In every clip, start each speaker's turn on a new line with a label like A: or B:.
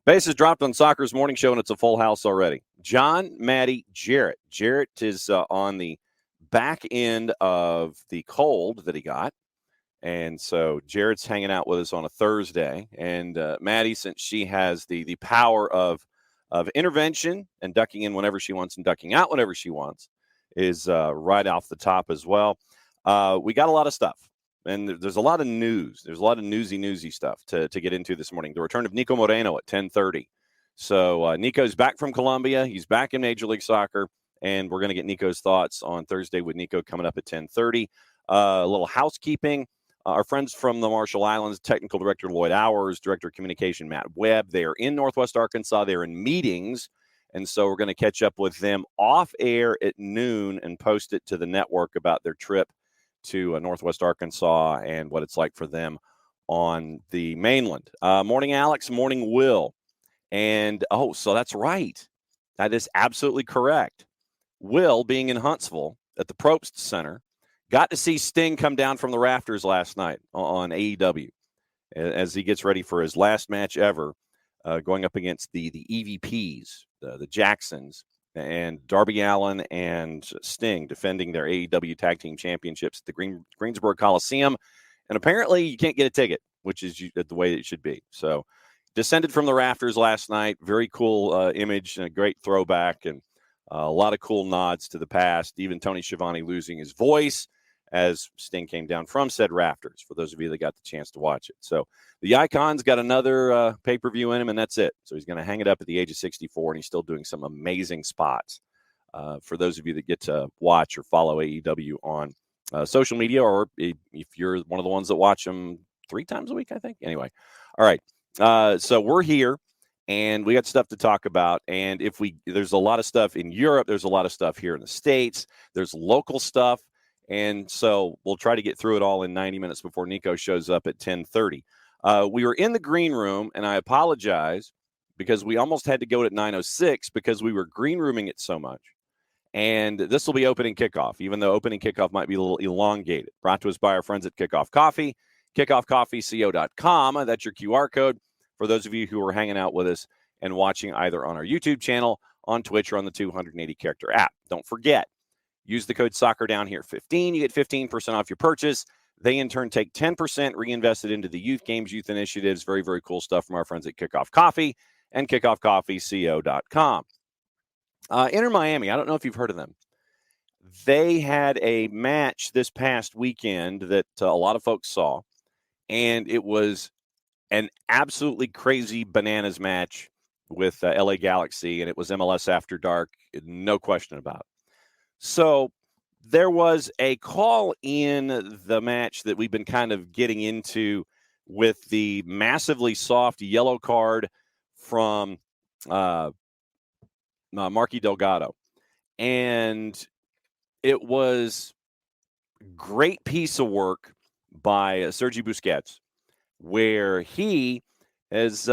A: Bases dropped on Soccer's morning show, and it's a full house already. John, Maddie, Jarrett. Jarrett is on the back end of the cold that he got. And so Jarrett's hanging out with us on a Thursday. And Maddie, since she has the power of intervention and ducking in whenever she wants and ducking out whenever she wants, is right off the top as well. We got a lot of stuff. And there's a lot of news. There's a lot of newsy stuff to get into this morning. The return of Niko Moreno at 10:30. So Niko's back from Colombia. He's back in Major League Soccer. And we're going to get Niko's thoughts on Thursday with Niko coming up at 10:30. A little housekeeping. Our friends from the Marshall Islands, Technical Director Lloyd Hours, Director of Communication Matt Webb, they are in Northwest Arkansas. They're in meetings. And so we're going to catch up with them off air at noon and post it to the network about their trip to Northwest Arkansas and what it's like for them on the mainland. Morning, Alex. Morning, Will. And, so that's right. That is absolutely correct. Will, being in Huntsville at the Probst Center, got to see Sting come down from the rafters last night on AEW as he gets ready for his last match ever, going up against the EVPs, the Jacksons, and Darby Allin and Sting defending their AEW Tag Team Championships at the Greensboro Coliseum. And apparently you can't get a ticket, which is the way it should be. So descended from the rafters last night. Very cool image and a great throwback, and a lot of cool nods to the past. Even Tony Schiavone losing his voice as Sting came down from said rafters, for those of you that got the chance to watch it. So the Icon's got another pay-per-view in him, and that's it. So he's going to hang it up at the age of 64, and he's still doing some amazing spots. For those of you that get to watch or follow AEW on social media, or if you're one of the ones that watch them 3 times a week, I think. Anyway, all right. So we're here, and we got stuff to talk about. And there's a lot of stuff in Europe. There's a lot of stuff here in the States. There's local stuff. And so we'll try to get through it all in 90 minutes before Niko shows up at 10:30. We were in the green room, and I apologize because we almost had to go at 9:06 because we were green rooming it so much. And this will be opening kickoff, even though opening kickoff might be a little elongated. Brought to us by our friends at Kickoff Coffee, kickoffcoffeeco.com. That's your QR code for those of you who are hanging out with us and watching either on our YouTube channel, on Twitch, or on the 280-character app. Don't forget, use the code SOCCERDOWNHERE15. You get 15% off your purchase. They, in turn, take 10% reinvested into the youth games, youth initiatives. Very, very cool stuff from our friends at Kickoff Coffee and kickoffcoffeeco.com. Inter Miami, I don't know if you've heard of them. They had a match this past weekend that a lot of folks saw, and it was an absolutely crazy bananas match with LA Galaxy, and it was MLS After Dark, no question about it. So there was a call in the match that we've been kind of getting into with the massively soft yellow card from Marky Delgado. And it was great piece of work by Sergi Busquets, where he is,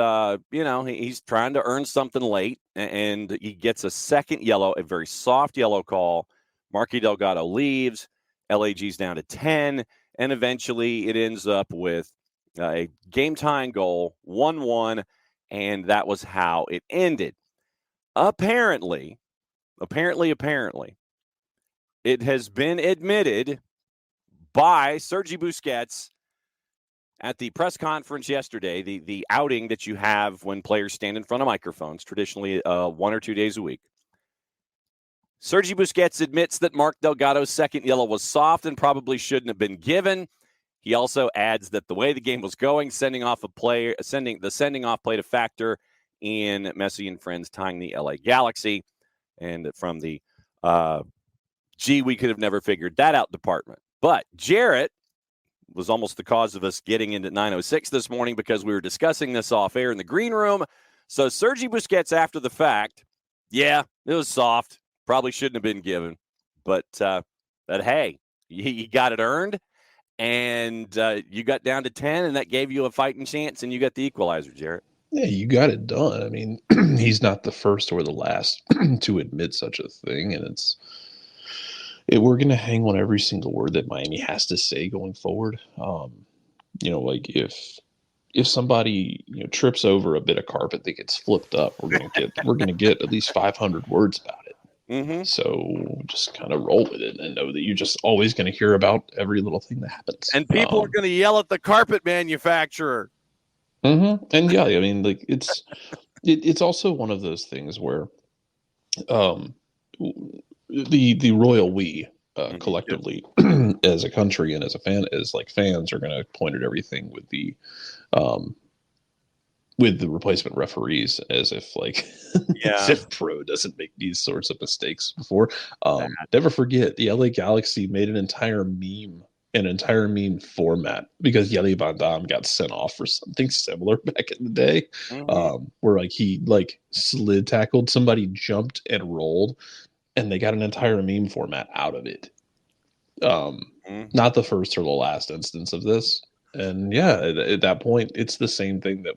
A: he's trying to earn something late, and he gets a second yellow, a very soft yellow call. Marky Delgado leaves. LAG's down to 10, and eventually it ends up with a game-tying goal, 1-1, and that was how it ended. Apparently, it has been admitted by Sergi Busquets at the press conference yesterday, the outing that you have when players stand in front of microphones, traditionally 1 or 2 days a week. Sergi Busquets admits that Mark Delgado's second yellow was soft and probably shouldn't have been given. He also adds that the way the game was going, sending off play to factor in Messi and Friends tying the LA Galaxy, and from the we could have never figured that out department. But Jarrett was almost the cause of us getting into 9:06 this morning because we were discussing this off air in the green room. So Sergi Busquets, after the fact, yeah, it was soft. Probably shouldn't have been given, but hey, you got it earned, and you got down to 10, and that gave you a fighting chance, and you got the equalizer, Jarrett.
B: Yeah, you got it done. I mean, he's not the first or the last to admit such a thing, and we're going to hang on every single word that Miami has to say going forward. Like if somebody trips over a bit of carpet that gets flipped up, we're gonna get at least 500 words about it.
A: Mm-hmm.
B: So just kind of roll with it and know that you're just always going to hear about every little thing that happens.
A: And people are going to yell at the carpet manufacturer.
B: Mm-hmm. And yeah, I mean, like it's also one of those things where the royal we collectively as a country and as fans are going to point at everything with the replacement referees as if as if pro doesn't make these sorts of mistakes before. Never forget the LA Galaxy made an entire meme format because Yeli Van Dam got sent off for something similar back in the day, where he slid tackled somebody, jumped and rolled, and they got an entire meme format out of it. Not the first or the last instance of this. And yeah, at that point, it's the same thing that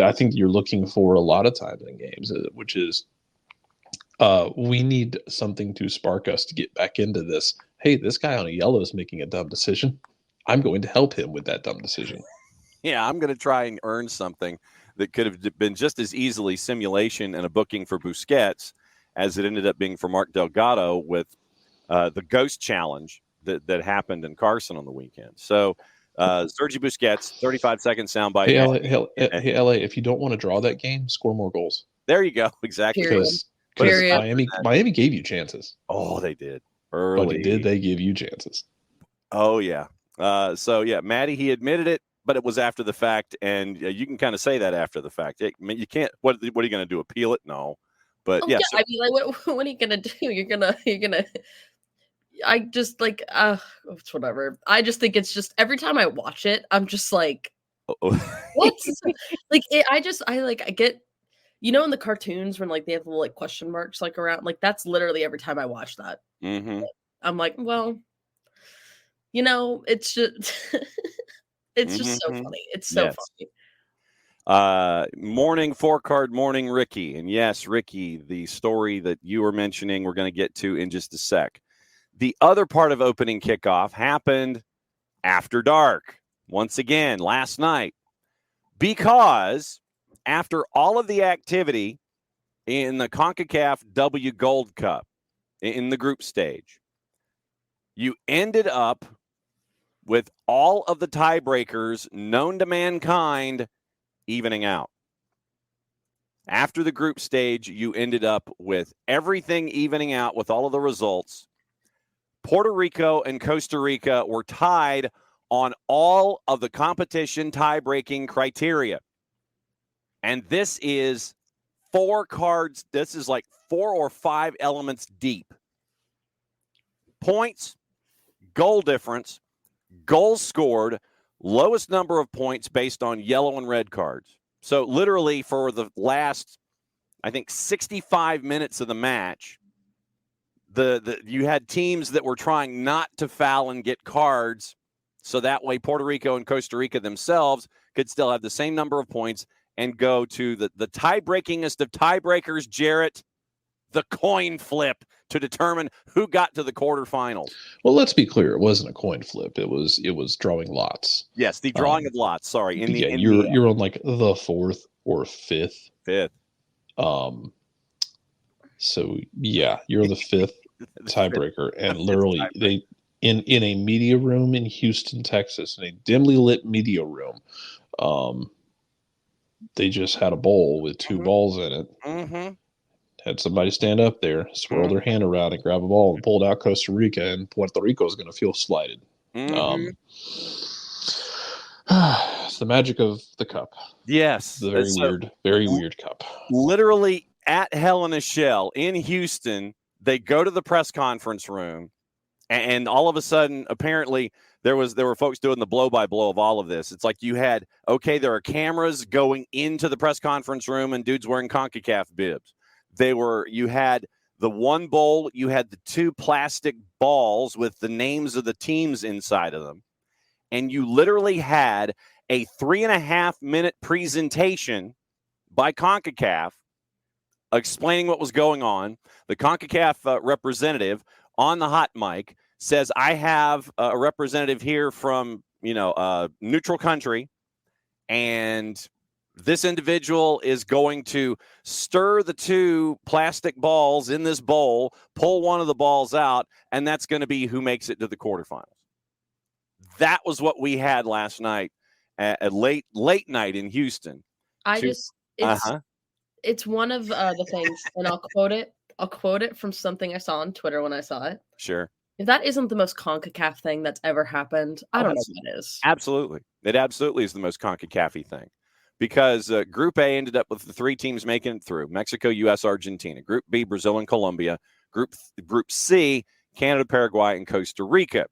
B: I think you're looking for a lot of times in games, which is we need something to spark us to get back into this. Hey, this guy on a yellow is making a dumb decision. I'm going to help him with that dumb decision.
A: Yeah, I'm going to try and earn something that could have been just as easily simulation and a booking for Busquets as it ended up being for Mark Delgado with the Ghost Challenge that happened in Carson on the weekend. So Sergi Busquets, 35-second soundbite.
B: Hey, LA, if you don't want to draw that game, score more goals.
A: There you go. Exactly.
B: Because Miami gave you chances.
A: Oh, they did. Early.
B: But did they give you chances?
A: Oh, yeah. Matty, he admitted it, but it was after the fact, and you can kind of say that after the fact. I mean, you can't. What are you going to do? Appeal it? No. But
C: I mean, what are you going to do? You're gonna. I just it's whatever. I just think it's just every time I watch it, I'm just like, what? I get, in the cartoons when they have the little question marks around, that's literally every time I watch that.
A: Mm-hmm.
C: I'm like, well, it's just, it's just so funny. It's so funny.
A: Morning 4-card morning, Ricky. And yes, Ricky, the story that you were mentioning, we're going to get to in just a sec. The other part of opening kickoff happened after dark, once again, last night, because after all of the activity in the CONCACAF W Gold Cup in the group stage, you ended up with all of the tiebreakers known to mankind evening out. After the group stage, you ended up with everything evening out with all of the results. Puerto Rico and Costa Rica were tied on all of the competition tie-breaking criteria. And this is 4 cards. This is 4 or 5 elements deep. Points, goal difference, goals scored, lowest number of points based on yellow and red cards. So literally for the last, I think, 65 minutes of the match, you had teams that were trying not to foul and get cards, so that way Puerto Rico and Costa Rica themselves could still have the same number of points and go to the tie-breakingest of tiebreakers, Jarrett, the coin flip to determine who got to the quarterfinals.
B: Well, let's be clear. It wasn't a coin flip. It was drawing lots.
A: Yes, the drawing of lots. Sorry.
B: You're on the 4th or 5th.
A: 5th.
B: So yeah, you're the 5th tiebreaker, and literally they in a media room in Houston, Texas, in a dimly lit media room, they just had a bowl with 2 balls in it.
A: Mm-hmm.
B: Had somebody stand up there, swirl their hand around and grab a ball and pull it out Costa Rica, and Puerto Rico is going to feel slighted. It's the magic of the cup.
A: Yes.
B: The very weird cup.
A: Literally at Hell in a Shell in Houston, they go to the press conference room, and all of a sudden, apparently, there were folks doing the blow-by-blow of all of this. It's like you had, there are cameras going into the press conference room, and dudes wearing CONCACAF bibs. You had The one bowl, you had the 2 plastic balls with the names of the teams inside of them. And you literally had a 3.5-minute presentation by CONCACAF explaining what was going on. The CONCACAF representative on the hot mic says, I have a representative here from, neutral country, and this individual is going to stir the 2 plastic balls in this bowl, pull one of the balls out, and that's going to be who makes it to the quarterfinals. That was what we had last night at late night in Houston.
C: It's one of the things, and I'll quote it. I'll quote it from something I saw on Twitter when I saw it.
A: Sure.
C: If that isn't the most CONCACAF thing that's ever happened, I don't know what it is.
A: Absolutely. It absolutely is the most CONCACAF-y thing. Because Group A ended up with the 3 teams making it through: Mexico, U.S., Argentina. Group B, Brazil and Colombia. Group C, Canada, Paraguay, and Costa Rica.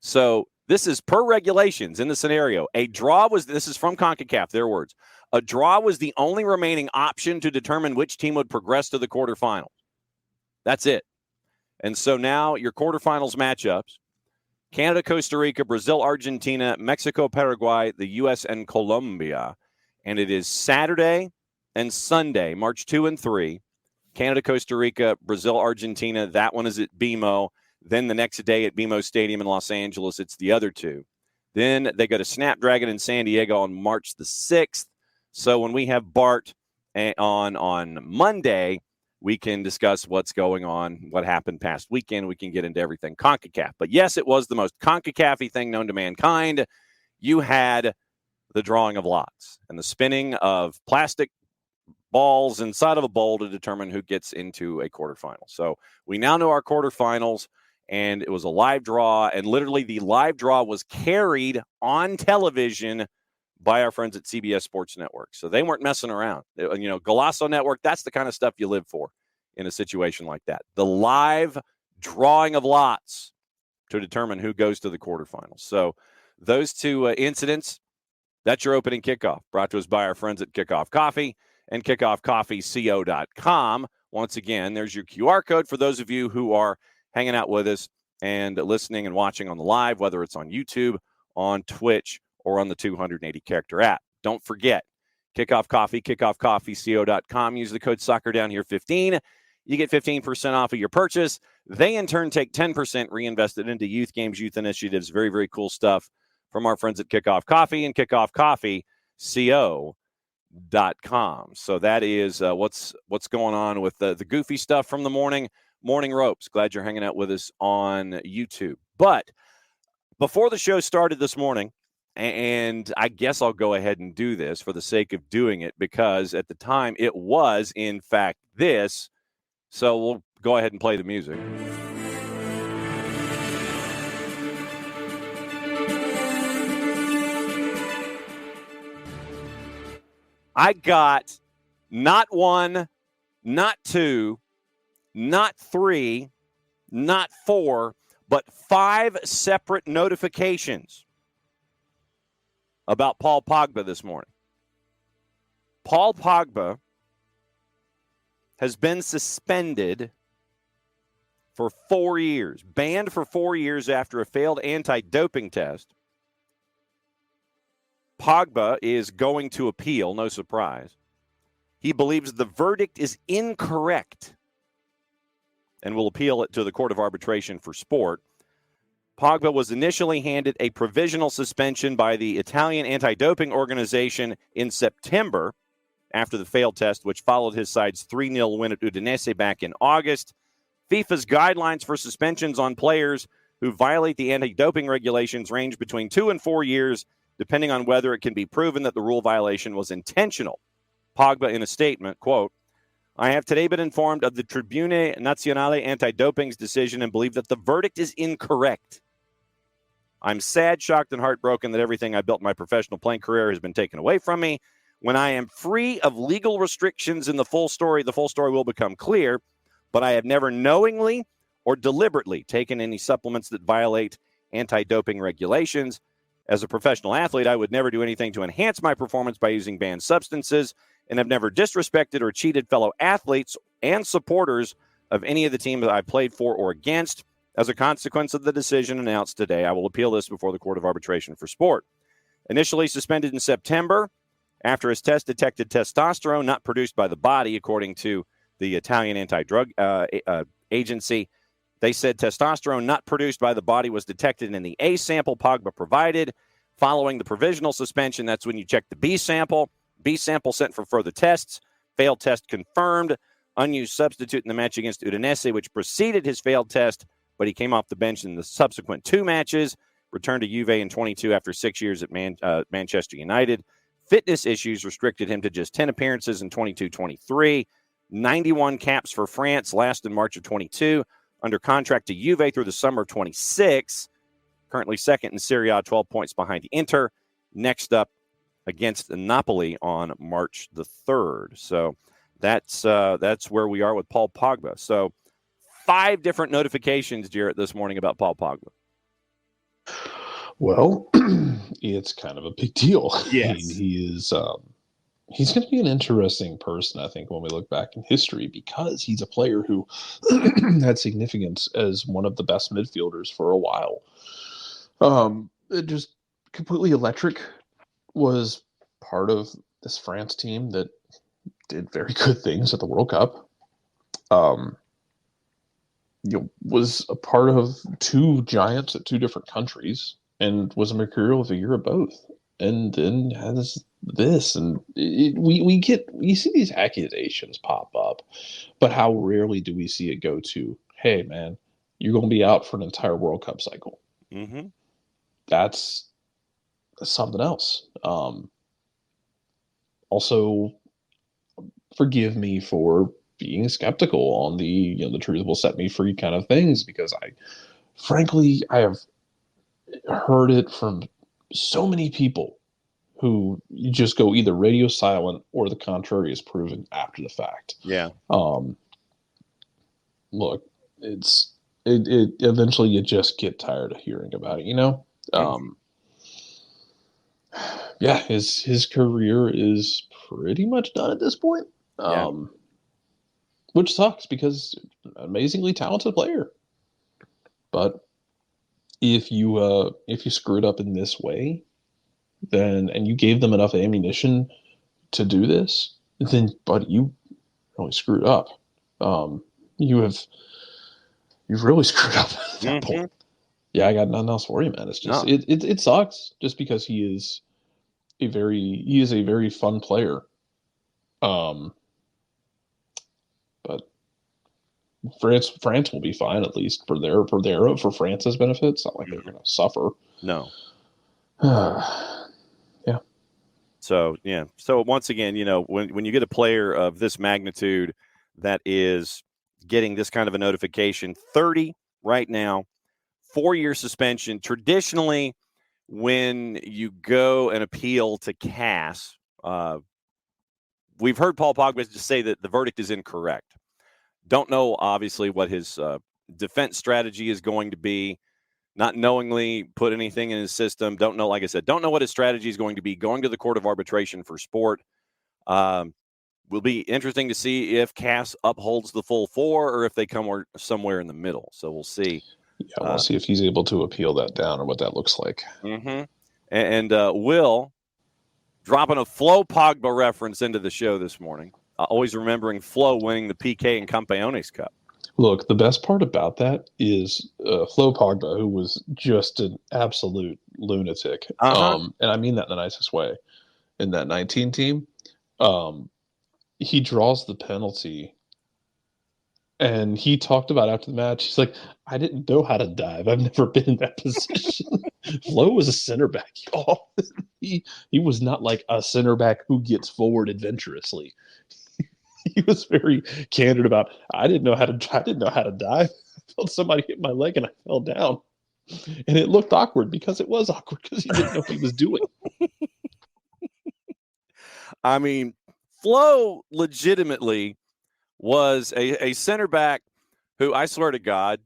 A: So this is per regulations in the scenario. A draw was, this is from CONCACAF, their words, a draw was the only remaining option to determine which team would progress to the quarterfinals. That's it. And so now your quarterfinals matchups: Canada, Costa Rica, Brazil, Argentina, Mexico, Paraguay, the U.S., and Colombia. And it is Saturday and Sunday, March 2 and 3. Canada, Costa Rica, Brazil, Argentina. That one is at BMO. Then the next day at BMO Stadium in Los Angeles, it's the other 2. Then they go to Snapdragon in San Diego on March the 6th. So when we have Bart on Monday, we can discuss what's going on, what happened past weekend. We can get into everything CONCACAF. But yes, it was the most CONCACAF-y thing known to mankind. You had the drawing of lots and the spinning of plastic balls inside of a bowl to determine who gets into a quarterfinal. So we now know our quarterfinals, and it was a live draw, and literally the live draw was carried on television by our friends at CBS Sports Network. So they weren't messing around. Golazo Network, that's the kind of stuff you live for in a situation like that. The live drawing of lots to determine who goes to the quarterfinals. So those 2 incidents, that's your opening kickoff, brought to us by our friends at Kickoff Coffee and kickoffcoffeeco.com. Once again, there's your QR code for those of you who are hanging out with us and listening and watching on the live, whether it's on YouTube, on Twitch, or on the 280-character app. Don't forget, Kickoff Coffee, kickoffcoffeeco.com. Use the code SoccerDownHere15. You get 15% off of your purchase. They, in turn, take 10% reinvested into youth games, youth initiatives. Very, very cool stuff from our friends at Kickoff Coffee and kickoffcoffeeco.com. So that is what's going on with the goofy stuff from the morning ropes. Glad you're hanging out with us on YouTube. But before the show started this morning, and I guess I'll go ahead and do this for the sake of doing it, because at the time it was, in fact, this. So we'll go ahead and play the music. I got not 1, not 2, not 3, not 4, but 5 separate notifications about Paul Pogba this morning. Paul Pogba has been suspended for 4 years, banned for 4 years after a failed anti-doping test. Pogba is going to appeal, no surprise. He believes the verdict is incorrect and will appeal it to the Court of Arbitration for Sport. Pogba was initially handed a provisional suspension by the Italian anti-doping organization in September after the failed test, which followed his side's 3-0 win at Udinese back in August. FIFA's guidelines for suspensions on players who violate the anti-doping regulations range between 2 and 4 years, depending on whether it can be proven that the rule violation was intentional. Pogba, in a statement, quote, "I have today been informed of the Tribune Nazionale Anti-Doping's decision and believe that the verdict is incorrect. I'm sad, shocked, and heartbroken that everything I built in my professional playing career has been taken away from me. When I am free of legal restrictions in the full story will become clear, but I have never knowingly or deliberately taken any supplements that violate anti-doping regulations. As a professional athlete, I would never do anything to enhance my performance by using banned substances, and have never disrespected or cheated fellow athletes and supporters of any of the teams that I played for or against. As a consequence of the decision announced today, I will appeal this before the Court of Arbitration for Sport. Initially suspended in September after his test detected testosterone not produced by the body, according to the Italian anti-drug agency. They said testosterone not produced by the body was detected in the A sample Pogba provided. Following the provisional suspension, that's when you check the B sample. B sample sent for further tests. Failed test confirmed. Unused substitute in the match against Udinese, which preceded his failed test, but he came off the bench in the subsequent 2 matches, returned to Juve in 22 after 6 years at Manchester United. Fitness issues restricted him to just 10 appearances in 22-23, 91 caps for France, last in March of 22, under contract to Juve through the summer of 26, currently second in Serie A, 12 points behind Inter, next up against Napoli on March the 3rd. So that's where we are with Paul Pogba. So 5 different notifications, Jarrett, this morning about Paul Pogba.
B: Well, it's kind of a big deal.
A: Yes.
B: I mean, he's going to be an interesting person, I think, when we look back in history, because he's a player who had significance as one of the best midfielders for a while. It just completely electric, was part of this France team that did very good things at the World Cup. Was a part of 2 giants at 2 different countries and was a mercurial figure at both. And then has this, and we see these accusations pop up, but how rarely do we see it go to, hey man, you're going to be out for an entire World Cup cycle.
A: Mm-hmm.
B: That's something else. Also, forgive me for being skeptical on the the truth will set me free kind of things, because I have heard it from so many people who you just go either radio silent or the contrary is proven after the fact.
A: Yeah.
B: Look, it eventually you just get tired of hearing about it, Yeah, his career is pretty much done at this point.
A: Yeah.
B: Which sucks, because amazingly talented player. But if you screwed up in this way, and you gave them enough ammunition to do this, then buddy, you really screwed up. You've really screwed up at that point. Yeah, I got nothing else for you, man. It's just it sucks, just because he is a very fun player. But France will be fine, at least for France's benefit. It's not like they're going to suffer.
A: No.
B: Yeah.
A: So once again, when you get a player of this magnitude that is getting this kind of a notification, 30 right now, 4-year suspension. Traditionally, when you go and appeal to CAS, we've heard Paul Pogba just say that the verdict is incorrect. Don't know, obviously, what his defense strategy is going to be. Not knowingly put anything in his system. Don't know, like I said, don't know what his strategy is going to be. Going to the Court of Arbitration for Sport. Will be interesting to see if CAS upholds the full 4 or if they come somewhere in the middle. So we'll see.
B: Yeah, we'll see if he's able to appeal that down or what that looks like.
A: Mm-hmm. And Will, dropping a Flo Pogba reference into the show this morning. Always remembering Flo winning the PK and Campeones Cup.
B: Look, the best part about that is Flo Pogba, who was just an absolute lunatic. And I mean that in the nicest way. In that 19 team, he draws the penalty. And he talked about after the match, he's like, I didn't know how to dive. I've never been in that position. Flo was a center back, y'all. He was not like a center back who gets forward adventurously. He was very candid about, I didn't know how to dive. I felt somebody hit my leg and I fell down. And it looked awkward, because it was awkward, because he didn't know what he was doing.
A: I mean, Flo legitimately was a center back who, I swear to God,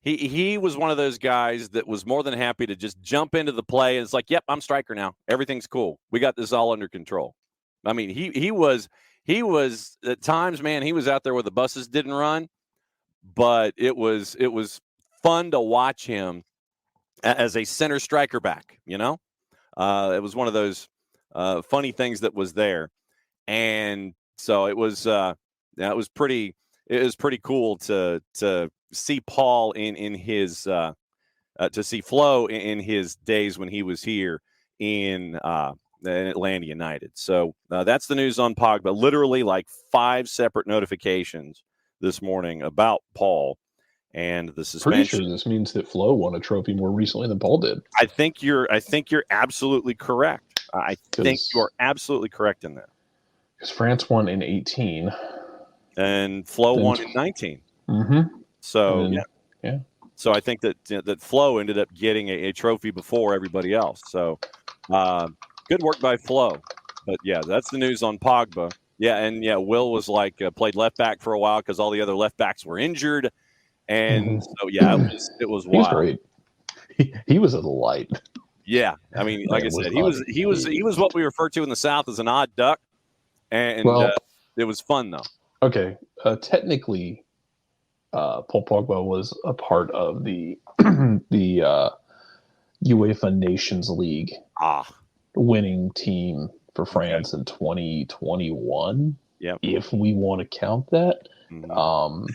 A: he was one of those guys that was more than happy to just jump into the play. And it's like, yep, I'm striker now. Everything's cool. We got this all under control. I mean, he was at times, man, he was out there where the buses didn't run, but it was fun to watch him as a center striker back. It was one of those funny things that was there, and so it was pretty cool to see Paul in his to see Flo in his days when he was here in Atlanta United. So that's the news on Pogba. Literally like 5 separate notifications this morning about Paul and the suspension.
B: Pretty sure this means that Flo won a trophy more recently than Paul did.
A: I think you're absolutely correct. I think you're absolutely correct in that.
B: Because France won in 18.
A: And Flo won in 19.
B: Mm-hmm.
A: So,
B: yeah.
A: So I think that Flo ended up getting a trophy before everybody else. So good work by Flo. But, yeah, that's the news on Pogba. Yeah, and, Will was played left back for a while because all the other left backs were injured. And so, yeah, it was wild.
B: He was great. He was a delight.
A: Yeah, I mean, like I said, he was what we refer to in the South as an odd duck. And it was fun, though.
B: Okay. Technically, Paul Pogba was a part of the UEFA Nations League winning team for France in 2021.
A: Yeah,
B: if we want to count that.
A: Mm-hmm.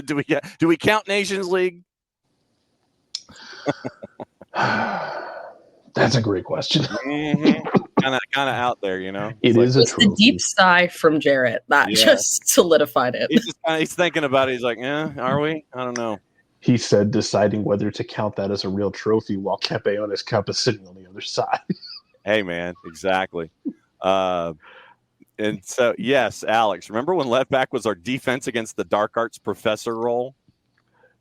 A: Do we count Nations League?
B: That's a great question.
A: Mm-hmm. Kind of out there,
B: It is a trophy.
C: The deep sigh from Jarrett that just solidified it.
A: He's thinking about it. He's like, are we? I don't know.
B: He said, deciding whether to count that as a real trophy while Kepe on his cup is sitting on the other side.
A: Hey, man, exactly. And so, yes, Alex, remember when left back was our defense against the dark arts professor role?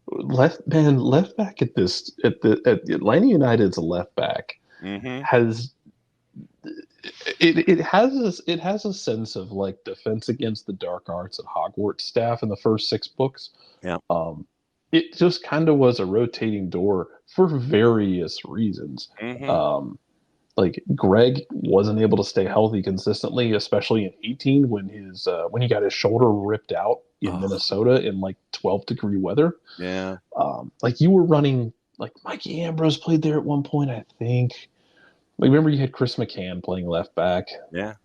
B: Left back at Atlanta United's left back has it has a sense of like defense against the dark arts at Hogwarts staff in the first 6 books.
A: Yeah.
B: It just kind of was a rotating door for various reasons. Like Greg wasn't able to stay healthy consistently, especially in 18 when he got his shoulder ripped out in Minnesota in like 12-degree weather.
A: Yeah.
B: Like you were running, like Mikey Ambrose played there at one point, I think. Like, remember you had Chris McCann playing left back.
A: Yeah.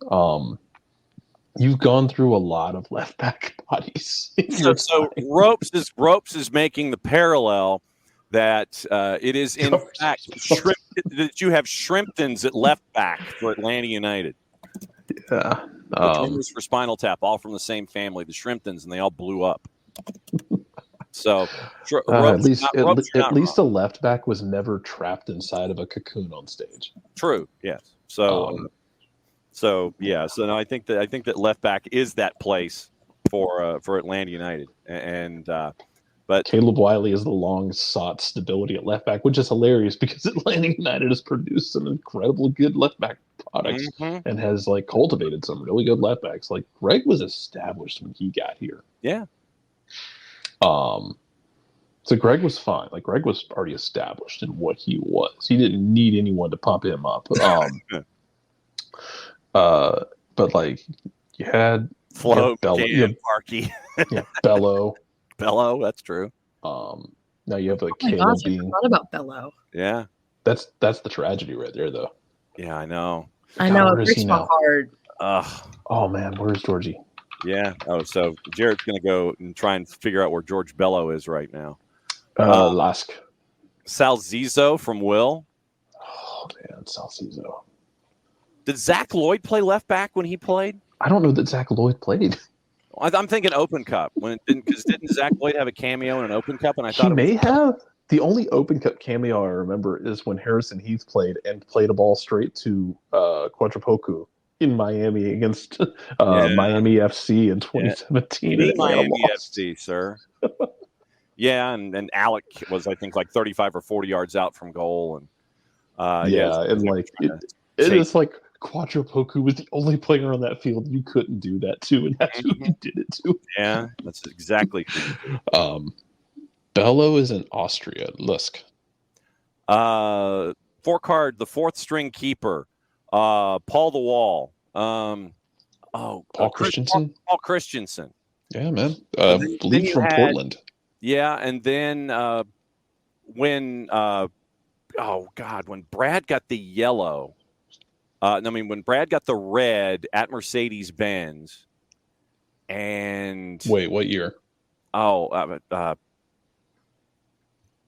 B: You've gone through a lot of left back bodies.
A: So Ropes is making the parallel that it is in fact that you have Shrimptons at left back for Atlanta United.
B: Yeah.
A: The drummers for Spinal Tap, all from the same family, the Shrimptons, and they all blew up. So
B: at least the left back was never trapped inside of a cocoon on stage.
A: True. Yes. So no, I think that left back is that place for Atlanta United, and but
B: Caleb Wiley is the long sought stability at left back, which is hilarious because Atlanta United has produced some incredibly good left back products and has like cultivated some really good left backs. Like Greg was established when he got here.
A: Yeah.
B: So Greg was fine. Like Greg was already established in what he was. He didn't need anyone to pump him up. But like you had
A: Flo, Parky,
B: Bello.
A: Bello, that's true.
B: Now you have
C: Caleb
B: I
C: forgot about Bello.
A: Yeah,
B: that's the tragedy right there, though.
A: Yeah, I know.
C: I know. It breaks my heart.
B: Oh man, where's Georgie?
A: Yeah. Oh, so Jarrett's gonna go and try and figure out where George Bello is right now.
B: Lask.
A: Sal Zizzo from Will.
B: Oh man, Sal Zizzo.
A: Did Zach Lloyd play left back when he played?
B: I don't know that Zach Lloyd played.
A: I'm thinking Open Cup when didn't Zach Lloyd have a cameo in an Open Cup? And I thought
B: he may have. The only Open Cup cameo I remember is when Harrison Heath played a ball straight to Quadripoku in Miami against Miami FC in 2017.
A: Yeah. Miami FC, sir. Yeah, and Alec was, I think, like 35 or 40 yards out from goal. And
B: it's like Quadripoku was the only player on that field you couldn't do that to, and that's who you did it to.
A: Yeah, that's exactly.
B: Bello is in Austria. Lusk.
A: Four-card, the fourth string keeper. Paul the Wall.
B: Paul Christensen.
A: Paul Christensen.
B: Yeah, man.
A: Then
B: Believe
A: you
B: from
A: had,
B: Portland.
A: yeah, and then when when Brad got the yellow, when Brad got the red at Mercedes-Benz, and
B: Wait, what year?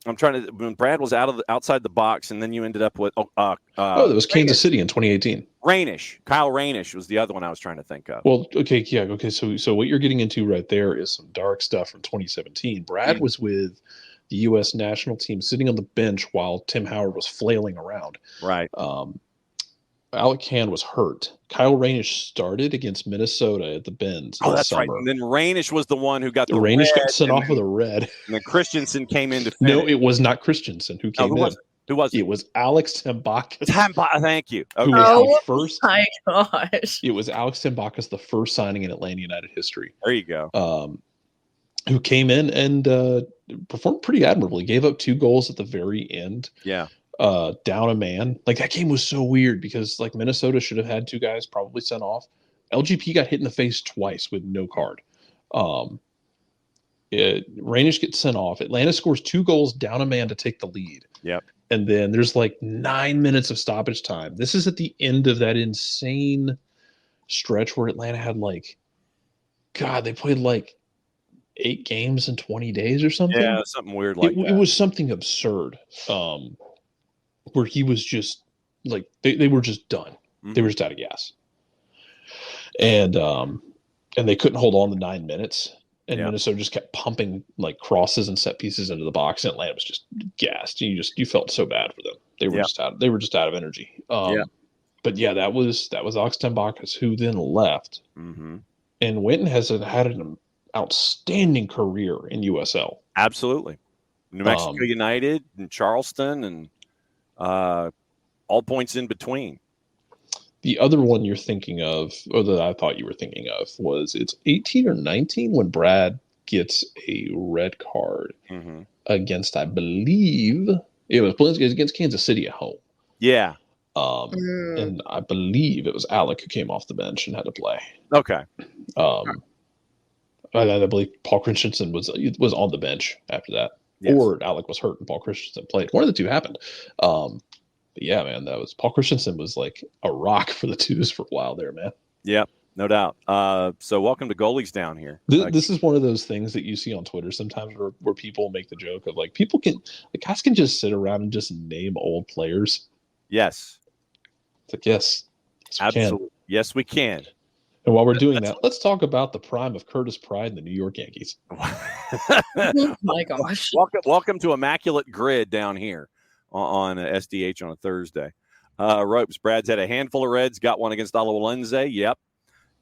A: I'm trying to. When Brad was outside the box, and then you ended up with
B: that was Kansas City in 2018.
A: Kyle Rainish was the other one I was trying to think of.
B: Well, okay, yeah, okay. So what you're getting into right there is some dark stuff from 2017. Brad was with the U.S. national team, sitting on the bench while Tim Howard was flailing around.
A: Right.
B: Alec Hand was hurt. Kyle Rainish started against Minnesota at the Bend.
A: Oh, that's
B: summer.
A: right. And then Rainish was the one who got the
B: Rainish
A: red,
B: got sent off with a red.
A: And then Christensen came in to finish.
B: No, it was not Christensen who came in.
A: Who was it?
B: It was Alex Tambakis.
A: Thank you. Okay.
B: Who was the first?
C: My gosh!
B: It was Alex Tambakis, the first signing in Atlanta United history.
A: There you go.
B: Who came in and performed pretty admirably. Gave up 2 goals at the very end.
A: Yeah.
B: Down a man. Like, that game was so weird because like Minnesota should have had 2 guys probably sent off. LGP got hit in the face twice with no card. Rainish gets sent off. Atlanta scores 2 goals down a man to take the lead.
A: Yep.
B: And then there's like 9 minutes of stoppage time. This is at the end of that insane stretch where Atlanta had they played like 8 games in 20 days or something.
A: Yeah, something weird like that.
B: It was something absurd. Where he was just like they were just done. Mm-hmm. They were just out of gas. And they couldn't hold on to 9 minutes. And Minnesota just kept pumping like crosses and set pieces into the box, and Atlanta was just gassed. You felt so bad for them. They were just out of energy. But yeah, that was Alex Tambakis, who then left and went and has had an outstanding career in USL.
A: Absolutely. New Mexico United and Charleston and all points in between.
B: The other one you're thinking of, or that I thought you were thinking of, was it's 18 or 19 when Brad gets a red card against, I believe, it was against Kansas City at home.
A: Yeah.
B: And I believe it was Alec who came off the bench and had to play.
A: Okay.
B: I believe Paul Christensen was on the bench after that. Yes. Or Alec was hurt and Paul Christensen played. One of the two happened. But yeah, man, that was Paul Christensen was like a rock for the Twos for a while there, man.
A: Yeah, no doubt. So welcome to Goalies Down here.
B: This is one of those things that you see on Twitter sometimes where people make the joke of like guys can just sit around and just name old players.
A: Yes.
B: It's like, yes
A: absolutely. Yes, we can.
B: And while we're doing that, let's talk about the prime of Curtis Pride and the New York Yankees.
C: Oh my gosh.
A: Welcome to Immaculate Grid down here on SDH on a Thursday. Ropes. Brad's had a handful of Reds, got one against Alajuelense. Yep.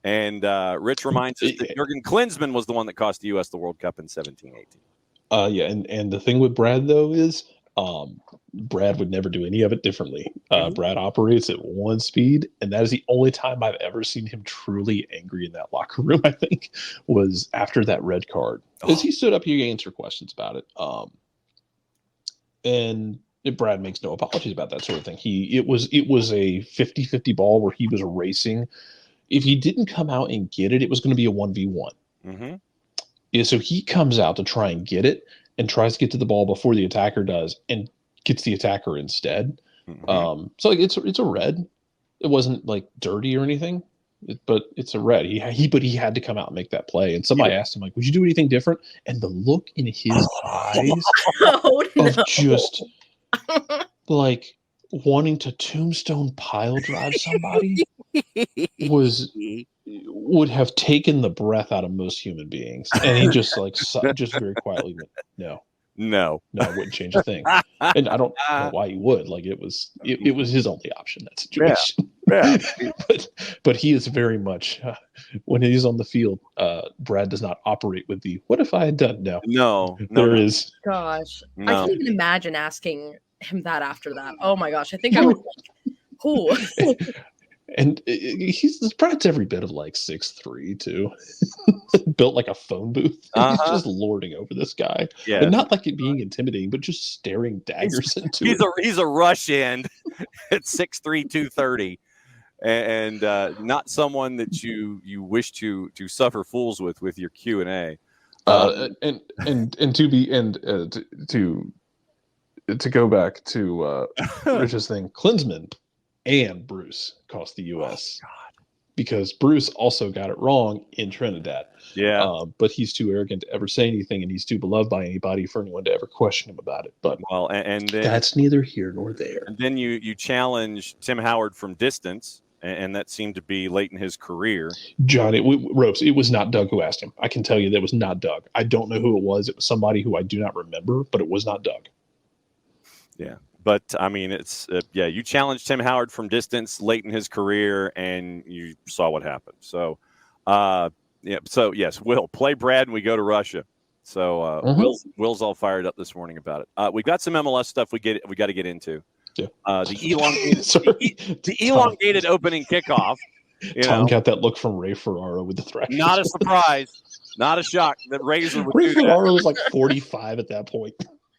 A: And Rich reminds us that Jurgen Klinsmann was the one that cost the U.S. the World Cup in 17-18.
B: Yeah, and the thing with Brad, though, is Brad would never do any of it differently. Brad operates at one speed, and that is the only time I've ever seen him truly angry in that locker room, I think, was after that red card. Because he stood up, he answered questions about it. And Brad makes no apologies about that sort of thing. It was a 50-50 ball where he was racing. If he didn't come out and get it, it was going to be a 1v1.
A: Mm-hmm.
B: Yeah, so he comes out to try and get it and tries to get to the ball before the attacker does and gets the attacker instead. Mm-hmm. So like it's a red. It wasn't like dirty or anything, but it's a red. He had to come out and make that play. And somebody asked him like, "Would you do anything different?" And the look in his eyes of just like wanting to tombstone pile drive somebody would have taken the breath out of most human beings. And he just just very quietly went, no, I wouldn't change a thing. And I don't know why he would. Like it was his only option, that situation.
A: Yeah.
B: but he is very much when he's on the field, Brad does not operate with the "what if I had done?" No. Is
C: gosh. No. I can't even imagine asking him that after that. Oh my gosh. I think I would like, who?
B: And Brad's every bit of like 6'3" too. Built like a phone booth. He's just lording over this guy. Yeah. And not like it being intimidating, but just staring daggers into him.
A: He's a rush end at 6'3", 230. and not someone that you wish to suffer fools with your Q&A.
B: To go back to Rich's thing, Klinsmann and Bruce cost the U.S.
A: Oh, God.
B: Because Bruce also got it wrong in Trinidad.
A: Yeah.
B: But he's too arrogant to ever say anything, and he's too beloved by anybody for anyone to ever question him about it. But
A: and then,
B: that's neither here nor there.
A: And then you challenge Tim Howard from distance, and that seemed to be late in his career.
B: John, it was not Doug who asked him. I can tell you that was not Doug. I don't know who it was. It was somebody who I do not remember, but it was not Doug.
A: Yeah. But, I mean, it's you challenged Tim Howard from distance late in his career, and you saw what happened. So, yes, Will, play Brad, and we go to Russia. So, Will's all fired up this morning about it. We've got some MLS stuff we got to get into.
B: Yeah.
A: The elongated opening kickoff.
B: Tom got that look from Ray Ferraro with the Thrashers.
A: Not a surprise. Not a shock that Razor would
B: Ray Ferraro was like 45 at that point.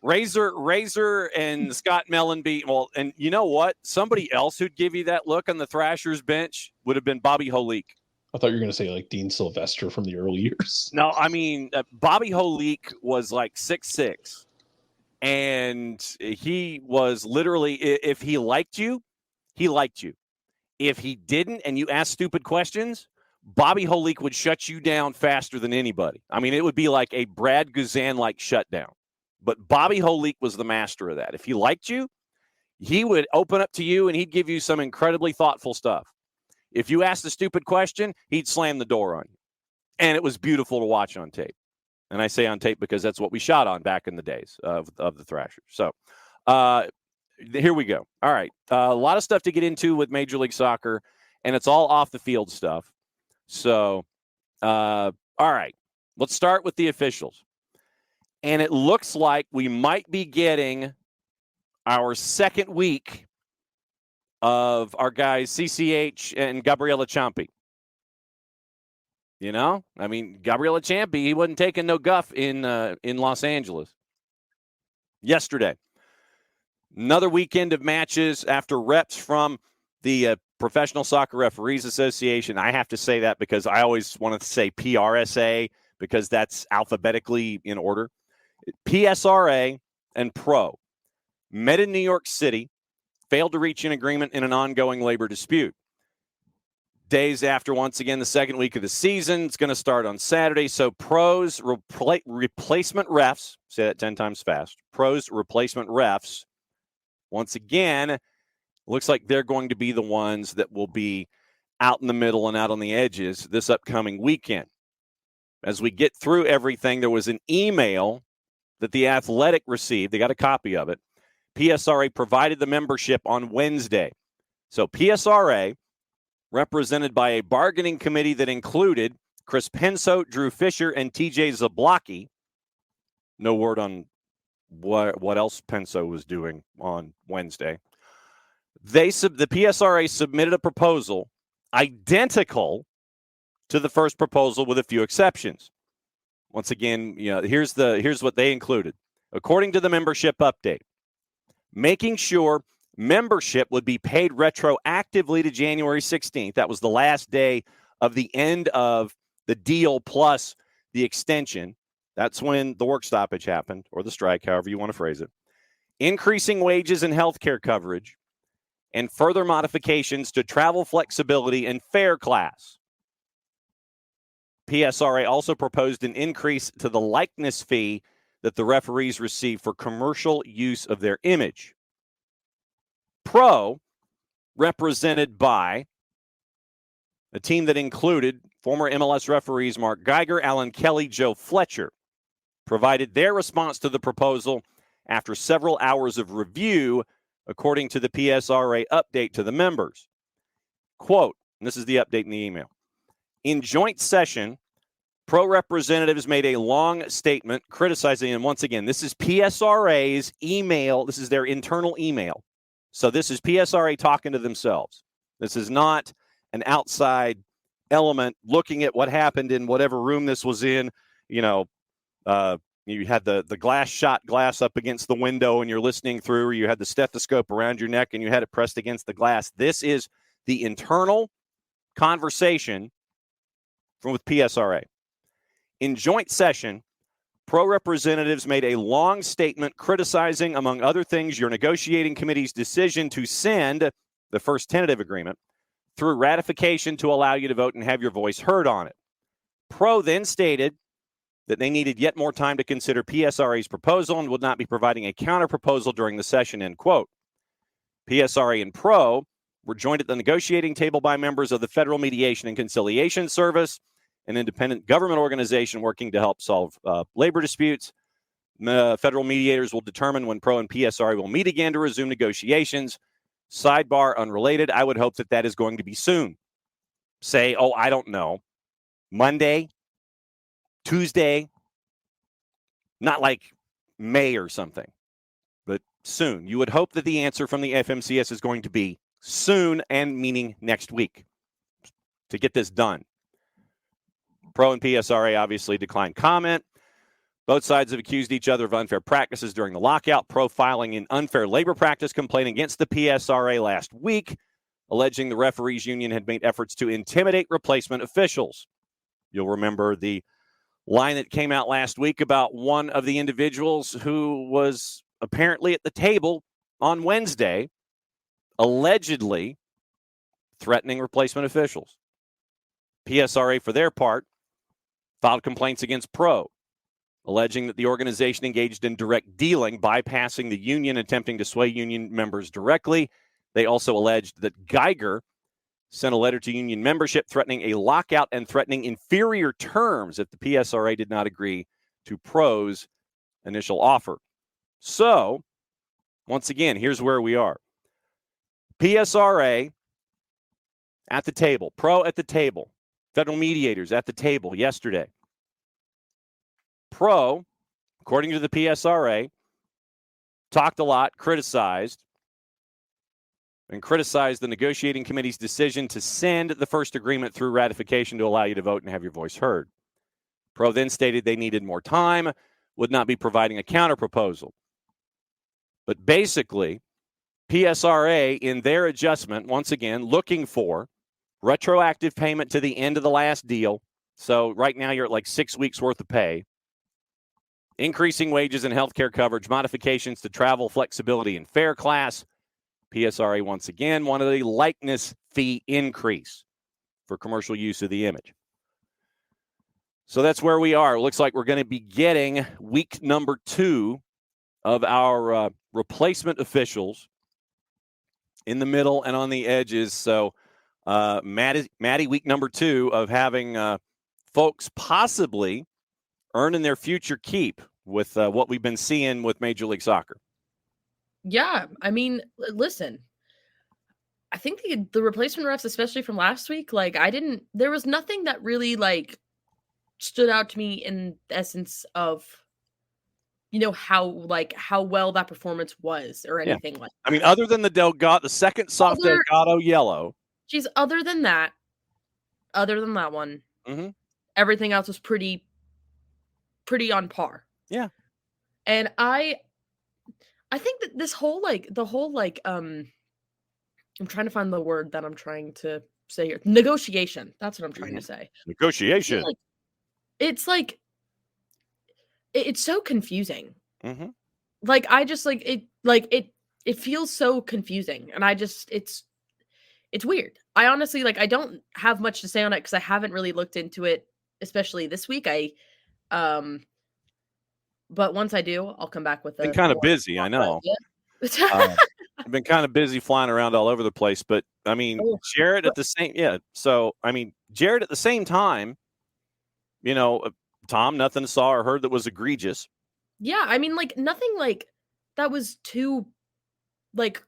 A: Razor and Scott Mellenby. Well, and you know what? Somebody else who'd give you that look on the Thrashers bench would have been Bobby Holik.
B: I thought you were going to say like Dean Sylvester from the early years.
A: No, I mean, Bobby Holik was like 6'6", and he was literally, if he liked you, he liked you. If he didn't and you asked stupid questions, Bobby Holik would shut you down faster than anybody. I mean, it would be like a Brad Guzan-like shutdown. But Bobby Holik was the master of that. If he liked you, he would open up to you and he'd give you some incredibly thoughtful stuff. If you asked a stupid question, he'd slam the door on you. And it was beautiful to watch on tape. And I say on tape because that's what we shot on back in the days of the Thrashers. So here we go. All right. A lot of stuff to get into with Major League Soccer, and it's all off the field stuff. So, all right. Let's start with the officials. And it looks like we might be getting our second week of our guys CCH and Gabriela Ciampi. You know? I mean, Gabriela Ciampi, he wasn't taking no guff in Los Angeles yesterday. Another weekend of matches after reps from the Professional Soccer Referees Association. I have to say that because I always want to say PRSA because that's alphabetically in order. PSRA and Pro met in New York City, failed to reach an agreement in an ongoing labor dispute. Days after, once again, the second week of the season. It's going to start on Saturday. So Pro's replacement refs, say that 10 times fast, Pro's replacement refs, once again, looks like they're going to be the ones that will be out in the middle and out on the edges this upcoming weekend. As we get through everything, there was an email that the Athletic received. They got a copy of it. PSRA provided the membership on Wednesday. So PSRA, represented by a bargaining committee that included Chris Penso, Drew Fisher, and TJ Zablocki. No word on what else Penso was doing on Wednesday. The PSRA submitted a proposal identical to the first proposal with a few exceptions. Once again, here's what they included. According to the membership update, making sure membership would be paid retroactively to January 16th. That was the last day of the end of the deal plus the extension. That's when the work stoppage happened, or the strike, however you want to phrase it. Increasing wages and health care coverage, and further modifications to travel flexibility and fare class. PSRA also proposed an increase to the likeness fee that the referees receive for commercial use of their image. Pro, represented by a team that included former MLS referees Mark Geiger, Alan Kelly, Joe Fletcher, provided their response to the proposal after several hours of review, according to the PSRA update to the members. Quote, and this is the update in the email. In joint session, Pro representatives made a long statement criticizing, and once again, this is PSRA's email. This is their internal email. So this is PSRA talking to themselves. This is not an outside element looking at what happened in whatever room this was in. You had the shot glass up against the window and you're listening through, or you had the stethoscope around your neck and you had it pressed against the glass. This is the internal conversation with PSRA. In joint session, Pro representatives made a long statement criticizing, among other things, your negotiating committee's decision to send the first tentative agreement through ratification to allow you to vote and have your voice heard on it. Pro then stated that they needed yet more time to consider PSRA's proposal and would not be providing a counter-proposal during the session, end quote. PSRA and Pro were joined at the negotiating table by members of the Federal Mediation and Conciliation Service, an independent government organization working to help solve labor disputes. Federal mediators will determine when Pro and PSRA will meet again to resume negotiations. Sidebar, unrelated, I would hope that is going to be soon. Say, I don't know, Monday, Tuesday, not like May or something, but soon. You would hope that the answer from the FMCS is going to be soon, and meaning next week, to get this done. Pro and PSRA obviously declined comment. Both sides have accused each other of unfair practices during the lockout. Pro filing an unfair labor practice complaint against the PSRA last week, alleging the referees union had made efforts to intimidate replacement officials. You'll remember the line that came out last week about one of the individuals who was apparently at the table on Wednesday, allegedly threatening replacement officials. PSRA, for their part, filed complaints against Pro, alleging that the organization engaged in direct dealing, bypassing the union, attempting to sway union members directly. They also alleged that Geiger sent a letter to union membership threatening a lockout and threatening inferior terms if the PSRA did not agree to Pro's initial offer. So, once again, here's where we are. PSRA at the table, Pro at the table, federal mediators at the table yesterday. Pro, according to the PSRA, talked a lot, criticized the negotiating committee's decision to send the first agreement through ratification to allow you to vote and have your voice heard. Pro then stated they needed more time, would not be providing a counterproposal. But basically, PSRA, in their adjustment, once again, looking for retroactive payment to the end of the last deal. So right now you're at like 6 weeks worth of pay. Increasing wages and health care coverage, modifications to travel flexibility and fare class. PSRA, once again, wanted a likeness fee increase for commercial use of the image. So that's where we are. It looks like we're going to be getting week number 2 of our replacement officials in the middle and on the edges. So, Maddie, week number 2 of having folks possibly earning their future keep with what we've been seeing with Major League Soccer.
C: Yeah, I mean, listen, I think the replacement refs, especially from last week, there was nothing that really stood out to me in essence of, how well that performance was or anything like that.
A: I mean, other than the second soft Delgado yellow.
C: Geez, other than that one, everything else was pretty on par.
A: Yeah.
C: And I think that this whole I'm trying to find the word that I'm trying to say here. Negotiation. That's what I'm trying to say.
A: Negotiation.
C: It's it's so confusing.
A: Mm-hmm.
C: It feels so confusing, and it's weird. I honestly I don't have much to say on it because I haven't really looked into it, especially this week. But once I do, I'll come back with.
A: Been kind of busy, I know. I've been kind of busy flying around all over the place, but I mean, Jared at the same, So I mean, Jared at the same time, Tom, nothing saw or heard that was egregious.
C: Yeah, I mean, nothing that was too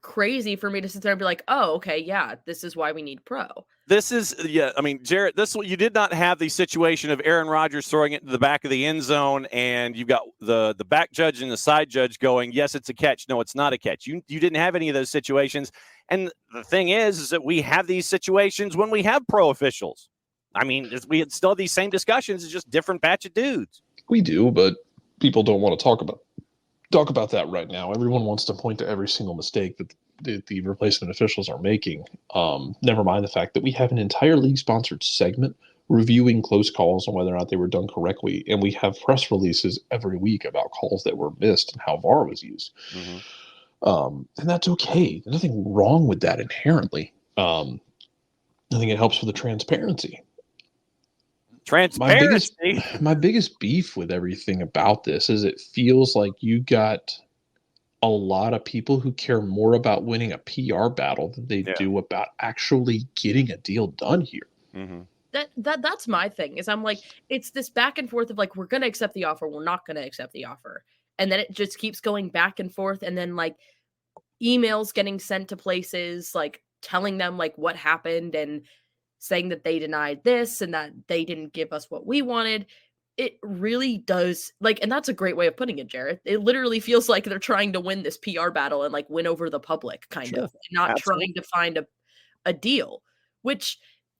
C: crazy for me to sit there and be like, oh, okay, yeah, this is why we need Pro.
A: This is, I mean, Jared, you did not have the situation of Aaron Rodgers throwing it to the back of the end zone, and you've got the back judge and the side judge going, yes, it's a catch. No, it's not a catch. You didn't have any of those situations. And the thing is that we have these situations when we have pro officials. I mean, we still have these same discussions. It's just different batch of dudes.
B: We do, but people don't want to talk about it. talk about that right now. Everyone wants to point to every single mistake that the replacement officials are making. Never mind the fact that we have an entire league-sponsored segment reviewing close calls and whether or not they were done correctly, and we have press releases every week about calls that were missed and how VAR was used.
A: Mm-hmm.
B: And that's okay. There's nothing wrong with that inherently. I think it helps with the transparency. My biggest beef with everything about this is it feels like you got a lot of people who care more about winning a PR battle than they do about actually getting a deal done here.
A: Mm-hmm.
C: That's my thing, is I'm like, it's this back and forth of like, we're going to accept the offer, we're not going to accept the offer. And then it just keeps going back and forth. And then like emails getting sent to places, like telling them like what happened and saying that they denied this and that they didn't give us what we wanted. It really does, like, and that's a great way of putting it, Jarrett. It literally feels like they're trying to win this PR battle and like win over the public, kind of, and not trying to find a deal, which,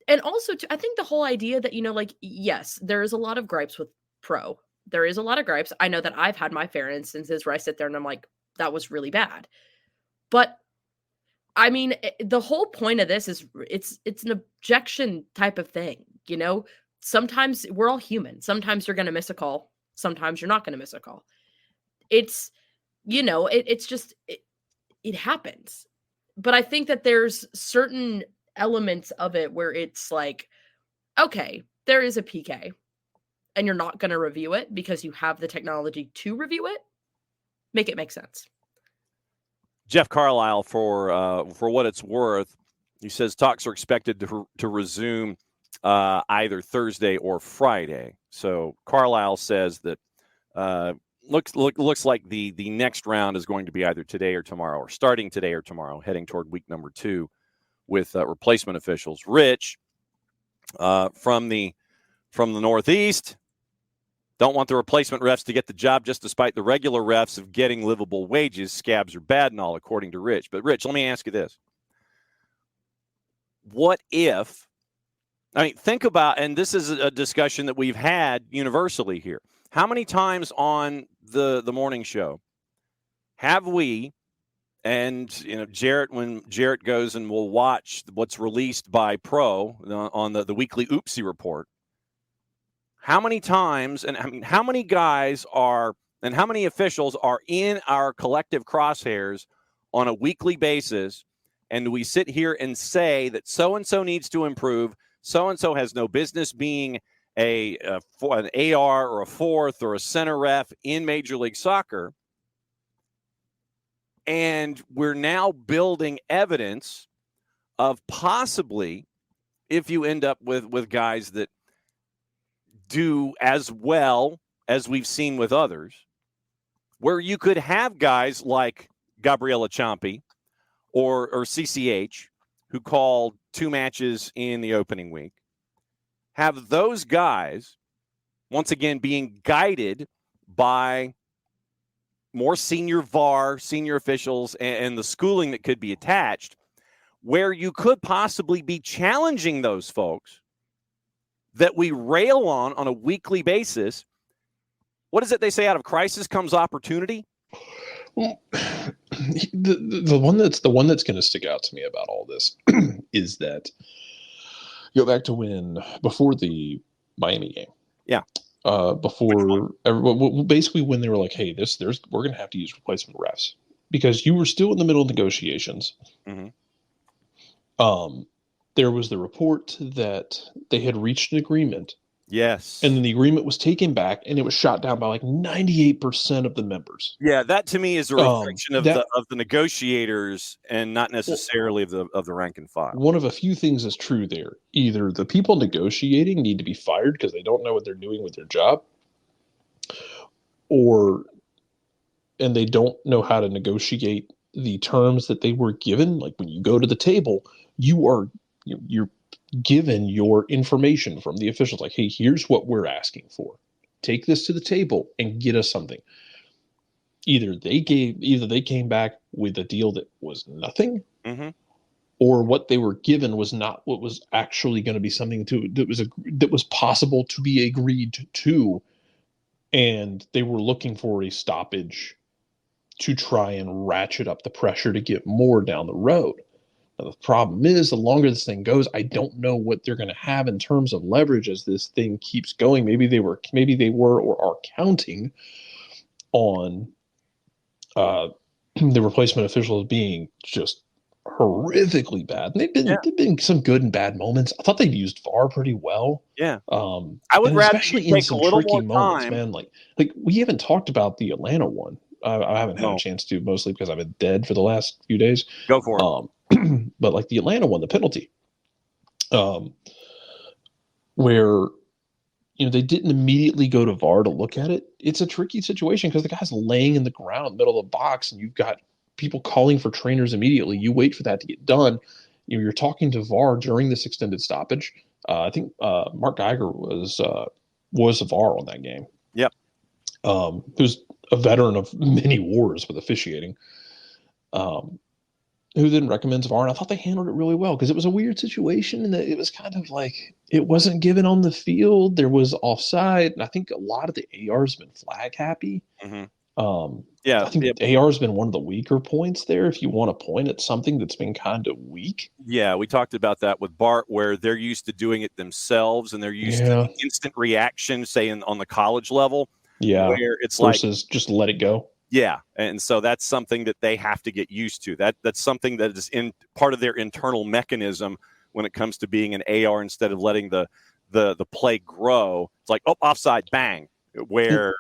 C: and also I think the whole idea that, you know, like, yes, there is a lot of gripes with Pro. There is a lot of gripes. I know that I've had my fair instances where I sit there and I'm like, that was really bad. But I mean, the whole point of this is it's an objection type of thing, you know? Sometimes we're all human. Sometimes you're going to miss a call. Sometimes you're not going to miss a call. It's, you know, it's just, it happens. But I think that there's certain elements of it where it's like, okay, there is a PK and you're not going to review it because you have the technology to review it. Make it make sense.
A: Jeff Carlisle, for what it's worth, he says talks are expected to resume either Thursday or Friday. So Carlisle says that looks like the next round is going to be either today or tomorrow, or starting today or tomorrow, heading toward week number 2 with replacement officials. Rich from the Northeast. Don't want the replacement refs to get the job just despite the regular refs of getting livable wages. Scabs are bad and all, according to Rich. But, Rich, let me ask you this. What if, I mean, think about, and this is a discussion that we've had universally here. How many times on the morning show have we, and, you know, Jarrett, when Jarrett goes and will watch what's released by Pro on the weekly Oopsie report, how many times, and I mean, how many guys are, and how many officials are in our collective crosshairs on a weekly basis, and we sit here and say that so-and-so needs to improve, so-and-so has no business being an AR or a fourth or a center ref in Major League Soccer, and we're now building evidence of possibly, if you end up with guys that do as well as we've seen with others, where you could have guys like Gabriella Ciampi or CCH, who called 2 matches in the opening week, have those guys, once again, being guided by more senior VAR, senior officials, and the schooling that could be attached, where you could possibly be challenging those folks that we rail on a weekly basis. What is it they say? Out of crisis comes opportunity.
B: Well, the one that's going to stick out to me about all this is that, go back to before the Miami game.
A: Yeah.
B: Basically when they were like, hey, we're going to have to use replacement refs because you were still in the middle of negotiations.
A: Mm-hmm.
B: There was the report that they had reached an agreement.
A: Yes.
B: And then the agreement was taken back and it was shot down by like 98% of the members.
A: Yeah, that to me is a reflection of the negotiators and not necessarily of the rank and file.
B: One of a few things is true there. Either the people negotiating need to be fired because they don't know what they're doing with their job, and they don't know how to negotiate the terms that they were given. Like when you go to the table, you're given your information from the officials. Like, hey, here's what we're asking for. Take this to the table and get us something. Either they came back with a deal that was nothing,
A: mm-hmm.
B: or what they were given was not what was actually going to be something that was possible to be agreed to, and they were looking for a stoppage to try and ratchet up the pressure to get more down the road. Now, the problem is, the longer this thing goes, I don't know what they're going to have in terms of leverage as this thing keeps going. Maybe they were or are counting on the replacement officials being just horrifically bad. And they've been some good and bad moments. I thought they've used VAR pretty well.
A: Yeah. I would rather
B: especially in some tricky moments,
A: time.
B: man. Like we haven't talked about the Atlanta one. I haven't had a chance to, mostly because I've been dead for the last few days.
A: Go for
B: it. But like the Atlanta one, the penalty, where they didn't immediately go to VAR to look at it. It's a tricky situation because the guy's laying in the ground, middle of the box, and you've got people calling for trainers immediately. You wait for that to get done. You're talking to VAR during this extended stoppage. I think Mark Geiger was a VAR on that game.
A: Yep.
B: Who's a veteran of many wars with officiating. Who then recommends VAR, and I thought they handled it really well because it was a weird situation, and it was kind of like it wasn't given on the field. There was offside, and I think a lot of the AR's been flag happy.
A: Mm-hmm.
B: I think AR's been one of the weaker points there. If you want to point at something that's been kind of weak,
A: we talked about that with Bart, where they're used to doing it themselves, and they're used to the instant reaction, say on the college level.
B: Yeah,
A: where it's
B: versus just let it go.
A: Yeah, and so that's something that they have to get used to. That's something that is in part of their internal mechanism when it comes to being an AR instead of letting the play grow. It's like, offside, bang, where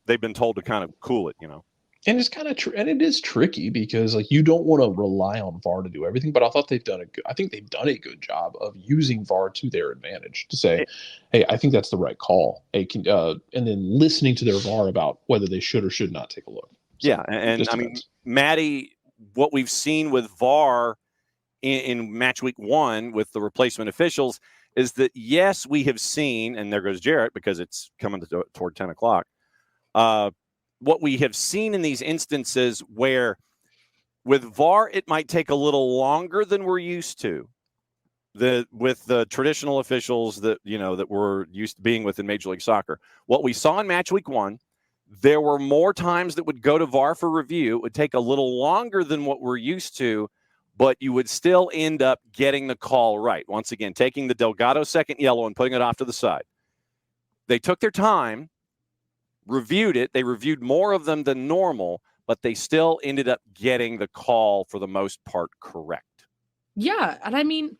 A: they've been told to kind of cool it,
B: And it's kind of and it is tricky because like you don't want to rely on VAR to do everything, but I thought they've done a good job of using VAR to their advantage to say, hey, I think that's the right call. Hey, and then listening to their VAR about whether they should or should not take a look. So,
A: yeah, and I mean, Maddie, what we've seen with VAR in match week 1 with the replacement officials is that, yes, we have seen, and there goes Jarrett because it's coming toward 10 o'clock. What we have seen in these instances where with VAR, it might take a little longer than we're used to. With the traditional officials that we're used to being with in Major League Soccer. What we saw in match week 1, there were more times that would go to VAR for review. It would take a little longer than what we're used to, but you would still end up getting the call right. Once again, taking the Delgado second yellow and putting it off to the side. They took their time, reviewed it. They reviewed more of them than normal, but they still ended up getting the call for the most part correct.
C: Yeah, and I mean,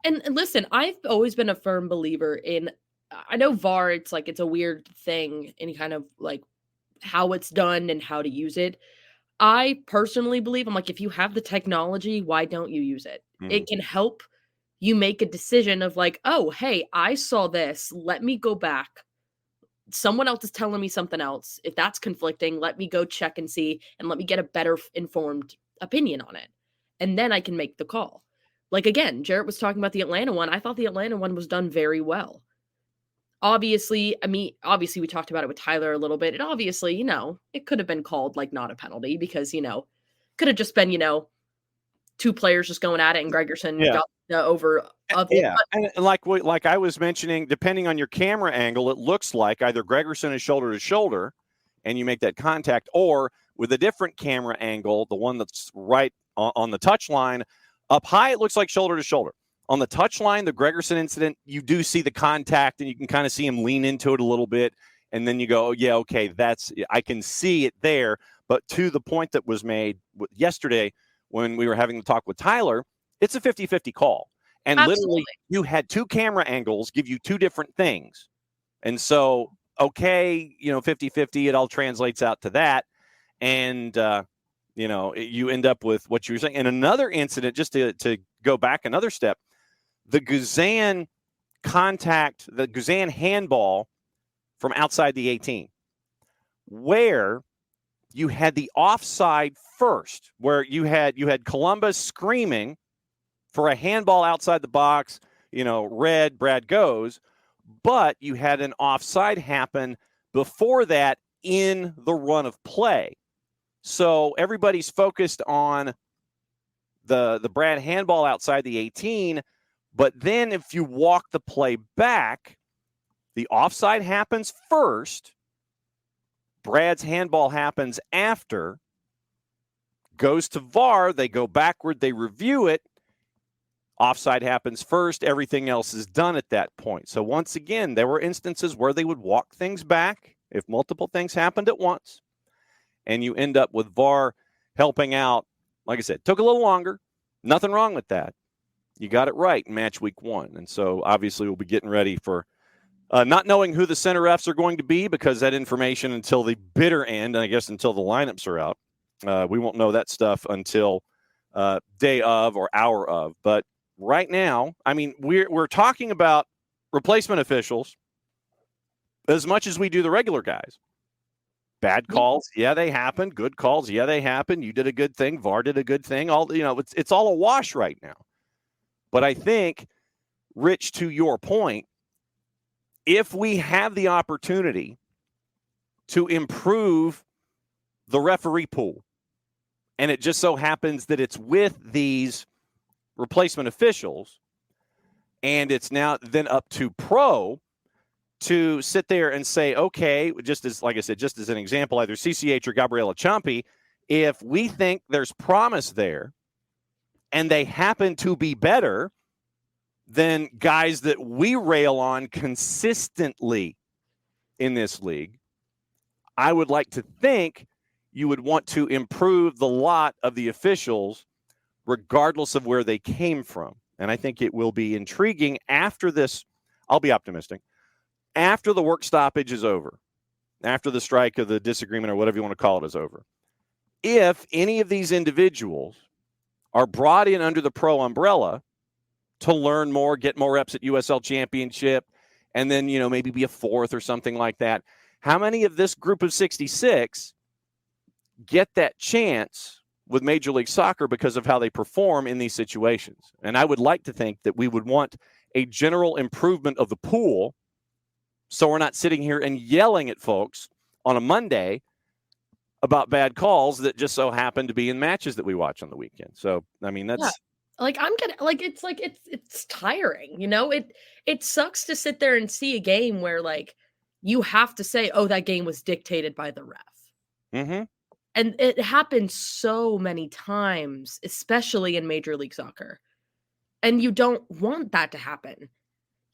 C: and listen, I've always been a firm believer in, I know VAR, it's a weird thing in kind of like how it's done and how to use it. I personally believe, I'm like, if you have the technology, why don't you use it? It can help you make a decision of like, oh, hey, I saw this. Let me go back. Someone else is telling me something else. If that's conflicting, let me go check and see, and let me get a better informed opinion on it. And then I can make the call. Like, again, Jarrett was talking about the Atlanta one. I thought the Atlanta one was done very well. Obviously, we talked about it with Tyler a little bit. And obviously, it could have been called like not a penalty because, could have just been, two players just going at it and Gregerson got over.
A: And like I was mentioning, depending on your camera angle, it looks like either Gregerson is shoulder to shoulder and you make that contact, or with a different camera angle, the one that's right on the touchline, up high, it looks like shoulder to shoulder. On the touchline, the Gregerson incident, you do see the contact and you can kind of see him lean into it a little bit. And then you go, I can see it there. But to the point that was made yesterday when we were having the talk with Tyler, it's a 50-50 call. And literally you had two camera angles give you two different things. And so, 50-50, it all translates out to that. And, you end up with what you were saying. And another incident, just to go back another step, the Guzan handball from outside the 18, where you had the offside first, where you had Columbus screaming for a handball outside the box, red, Brad goes, but you had an offside happen before that in the run of play. So everybody's focused on the Brad handball outside the 18, but then if you walk the play back, the offside happens first, Brad's handball happens after, goes to VAR, they go backward, they review it. Offside happens first. Everything else is done at that point. So once again, there were instances where they would walk things back if multiple things happened at once. And you end up with VAR helping out. Like I said, took a little longer. Nothing wrong with that. You got it right in match week 1. And so obviously we'll be getting ready for not knowing who the center refs are going to be, because that information until the bitter end, and I guess until the lineups are out, we won't know that stuff until day of or hour of. But right now, I mean, we're talking about replacement officials as much as we do the regular guys. Bad calls, yeah, they happen. Good calls, yeah, they happen. You did a good thing. VAR did a good thing. All it's all a wash right now. But I think, Rich, to your point, if we have the opportunity to improve the referee pool, and it just so happens that it's with these replacement officials, and it's now then up to pro to sit there and say, okay, just as, like I said, just as an example, either CCH or Gabriela Ciampi, if we think there's promise there and they happen to be better than guys that we rail on consistently in this league, I would like to think you would want to improve the lot of the officials regardless of where they came from. And I think it will be intriguing after this. I'll be optimistic. After the work stoppage is over, after the strike of the disagreement or whatever you want to call it is over, if any of these individuals are brought in under the pro umbrella to learn more, get more reps at USL Championship, and then, maybe be a fourth or something like that, how many of this group of 66 get that chance with Major League Soccer because of how they perform in these situations? And I would like to think that we would want a general improvement of the pool, so we're not sitting here and yelling at folks on a Monday about bad calls that just so happen to be in matches that we watch on the weekend. So, I mean, that's
C: it's tiring, it sucks to sit there and see a game where you have to say, oh, that game was dictated by the ref.
A: Mm-hmm.
C: And it happens so many times, especially in Major League Soccer. And you don't want that to happen.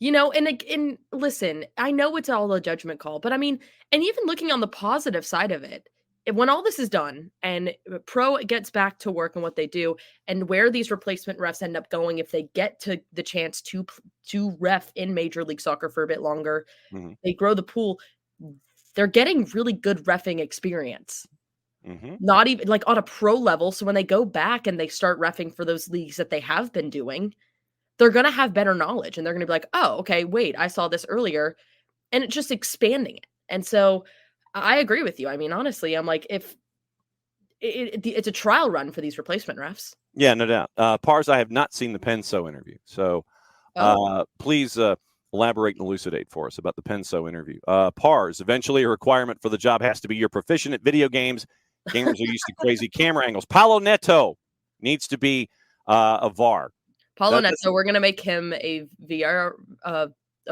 C: And listen, I know it's all a judgment call, but I mean, and even looking on the positive side of it, when all this is done and pro gets back to work and what they do, and where these replacement refs end up going, if they get to the chance to ref in Major League Soccer for a bit longer, they grow the pool, they're getting really good reffing experience. Not even on a pro level. So when they go back and they start reffing for those leagues that they have been doing, they're going to have better knowledge, and they're going to be like, oh, okay, wait, I saw this earlier, and it's just expanding it. And so I agree with you. I mean, honestly, I'm like, if it's a trial run for these replacement refs.
A: Yeah, no doubt. Pars, I have not seen the Penso interview. So please elaborate and elucidate for us about the Penso interview. Pars, eventually a requirement for the job has to be you're proficient at video games. Gamers are used to crazy camera angles. Paulo Neto needs to be a VAR.
C: Paulo Neto, we're going to make him a VAR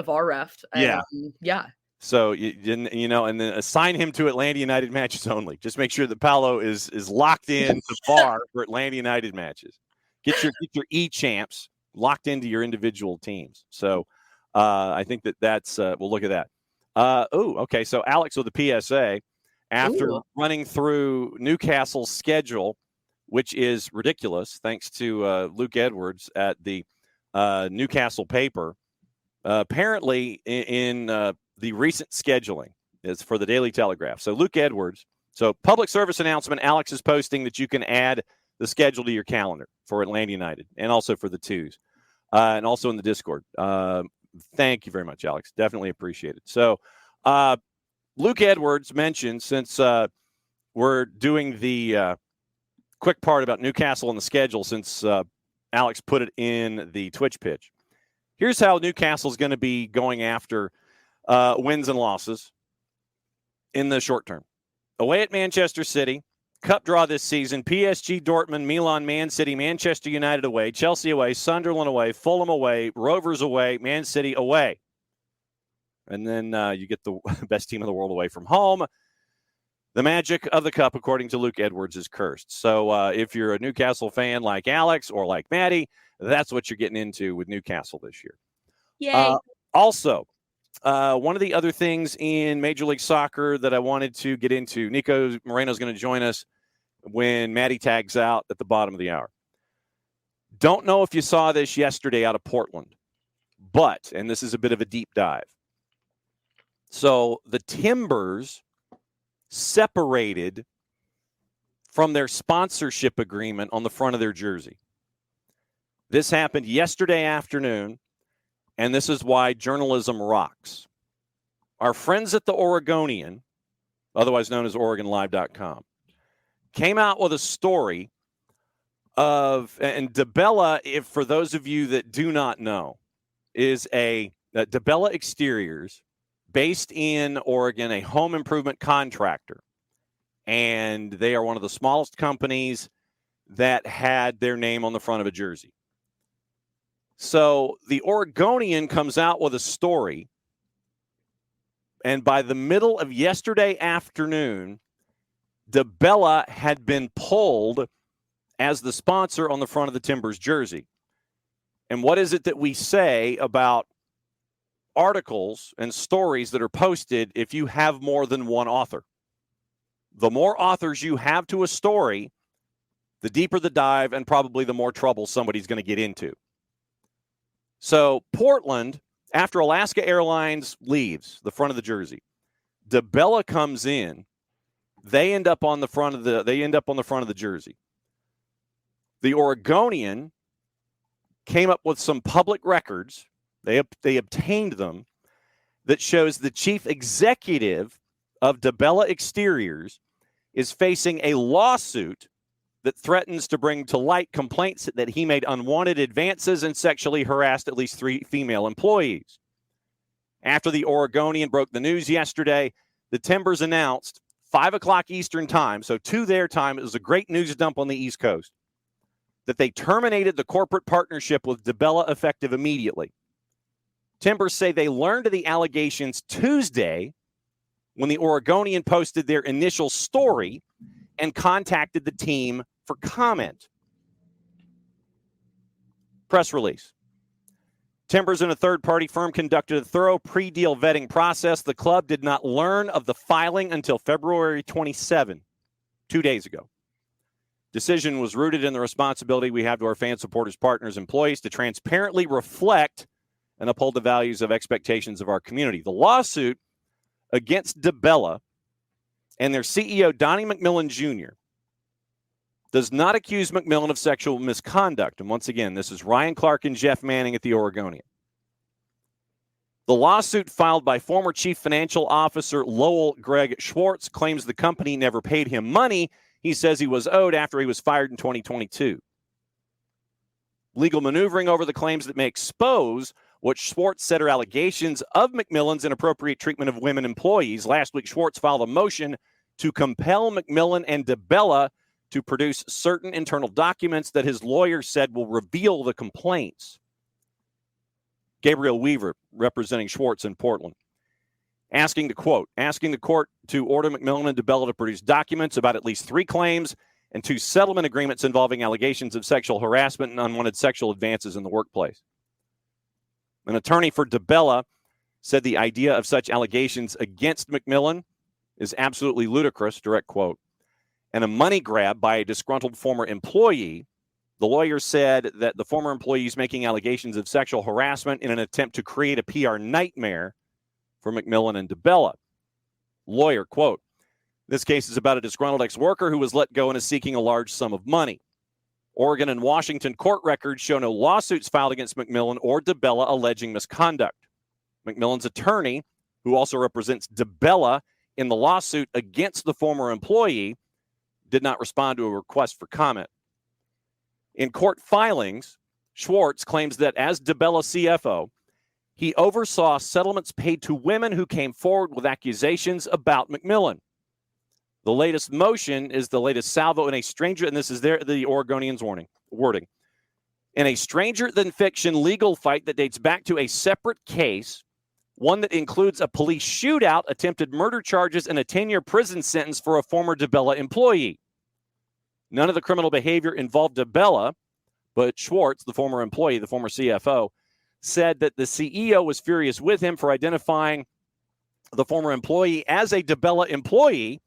C: ref. Yeah.
A: So, and then assign him to Atlanta United matches only. Just make sure that Paulo is locked in to VAR for Atlanta United matches. Get your E-champs locked into your individual teams. So I think that's we'll look at that. Okay. So Alex with the PSA, after running through Newcastle's schedule, which is ridiculous, thanks to Luke Edwards at the Newcastle paper. Apparently, in the recent scheduling is for the Daily Telegraph. So Luke Edwards. So public service announcement, Alex is posting that you can add the schedule to your calendar for Atlanta United and also for the twos and also in the Discord. Thank you very much, Alex. Definitely appreciate it. So Luke Edwards mentioned, since we're doing the quick part about Newcastle on the schedule, since Alex put it in the Twitch pitch. Here's how Newcastle is going to be going after wins and losses in the short term. Away at Manchester City, cup draw this season, PSG, Dortmund, Milan, Man City, Manchester United away, Chelsea away, Sunderland away, Fulham away, Rovers away, Man City away. And then you get the best team in the world away from home. The magic of the cup, according to Luke Edwards, is cursed. So if you're a Newcastle fan like Alex or like Maddie, that's what you're getting into with Newcastle this year.
C: Yay.
A: Also, one of the other things in Major League Soccer that I wanted to get into, Niko Moreno is going to join us when Maddie tags out at the bottom of the hour. Don't know if you saw this yesterday out of Portland, but, and this is a bit of a deep dive. So the Timbers separated from their sponsorship agreement on the front of their jersey. This happened yesterday afternoon, and this is why journalism rocks. Our friends at the Oregonian, otherwise known as OregonLive.com, came out with a story of, and DeBella, if for those of you that do not know, is a DeBella Exteriors based in Oregon, a home improvement contractor. And they are one of the smallest companies that had their name on the front of a jersey. So the Oregonian comes out with a story. And by the middle of yesterday afternoon, DeBella had been pulled as the sponsor on the front of the Timbers jersey. And what is it that we say about articles and stories that are posted if you have more than one author? The more authors you have to a story, the deeper the dive and probably the more trouble somebody's going to get into. So Portland, after Alaska Airlines leaves the front of the jersey, DeBella comes in. They end up on the front of the jersey. The Oregonian came up with some public records. They obtained them that shows the chief executive of DeBella Exteriors is facing a lawsuit that threatens to bring to light complaints that he made unwanted advances and sexually harassed at least 3 female employees. After the Oregonian broke the news yesterday, the Timbers announced 5 o'clock Eastern time, so 2 their time, it was a great news dump on the East Coast, that they terminated the corporate partnership with DeBella effective immediately. Timbers say they learned of the allegations Tuesday when the Oregonian posted their initial story and contacted the team for comment. Press release. Timbers and a third-party firm conducted a thorough pre-deal vetting process. The club did not learn of the filing until February 27, 2 days ago. Decision was rooted in the responsibility we have to our fans, supporters, partners, employees to transparently reflect and uphold the values of expectations of our community. The lawsuit against DeBella and their CEO, Donnie McMillan Jr., does not accuse McMillan of sexual misconduct. And once again, this is Ryan Clark and Jeff Manning at the Oregonian. The lawsuit filed by former Chief Financial Officer Lowell Greg Schwartz claims the company never paid him money he says he was owed after he was fired in 2022. Legal maneuvering over the claims that may expose what Schwartz said are allegations of McMillan's inappropriate treatment of women employees. Last week, Schwartz filed a motion to compel McMillan and DeBella to produce certain internal documents that his lawyer said will reveal the complaints. Gabriel Weaver, representing Schwartz in Portland, asking the court to order McMillan and DeBella to produce documents about at least 3 claims and 2 settlement agreements involving allegations of sexual harassment and unwanted sexual advances in the workplace. An attorney for DeBella said the idea of such allegations against McMillan is absolutely ludicrous, direct quote, and a money grab by a disgruntled former employee. The lawyer said that the former employee is making allegations of sexual harassment in an attempt to create a PR nightmare for McMillan and DeBella. Lawyer, quote, this case is about a disgruntled ex-worker who was let go and is seeking a large sum of money. Oregon and Washington court records show no lawsuits filed against McMillan or DeBella alleging misconduct. McMillan's attorney, who also represents DeBella in the lawsuit against the former employee, did not respond to a request for comment. In court filings, Schwartz claims that as DeBella CFO, he oversaw settlements paid to women who came forward with accusations about McMillan. The latest motion is the latest salvo in a stranger, and this is the Oregonian's wording, in a stranger-than-fiction legal fight that dates back to a separate case one that includes a police shootout, attempted murder charges, and a 10-year prison sentence for a former DiBella employee. None of the criminal behavior involved DiBella, but Schwartz, the former employee, the former CFO, said that the CEO was furious with him for identifying the former employee as a DiBella employee.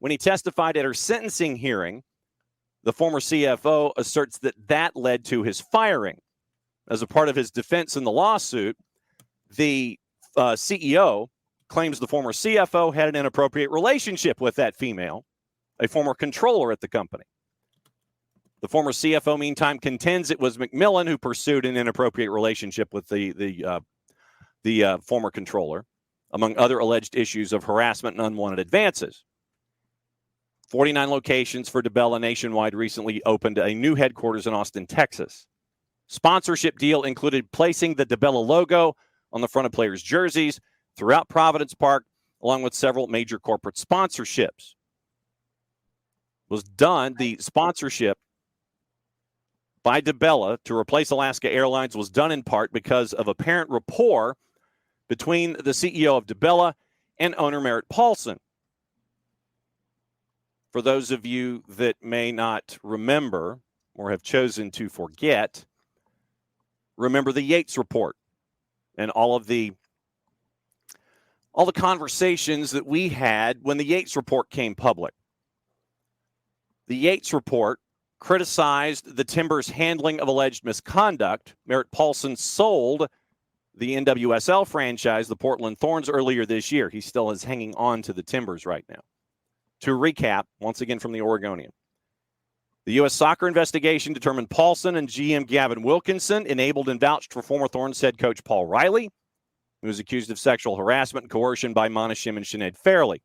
A: When he testified at her sentencing hearing, the former CFO asserts that led to his firing. As a part of his defense in the lawsuit, the CEO claims the former CFO had an inappropriate relationship with that female, a former controller at the company. The former CFO, meantime, contends it was McMillan who pursued an inappropriate relationship with the former controller, among other alleged issues of harassment and unwanted advances. 49 locations for DiBella nationwide recently opened a new headquarters in Austin, Texas. Sponsorship deal included placing the DiBella logo on the front of players' jerseys throughout Providence Park, along with several major corporate sponsorships. The sponsorship by DiBella to replace Alaska Airlines was done in part because of apparent rapport between the CEO of DiBella and owner Merritt Paulson. For those of you that may not remember or have chosen to forget, remember the Yates report and all the conversations that we had when the Yates report came public. The Yates report criticized the Timbers' handling of alleged misconduct. Merritt Paulson sold the NWSL franchise, the Portland Thorns, earlier this year. He still is hanging on to the Timbers right now. To recap, once again from the Oregonian, the U.S. soccer investigation determined Paulson and GM Gavin Wilkinson enabled and vouched for former Thorns head coach Paul Riley, who was accused of sexual harassment and coercion by Mana Shim and Sinead Fairley.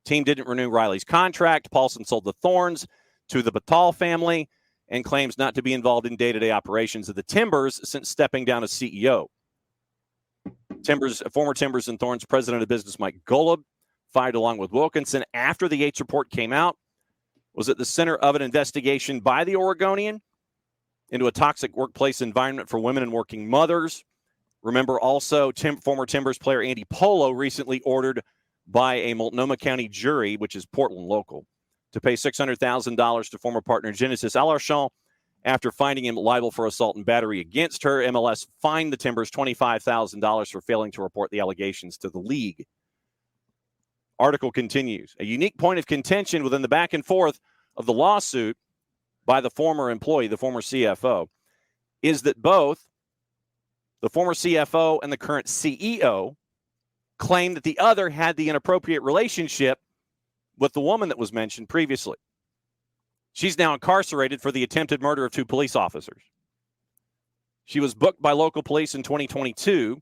A: Team didn't renew Riley's contract. Paulson sold the Thorns to the Batal family and claims not to be involved in day-to-day operations of the Timbers since stepping down as CEO. Former Timbers and Thorns president of business Mike Golub, fired along with Wilkinson after the Yates report came out, was at the center of an investigation by the Oregonian into a toxic workplace environment for women and working mothers. Remember also former Timbers player Andy Polo recently ordered by a Multnomah County jury, which is Portland local, to pay $600,000 to former partner Genesis Alarchon after finding him liable for assault and battery against her. MLS fined the Timbers $25,000 for failing to report the allegations to the league. Article continues. A unique point of contention within the back and forth of the lawsuit by the former employee, the former CFO, is that both the former CFO and the current CEO claim that the other had the inappropriate relationship with the woman that was mentioned previously. She's now incarcerated for the attempted murder of 2 police officers. She was booked by local police in 2022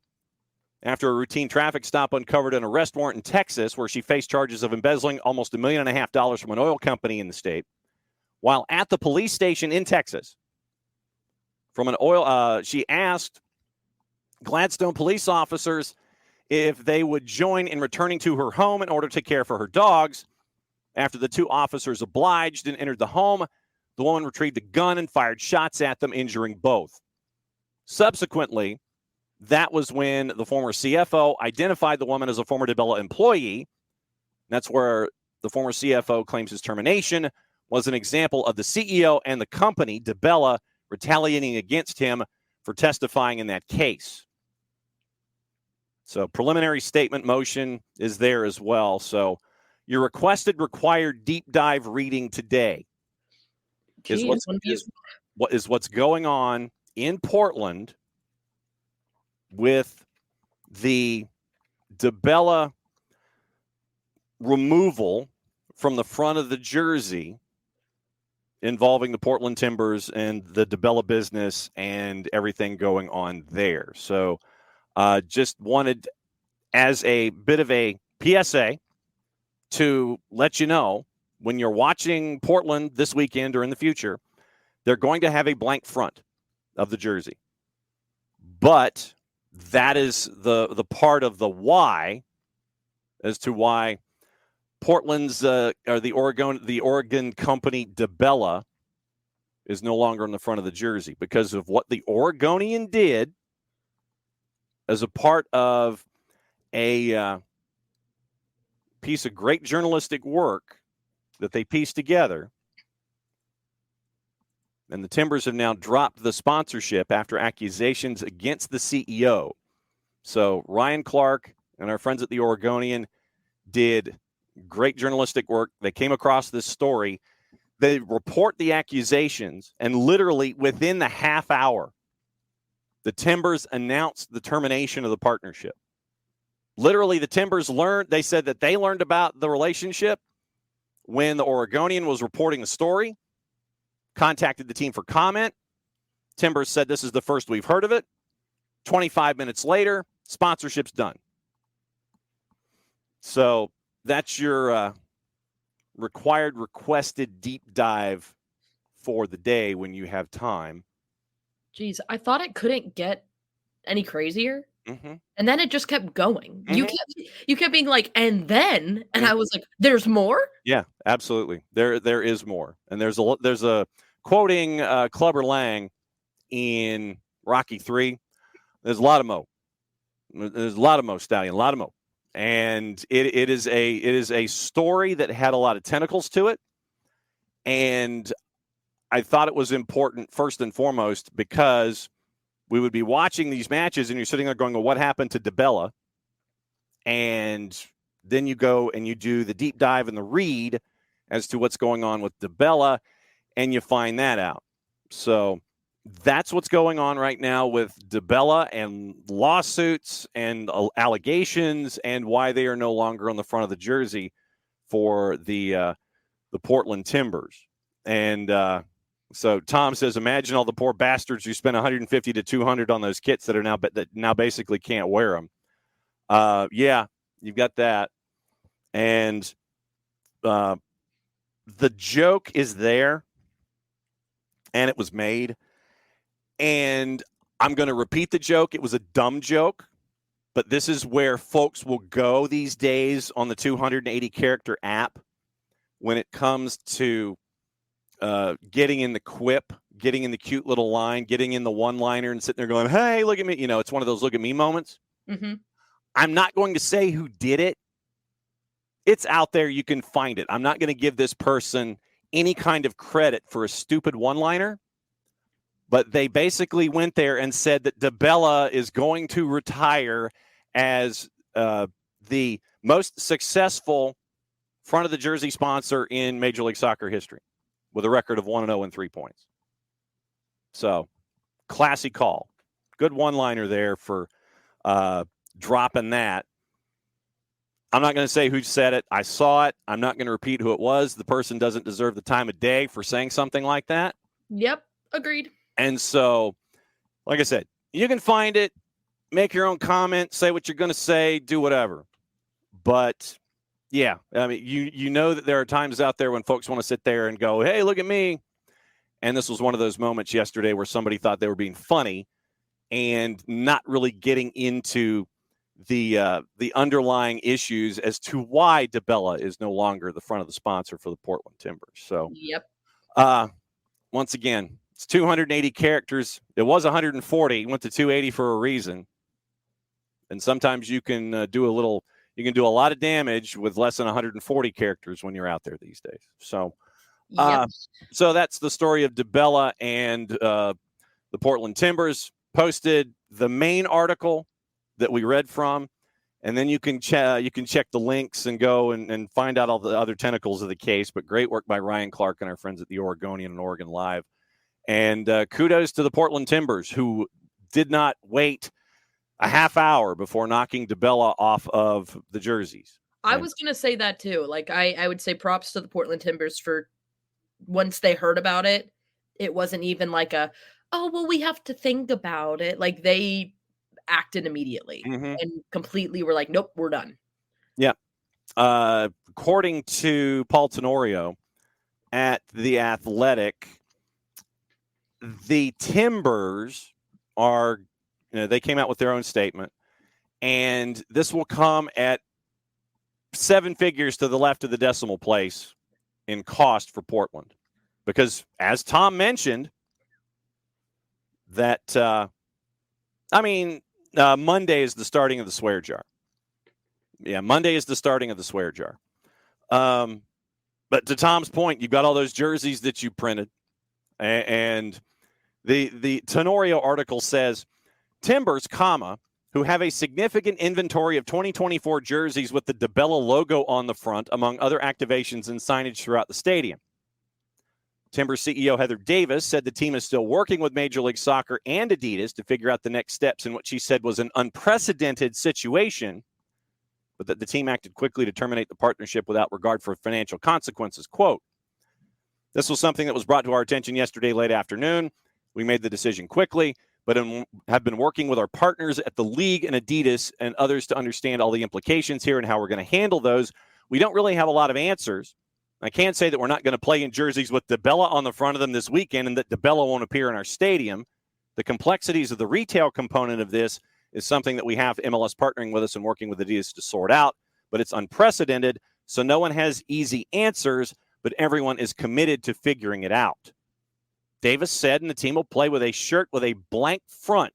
A: after a routine traffic stop uncovered an arrest warrant in Texas where she faced charges of embezzling almost $1.5 million from an oil company in the state. While at the police station in Texas, she asked Gladstone police officers if they would join in returning to her home in order to care for her dogs. After the 2 officers obliged and entered the home, the woman retrieved a gun and fired shots at them, injuring both. Subsequently, that was when the former CFO identified the woman as a former DiBella employee. That's where the former CFO claims his termination was an example of the CEO and the company, DiBella, retaliating against him for testifying in that case. So preliminary statement motion is there as well. So your required deep dive reading today is what's going on in Portland with the DiBella removal from the front of the jersey involving the Portland Timbers and the DiBella business and everything going on there. So just wanted, as a bit of a PSA, to let you know, when you're watching Portland this weekend or in the future, they're going to have a blank front of the jersey. But that is the part of the why as to why Portland's or the Oregon company DiBella is no longer on the front of the jersey, because of what the Oregonian did as a part of a piece of great journalistic work that they pieced together. And the Timbers have now dropped the sponsorship after accusations against the CEO. So Ryan Clark and our friends at the Oregonian did great journalistic work. They came across this story. They report the accusations, and literally within the half hour, the Timbers announced the termination of the partnership. Literally, the Timbers they said that they learned about the relationship when the Oregonian was reporting the story, contacted the team for comment. Timbers said, this is the first we've heard of it. 25 minutes later, sponsorship's done. So that's your requested deep dive for the day when you have time.
C: Jeez, I thought it couldn't get any crazier.
A: Mm-hmm.
C: And then it just kept going.
A: Mm-hmm.
C: You kept being like, and then, and I was like, there's more?
A: Yeah, absolutely. There is more. And there's a quoting Clubber Lang in Rocky 3. There's a lot of Mo. There's a lot of Mo Stallion, a lot of Mo. And it is a story that had a lot of tentacles to it. And I thought it was important first and foremost because we would be watching these matches and you're sitting there going, well, what happened to DeBella? And then you go and you do the deep dive and the read as to what's going on with DeBella, and you find that out. So that's what's going on right now with DeBella and lawsuits and allegations and why they are no longer on the front of the jersey for the Portland Timbers. And so Tom says, imagine all the poor bastards who spent $150 to $200 on those kits that now basically can't wear them. Yeah, you've got that. And the joke is there, and it was made. And I'm going to repeat the joke. It was a dumb joke, but this is where folks will go these days on the 280-character app when it comes to getting in the quip, getting in the cute little line, getting in the one-liner and sitting there going, hey, look at me. You know, it's one of those look at me moments.
C: Mm-hmm.
A: I'm not going to say who did it. It's out there. You can find it. I'm not going to give this person any kind of credit for a stupid one-liner, but they basically went there and said that DeBella is going to retire as the most successful front of the jersey sponsor in Major League Soccer history with a record of 1-0 and 3 points. So, classy call. Good one-liner there for dropping that. I'm not going to say who said it. I saw it. I'm not going to repeat who it was. The person doesn't deserve the time of day for saying something like that.
C: Yep, agreed.
A: And so, like I said, you can find it, make your own comment, say what you're going to say, do whatever. But, yeah, I mean, you know that there are times out there when folks want to sit there and go, hey, look at me. And this was one of those moments yesterday where somebody thought they were being funny and not really getting into the underlying issues as to why DeBella is no longer the front of the sponsor for the Portland Timbers. So,
C: yep.
A: Once again, it's 280 characters. It was 140. It went to 280 for a reason. And sometimes you can do a lot of damage with less than 140 characters when you're out there these days. So, so that's the story of DeBella and the Portland Timbers. Posted the main article that we read from, and then you can check the links and go and find out all the other tentacles of the case. But great work by Ryan Clark and our friends at the Oregonian and Oregon Live. And kudos to the Portland Timbers, who did not wait a half hour before knocking DeBella off of the jerseys.
C: I was going to say that too. Like I would say props to the Portland Timbers for once they heard about it, it wasn't even like oh, well, we have to think about it. Like they acted immediately and completely were like, nope, we're done.
A: Yeah. According to Paul Tenorio at The Athletic, the Timbers are, they came out with their own statement, and this will come at 7 figures to the left of the decimal place in cost for Portland. Because as Tom mentioned, that, Monday is the starting of the swear jar. Yeah, Monday is the starting of the swear jar. But to Tom's point, you've got all those jerseys that you printed. And the Tenorio article says, Timbers, who have a significant inventory of 2024 jerseys with the DeBella logo on the front, among other activations and signage throughout the stadium. Timbers CEO Heather Davis said the team is still working with Major League Soccer and Adidas to figure out the next steps in what she said was an unprecedented situation, but that the team acted quickly to terminate the partnership without regard for financial consequences. Quote, this was something that was brought to our attention yesterday late afternoon. We made the decision quickly, but have been working with our partners at the league and Adidas and others to understand all the implications here and how we're going to handle those. We don't really have a lot of answers. I can't say that we're not going to play in jerseys with DeBella on the front of them this weekend and that DeBella won't appear in our stadium. The complexities of the retail component of this is something that we have MLS partnering with us and working with Adidas to sort out, but it's unprecedented, so no one has easy answers, but everyone is committed to figuring it out. Davis said, and the team will play with a shirt with a blank front.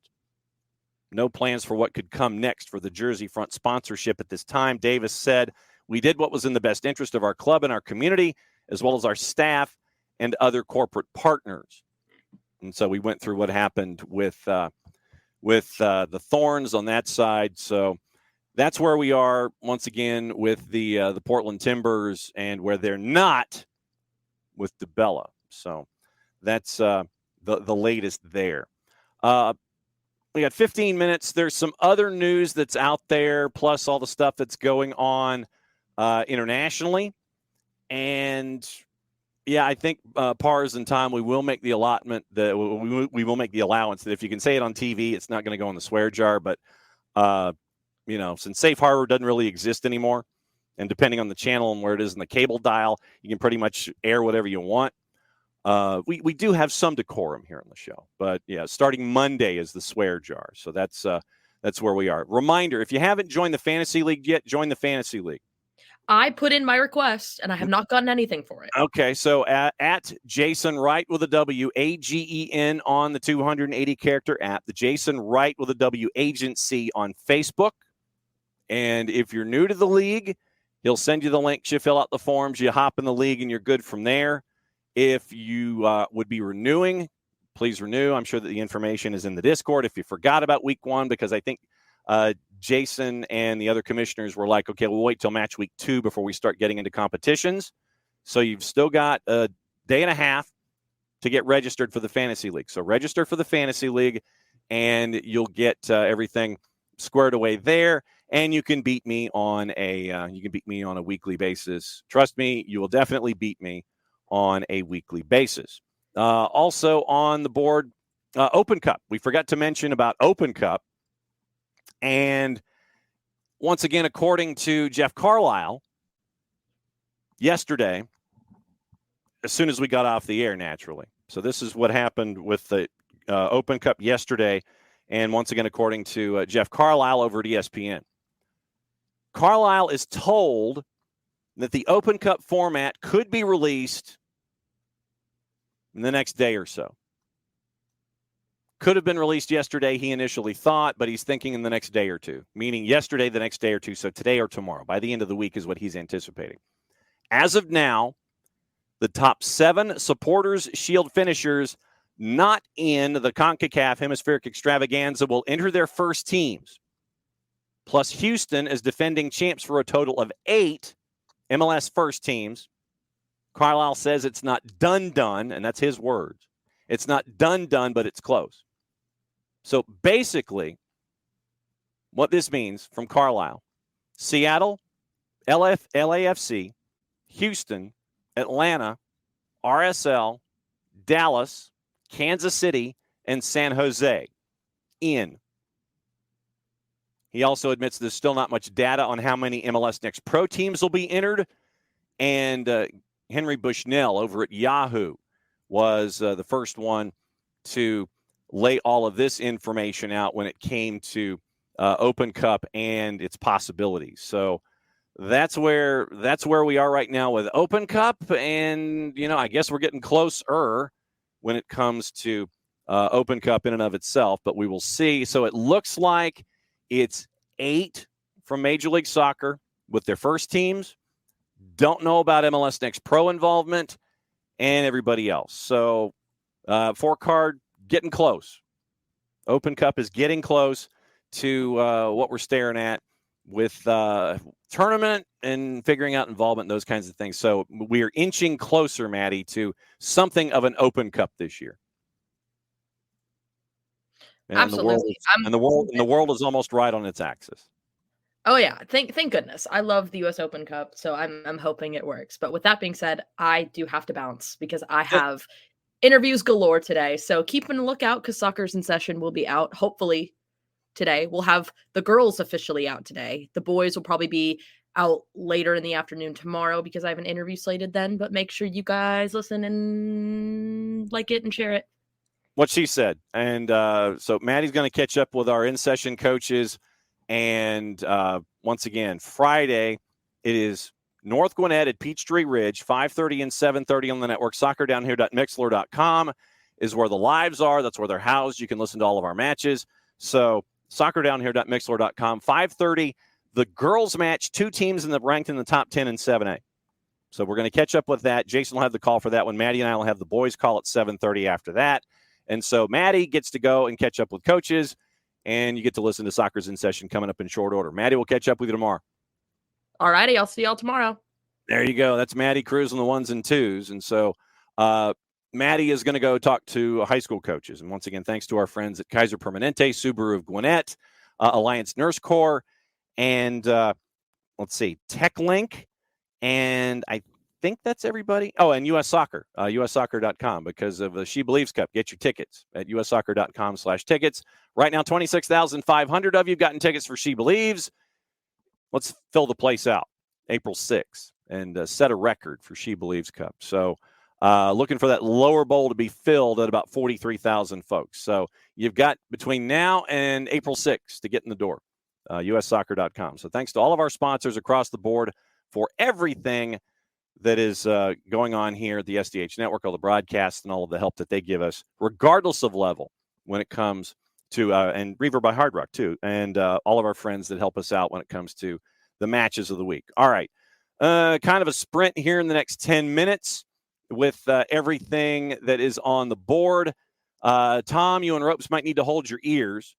A: No plans for what could come next for the jersey front sponsorship at this time. Davis said, we did what was in the best interest of our club and our community, as well as our staff and other corporate partners. And so we went through what happened with the Thorns on that side. So that's where we are once again with the Portland Timbers and where they're not with DeBella. So that's the latest there. We got 15 minutes. There's some other news that's out there, plus all the stuff that's going on internationally. And yeah, I think Pars and Tom, we will make the allotment that we will make the allowance that if you can say it on TV, it's not going to go in the swear jar. But since Safe Harbor doesn't really exist anymore, and depending on the channel and where it is in the cable dial, you can pretty much air whatever you want. We do have some decorum here on the show, but yeah, starting Monday is the swear jar. So that's where we are. Reminder: if you haven't joined the Fantasy League yet, join the Fantasy League.
C: I put in my request, and I have not gotten anything for it.
A: Okay, so at Jason Wright with a W, AGEN on the 280-character app, the Jason Wright with a W agency on Facebook. And if you're new to the league, he'll send you the links. You fill out the forms, you hop in the league, and you're good from there. If you would be renewing, please renew. I'm sure that the information is in the Discord. If you forgot about week 1, because I think Jason and the other commissioners were like, okay, we'll wait till match week 2 before we start getting into competitions. So you've still got a day and a half to get registered for the Fantasy League. So register for the Fantasy League, and you'll get everything squared away there. And you can beat me on a weekly basis. Trust me, you will definitely beat me on a weekly basis. Also on the board, Open Cup. We forgot to mention about Open Cup. And once again, according to Jeff Carlisle, yesterday, as soon as we got off the air, naturally. So this is what happened with the Open Cup yesterday. And once again, according to Jeff Carlisle over at ESPN, Carlisle is told that the Open Cup format could be released in the next day or so. Could have been released yesterday, he initially thought, but he's thinking in the next day or two, meaning yesterday, the next day or two, so today or tomorrow. By the end of the week is what he's anticipating. As of now, the top 7 Supporters Shield finishers not in the CONCACAF Hemispheric Extravaganza will enter their first teams. Plus Houston is defending champs for a total of 8 MLS first teams. Carlisle says it's not done, and that's his words. It's not done, but it's close. So basically, what this means from Carlisle, Seattle, LAFC, Houston, Atlanta, RSL, Dallas, Kansas City, and San Jose in. He also admits there's still not much data on how many MLS Next Pro teams will be entered. And Henry Bushnell over at Yahoo was the first one to lay all of this information out when it came to Open Cup and its possibilities. So that's where we are right now with Open Cup. And, I guess we're getting closer when it comes to Open Cup in and of itself, but we will see. So it looks like it's 8 from Major League Soccer with their first teams. Don't know about MLS Next Pro involvement and everybody else. So 4-card getting close. Open Cup is getting close to what we're staring at with tournament and figuring out involvement and those kinds of things. So we are inching closer, Maddie, to something of an Open Cup this year. And
C: Absolutely.
A: The world is almost right on its axis.
C: Oh yeah, thank goodness. I love the U.S. Open Cup, so I'm hoping it works. But with that being said, I do have to bounce because I have interviews galore today. So keep an lookout because Soccer's in Session will be out hopefully today. We'll have the girls officially out today. The boys will probably be out later in the afternoon tomorrow because I have an interview slated then. But make sure you guys listen and like it and share it.
A: What she said. And so Maddie's going to catch up with our in-session coaches. And once again, Friday, it is North Gwinnett at Peachtree Ridge, 5:30 and 7:30 on the network. Soccerdownhere.mixler.com is where the lives are. That's where they're housed. You can listen to all of our matches. So soccerdownhere.mixler.com, 5:30. The girls match, 2 teams ranked in the top 10 in 7A. So we're going to catch up with that. Jason will have the call for that one. Maddie and I will have the boys call at 7:30 after that. And so Maddie gets to go and catch up with coaches, and you get to listen to Soccer's in Session coming up in short order. Maddie will catch up with you tomorrow.
C: All righty. I'll see y'all tomorrow.
A: There you go. That's Maddie Cruz on the 1s and 2s. And so Maddie is going to go talk to high school coaches. And once again, thanks to our friends at Kaiser Permanente, Subaru of Gwinnett, Alliance Nurse Corps, and let's see, TechLink. And I think that's everybody. Oh, and U.S. Soccer, ussoccer.com, because of the She Believes Cup. Get your tickets at ussoccer.com/tickets. Right now, 26,500 of you have gotten tickets for She Believes. Let's fill the place out April 6th and set a record for She Believes Cup. So looking for that lower bowl to be filled at about 43,000 folks. So you've got between now and April 6th to get in the door, ussoccer.com. So thanks to all of our sponsors across the board for everything that is going on here at the SDH Network, all the broadcasts and all of the help that they give us, regardless of level, when it comes to, and Reaver by Hard Rock, too, and all of our friends that help us out when it comes to the matches of the week. All right. Kind of a sprint here in the next 10 minutes with everything that is on the board. Tom, you and Ropes might need to hold your ears.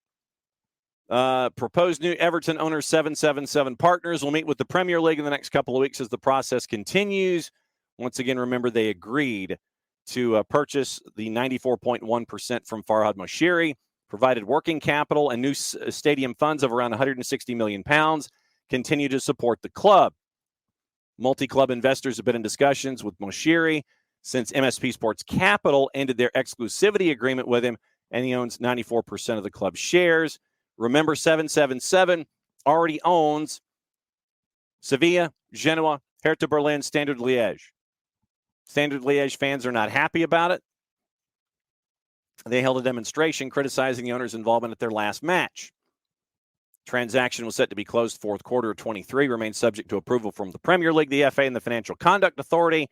A: Proposed new Everton owner 777 Partners will meet with the Premier League in the next couple of weeks as the process continues. Once again, remember they agreed to purchase the 94.1% from Farhad Moshiri, provided working capital and new stadium funds of around £160 million, continue to support the club. Multi-club investors have been in discussions with Moshiri since MSP Sports Capital ended their exclusivity agreement with him, and he owns 94% of the club's shares. Remember, 777 already owns Sevilla, Genoa, Hertha Berlin, Standard Liège. Standard Liège fans are not happy about it. They held a demonstration criticizing the owner's involvement at their last match. Transaction was set to be closed fourth quarter of 23, remains subject to approval from the Premier League, the FA, and the Financial Conduct Authority.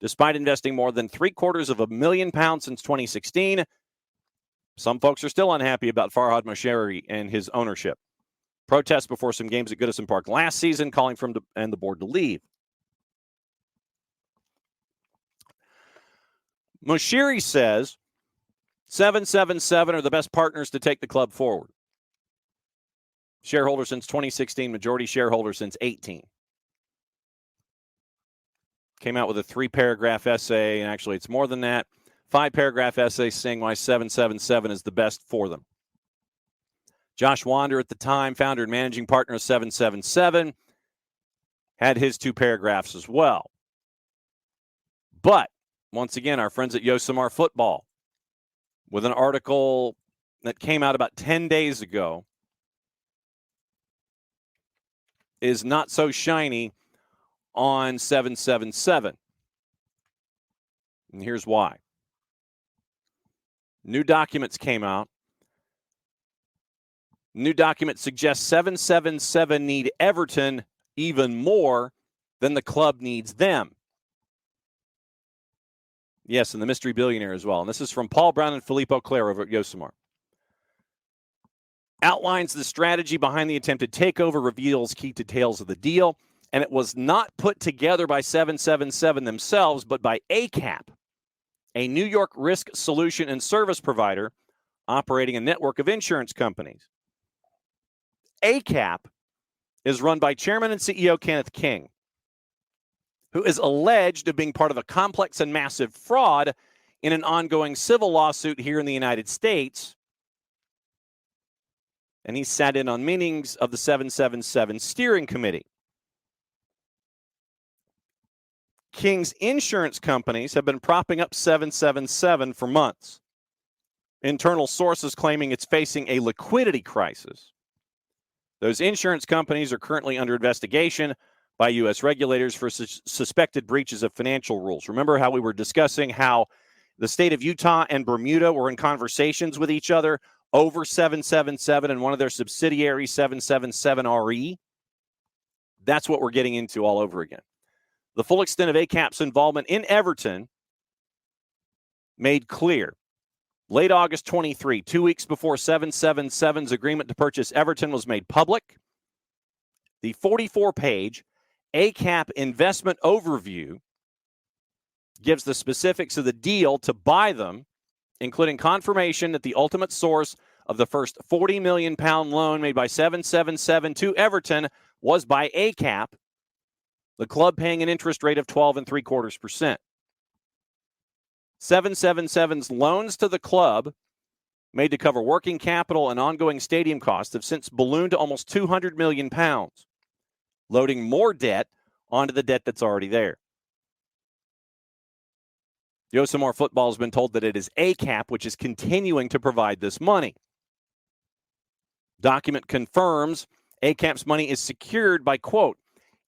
A: Despite investing more than £750,000 since 2016, some folks are still unhappy about Farhad Moshiri and his ownership. Protests before some games at Goodison Park last season, calling for him and the board to leave. Moshiri says 777 are the best partners to take the club forward. Shareholder since 2016, majority shareholder since 18. Came out with a 3-paragraph essay, and actually it's more than that. 5-paragraph essay saying why 777 is the best for them. Josh Wander, at the time, founder and managing partner of 777, had his 2 paragraphs as well. But, once again, our friends at Yosemite Football, with an article that came out about 10 days ago, is not so shiny on 777. And here's why. New documents came out. New documents suggest 777 need Everton even more than the club needs them. Yes, and the mystery billionaire as well. And this is from Paul Brown and Filippo Clare over at Yosemar. Outlines the strategy behind the attempted takeover, reveals key details of the deal, and it was not put together by 777 themselves, but by ACAP, a New York risk solution and service provider operating a network of insurance companies. ACAP is run by Chairman and CEO Kenneth King, who is alleged of being part of a complex and massive fraud in an ongoing civil lawsuit here in the United States. And he sat in on meetings of the 777 steering committee. King's insurance companies have been propping up 777 for months. Internal sources claiming it's facing a liquidity crisis. Those insurance companies are currently under investigation by U.S. regulators for suspected breaches of financial rules. Remember how we were discussing how the state of Utah and Bermuda were in conversations with each other over 777 and one of their subsidiaries, 777RE? That's what we're getting into all over again. The full extent of ACAP's involvement in Everton made clear. Late August 23, 2 weeks before 777's agreement to purchase Everton was made public, the 44-page ACAP investment overview gives the specifics of the deal to buy them, including confirmation that the ultimate source of the first £40 million loan made by 777 to Everton was by ACAP, the club paying an interest rate of 12.75%. 777's loans to the club, made to cover working capital and ongoing stadium costs, have since ballooned to almost £200 million, loading more debt onto the debt that's already there. Yosemar Football has been told that it is ACAP which is continuing to provide this money. Document confirms ACAP's money is secured by, quote,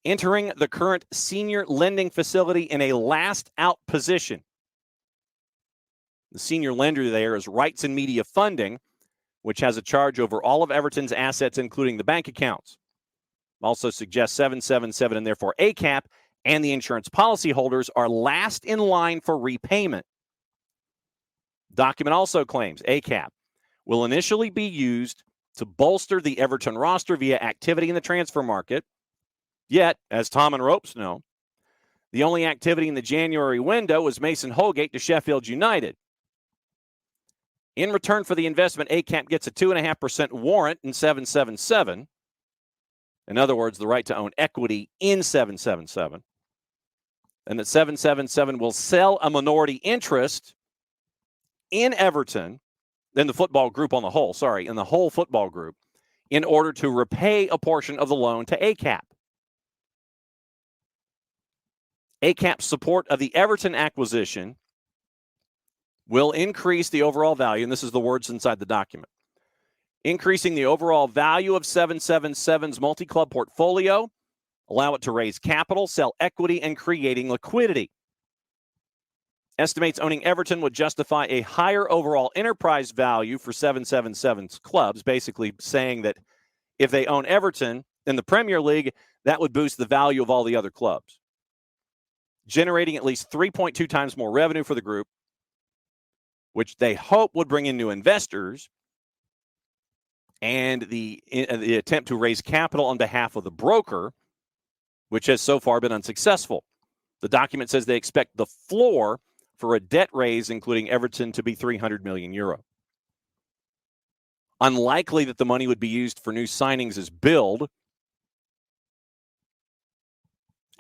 A: entering the current senior lending facility in a last-out position. The senior lender there is Rights and Media Funding, which has a charge over all of Everton's assets, including the bank accounts. Also suggests 777 and therefore ACAP and the insurance policyholders are last in line for repayment. Document also claims ACAP will initially be used to bolster the Everton roster via activity in the transfer market. Yet, as Tom and Ropes know, the only activity in the January window was Mason Holgate to Sheffield United. In return for the investment, ACAP gets a 2.5% warrant in 777. In other words, the right to own equity in 777. And that 777 will sell a minority interest in Everton, in the football group on the whole, in the whole football group, in order to repay a portion of the loan to ACAP. ACAP's support of the Everton acquisition will increase the overall value, and this is the words inside the document, increasing the overall value of 777's multi-club portfolio, allow it to raise capital, sell equity, and creating liquidity. Estimates owning Everton would justify a higher overall enterprise value for 777's clubs, basically saying that if they own Everton in the Premier League, that would boost the value of all the other clubs, generating at least 3.2 times more revenue for the group, which they hope would bring in new investors, and the attempt to raise capital on behalf of the broker, which has so far been unsuccessful. The document says they expect the floor for a debt raise, including Everton, to be €300 million. Unlikely that the money would be used for new signings as build.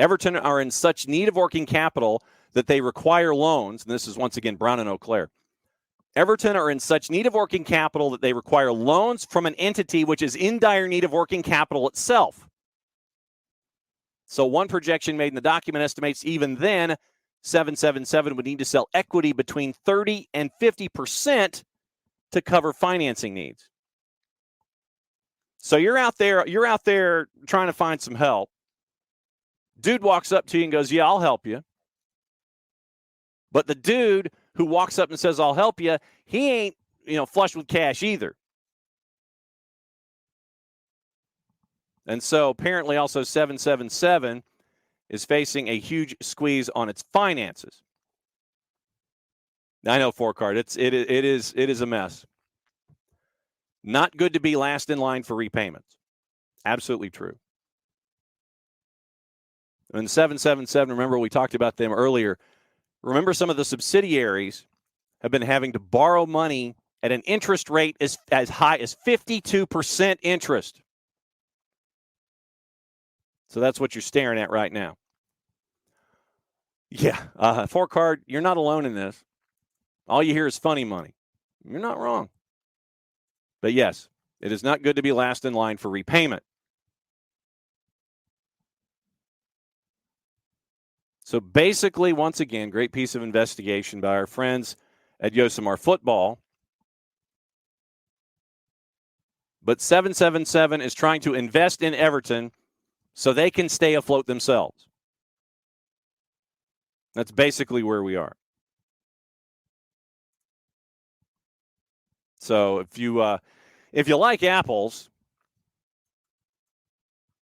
A: Everton are in such need of working capital that they require loans, and this is once again Brown and Eau Claire. Everton are in such need of working capital that they require loans from an entity which is in dire need of working capital itself. So one projection made in the document estimates even then 777 would need to sell equity between 30 and 50% to cover financing needs. So you're out there trying to find some help. Dude walks up to you and goes, "Yeah, I'll help you." But the dude who walks up and says, "I'll help you," he ain't, flush with cash either. And so apparently also 777 is facing a huge squeeze on its finances. I know, four card. It is a mess. Not good to be last in line for repayments. Absolutely true. And 777, remember we talked about them earlier. Remember some of the subsidiaries have been having to borrow money at an interest rate as high as 52% interest. So that's what you're staring at right now. Yeah, four card, you're not alone in this. All you hear is funny money. You're not wrong. But yes, it is not good to be last in line for repayment. So basically, once again, great piece of investigation by our friends at Yosemite Football. But 777 is trying to invest in Everton so they can stay afloat themselves. That's basically where we are. So if you like apples,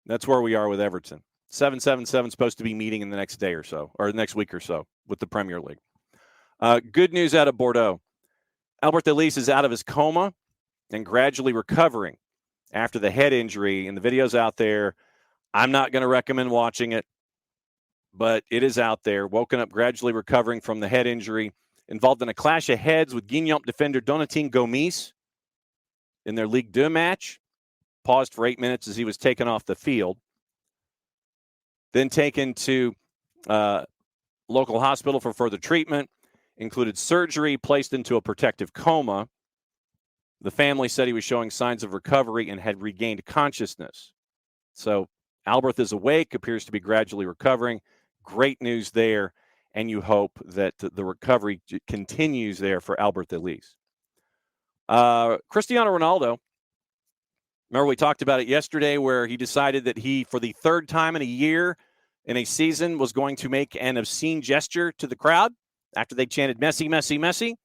A: that's where we are with Everton. 777 is supposed to be meeting in the next day or so, or the next week or so, with the Premier League. Good news out of Bordeaux. Albert Elise is out of his coma and gradually recovering after the head injury. And the video's out there. I'm not going to recommend watching it, but it is out there. Woken up gradually recovering from the head injury. Involved in a clash of heads with Guingamp defender Donatien Gomis in their Ligue 2 match. Paused for 8 minutes as he was taken off the field. Then taken to local hospital for further treatment. Included surgery, placed into a protective coma. The family said he was showing signs of recovery and had regained consciousness. So Albert is awake, appears to be gradually recovering. Great news there, and you hope that the recovery continues there for Albert Elise. Cristiano Ronaldo, remember we talked about it yesterday where he decided that he, for the third time in a year, in a season, was going to make an obscene gesture to the crowd after they chanted Messi, Messi, Messi.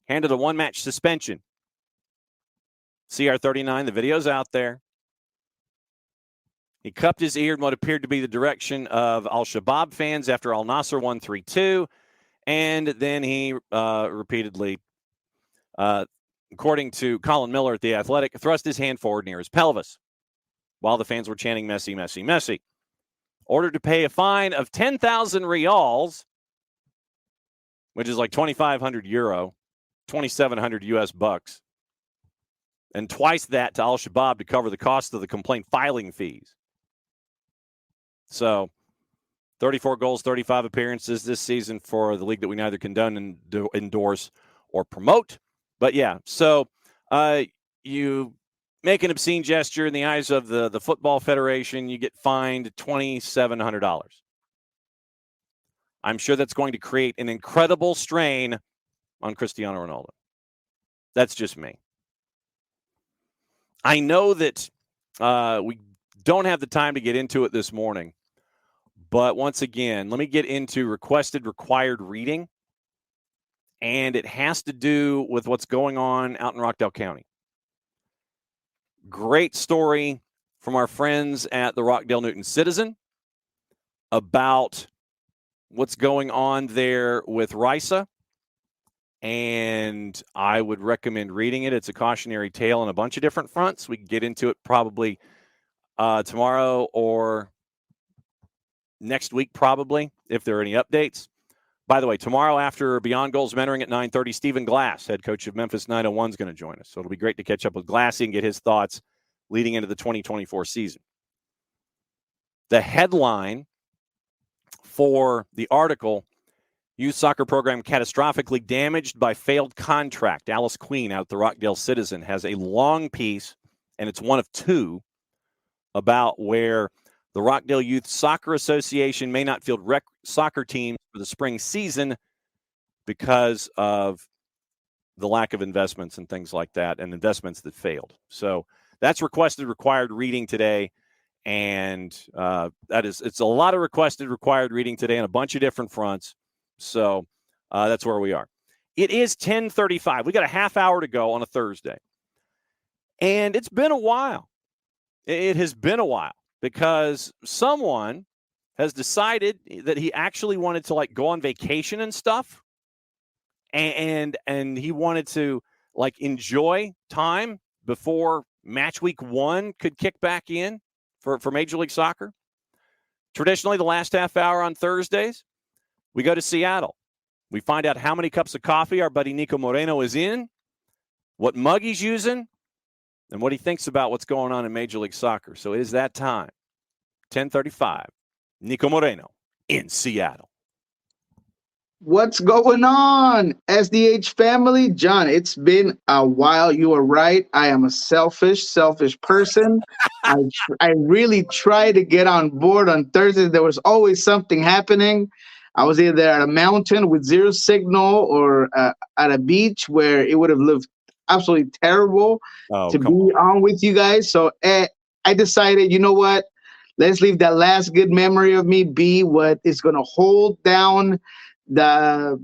A: Handed a one-match suspension. CR39, the video's out there. He cupped his ear in what appeared to be the direction of Al-Shabaab fans after Al Nassr won 3-2. And then he repeatedly, according to Colin Miller at The Athletic, thrust his hand forward near his pelvis while the fans were chanting Messi, Messi, Messi. Ordered to pay a fine of 10,000 reals, which is like 2,500 euro, 2,700 US bucks, and twice that to Al-Shabaab to cover the cost of the complaint filing fees. So 34 goals, 35 appearances this season for the league that we neither condone, endorse, or promote. But yeah, so you make an obscene gesture in the eyes of the Football Federation, you get fined $2,700. I'm sure that's going to create an incredible strain on Cristiano Ronaldo. That's just me. I know that we don't have the time to get into it this morning, but once again, let me get into requested required reading, and it has to do with what's going on out in Rockdale County. Great story from our friends at the Rockdale Newton Citizen about what's going on there with RISA, and I would recommend reading it. It's a cautionary tale on a bunch of different fronts. We can get into it probably tomorrow or next week, probably, if there are any updates. By the way, tomorrow after Beyond Goals Mentoring at 9:30, Stephen Glass, head coach of Memphis 901, is going to join us. So it'll be great to catch up with Glassy and get his thoughts leading into the 2024 season. The headline for the article, Youth Soccer Program Catastrophically Damaged by Failed Contract. Alice Queen out at the Rockdale Citizen has a long piece, and it's one of two, about where the Rockdale Youth Soccer Association may not field soccer teams for the spring season because of the lack of investments and things like that, and investments that failed. So that's requested required reading today, and it's a lot of requested required reading today on a bunch of different fronts. So that's where we are. It is 10:35. We got a half hour to go on a Thursday, and it's been a while. It has been a while because someone has decided that he actually wanted to go on vacation and stuff. and he wanted to like enjoy time before match week 1 could kick back in for Major League Soccer. Traditionally, the last half hour on Thursdays, we go to Seattle. We find out how many cups of coffee our buddy Niko Moreno is in, what mug he's using, and what he thinks about what's going on in Major League Soccer. So it is that time. 10:35. Niko Moreno in Seattle.
D: What's going on, SDH family? John, it's been a while. You are right. I am a selfish person. I really try to get on board on Thursdays. There was always something happening. I was either at a mountain with zero signal or at a beach where it would have looked absolutely terrible to be on with you guys. So I decided, you know what? Let's leave that last good memory of me be what is going to hold down the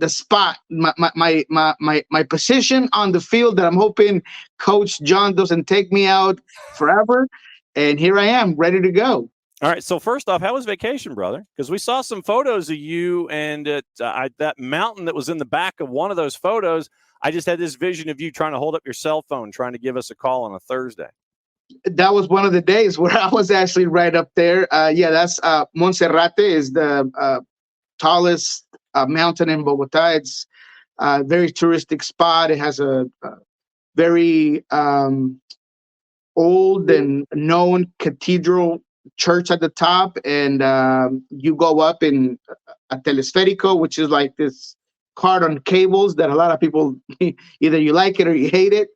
D: spot, my position on the field that I'm hoping Coach John doesn't take me out forever. And here I am, ready to go.
A: All right. So first off, how was vacation, brother? Because we saw some photos of you and that mountain that was in the back of one of those photos. I just had this vision of you trying to hold up your cell phone, trying to give us a call on a Thursday.
D: That was one of the days where I was actually right up there. That's Monserrate is the tallest mountain in Bogota. It's a very touristic spot. It has a very old and known cathedral church at the top, and you go up in a telesférico, which is like this cart on cables that a lot of people either you like it or you hate it.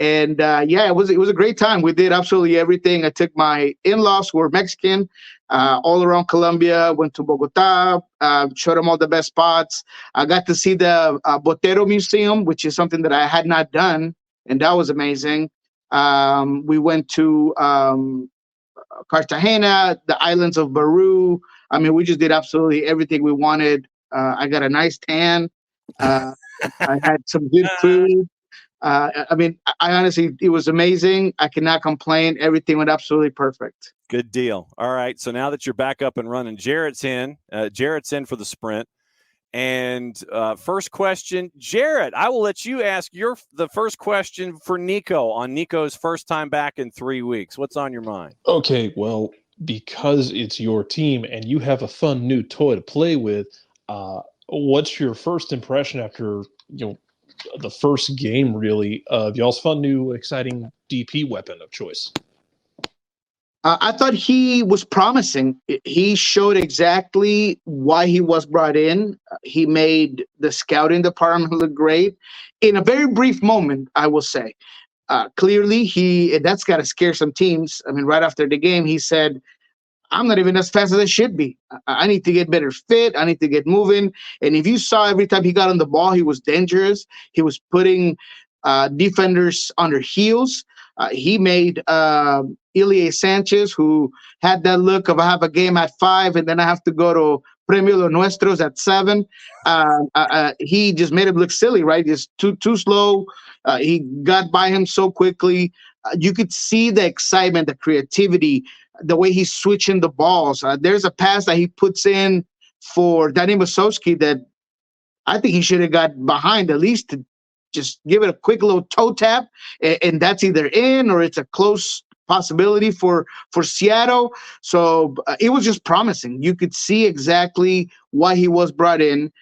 D: And it was a great time. We did absolutely everything. I took my in-laws who were Mexican all around Colombia, went to Bogota, showed them all the best spots. I got to see the Botero Museum, which is something that I had not done, and that was amazing. We went to Cartagena, the islands of Baru. I mean, we just did absolutely everything we wanted. I got a nice tan. I had some good food. I honestly, it was amazing. I cannot complain. Everything went absolutely perfect.
A: Good deal. All right. So now that you're back up and running, Jarrett's in. Jarrett's in for the sprint. And first question, Jarrett, I will let you ask the first question for Niko on Niko's first time back in 3 weeks. What's on your mind?
B: Okay, well, because it's your team and you have a fun new toy to play with, what's your first impression after the first game, really, of y'all's fun new exciting DP weapon of choice?
D: I thought he was promising. He showed exactly why he was brought in. He made the scouting department look great in a very brief moment, I will say. Clearly, that's got to scare some teams. I mean, right after the game, he said, I'm not even as fast as I should be. I need to get better fit. I need to get moving. And if you saw every time he got on the ball, he was dangerous. He was putting defenders on their heels. He made Ilie Sanchez, who had that look of I have a game at 5 and then I have to go to Premio Los Nuestros at 7. He just made him look silly, right? Just too slow. He got by him so quickly. You could see the excitement, the creativity, the way he's switching the balls. There's a pass that he puts in for Danny Masowski that I think he should have got behind at least to just give it a quick little toe tap, and that's either in or it's a close possibility for Seattle. So it was just promising. You could see exactly why he was brought in.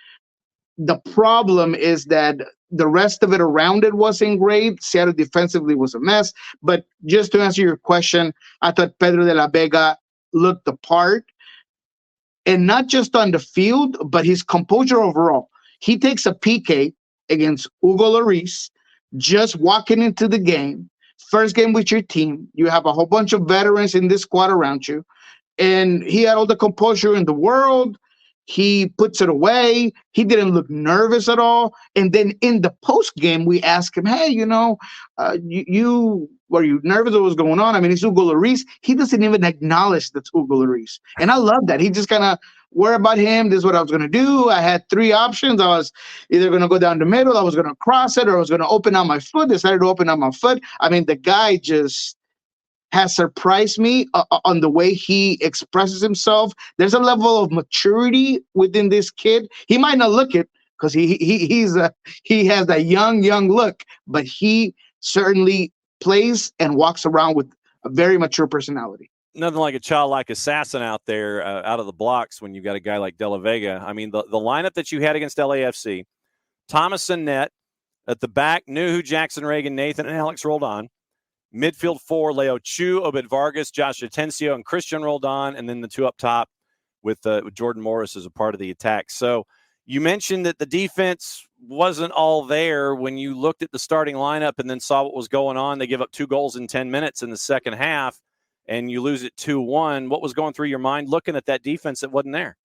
D: The problem is that the rest of it around it wasn't great. Seattle defensively was a mess. But just to answer your question, I thought Pedro de la Vega looked the part. And not just on the field, but his composure overall. He takes a PK against Hugo Lloris, just walking into the game. First game with your team. You have a whole bunch of veterans in this squad around you. And he had all the composure in the world. He puts it away. He didn't look nervous at all. And then in the post game, we asked him, hey, you were you nervous? What was going on? I mean, it's Hugo Lloris. He doesn't even acknowledge that's Hugo Lloris. And I love that. He just kind of worry about him. This is what I was going to do. I had 3 options. I was either going to go down the middle, I was going to cross it, or I was going to open out my foot. Decided to open out my foot. I mean, the guy just has surprised me on the way he expresses himself. There's a level of maturity within this kid. He might not look it because he has that young look, but he certainly plays and walks around with a very mature personality.
A: Nothing like a childlike assassin out there out of the blocks when you've got a guy like De La Vega. I mean, the lineup that you had against LAFC, Thomas and Net at the back, knew who Jackson Reagan, Nathan, and Alex rolled on. Midfield 4, Leo Chu, Obed Vargas, Josh Atencio, and Christian rolled on, and then the 2 up top with Jordan Morris as a part of the attack. So you mentioned that the defense wasn't all there when you looked at the starting lineup and then saw what was going on. They give up 2 goals in 10 minutes in the second half, and you lose it 2-1. What was going through your mind looking at that defense that wasn't there?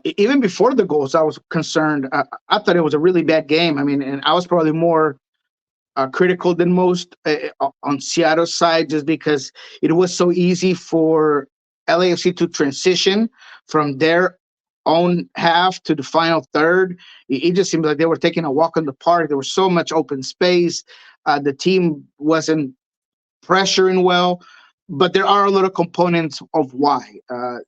D: Even before the goals, I was concerned. I thought it was a really bad game. I mean, and I was probably more critical than most on Seattle's side, just because it was so easy for LAFC to transition from their own half to the final third. It just seemed like they were taking a walk in the park. There was so much open space. The team wasn't pressuring well. But there are a lot of components of why.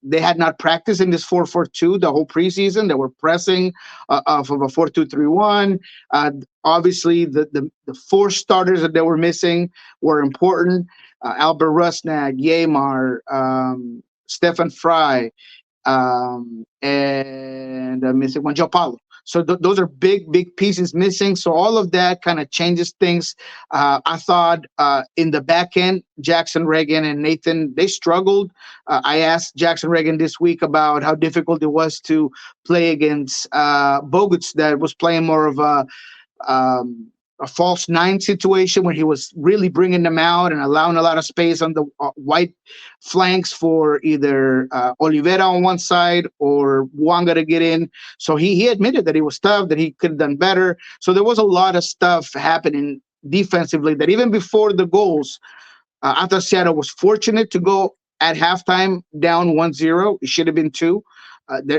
D: They had not practiced in this 4-4-2 the whole preseason. They were pressing off of a 4-2-3-1. Obviously, the 4 starters that they were missing were important. Albert Rusnak, Yeimar, Stefan Fry, and missing one, Joe Paulo. So those are big pieces missing. So all of that kind of changes things. I thought in the back end, Jackson Reagan and Nathan, they struggled. I asked Jackson Reagan this week about how difficult it was to play against Boguts, that was playing more of a false 9 situation where he was really bringing them out and allowing a lot of space on the white flanks for either Oliveira on one side or Wanga to get in. So he admitted that he was tough, that he could have done better. So there was a lot of stuff happening defensively that even before the goals, I thought Seattle was fortunate to go at halftime down 1-0. It should have been 2.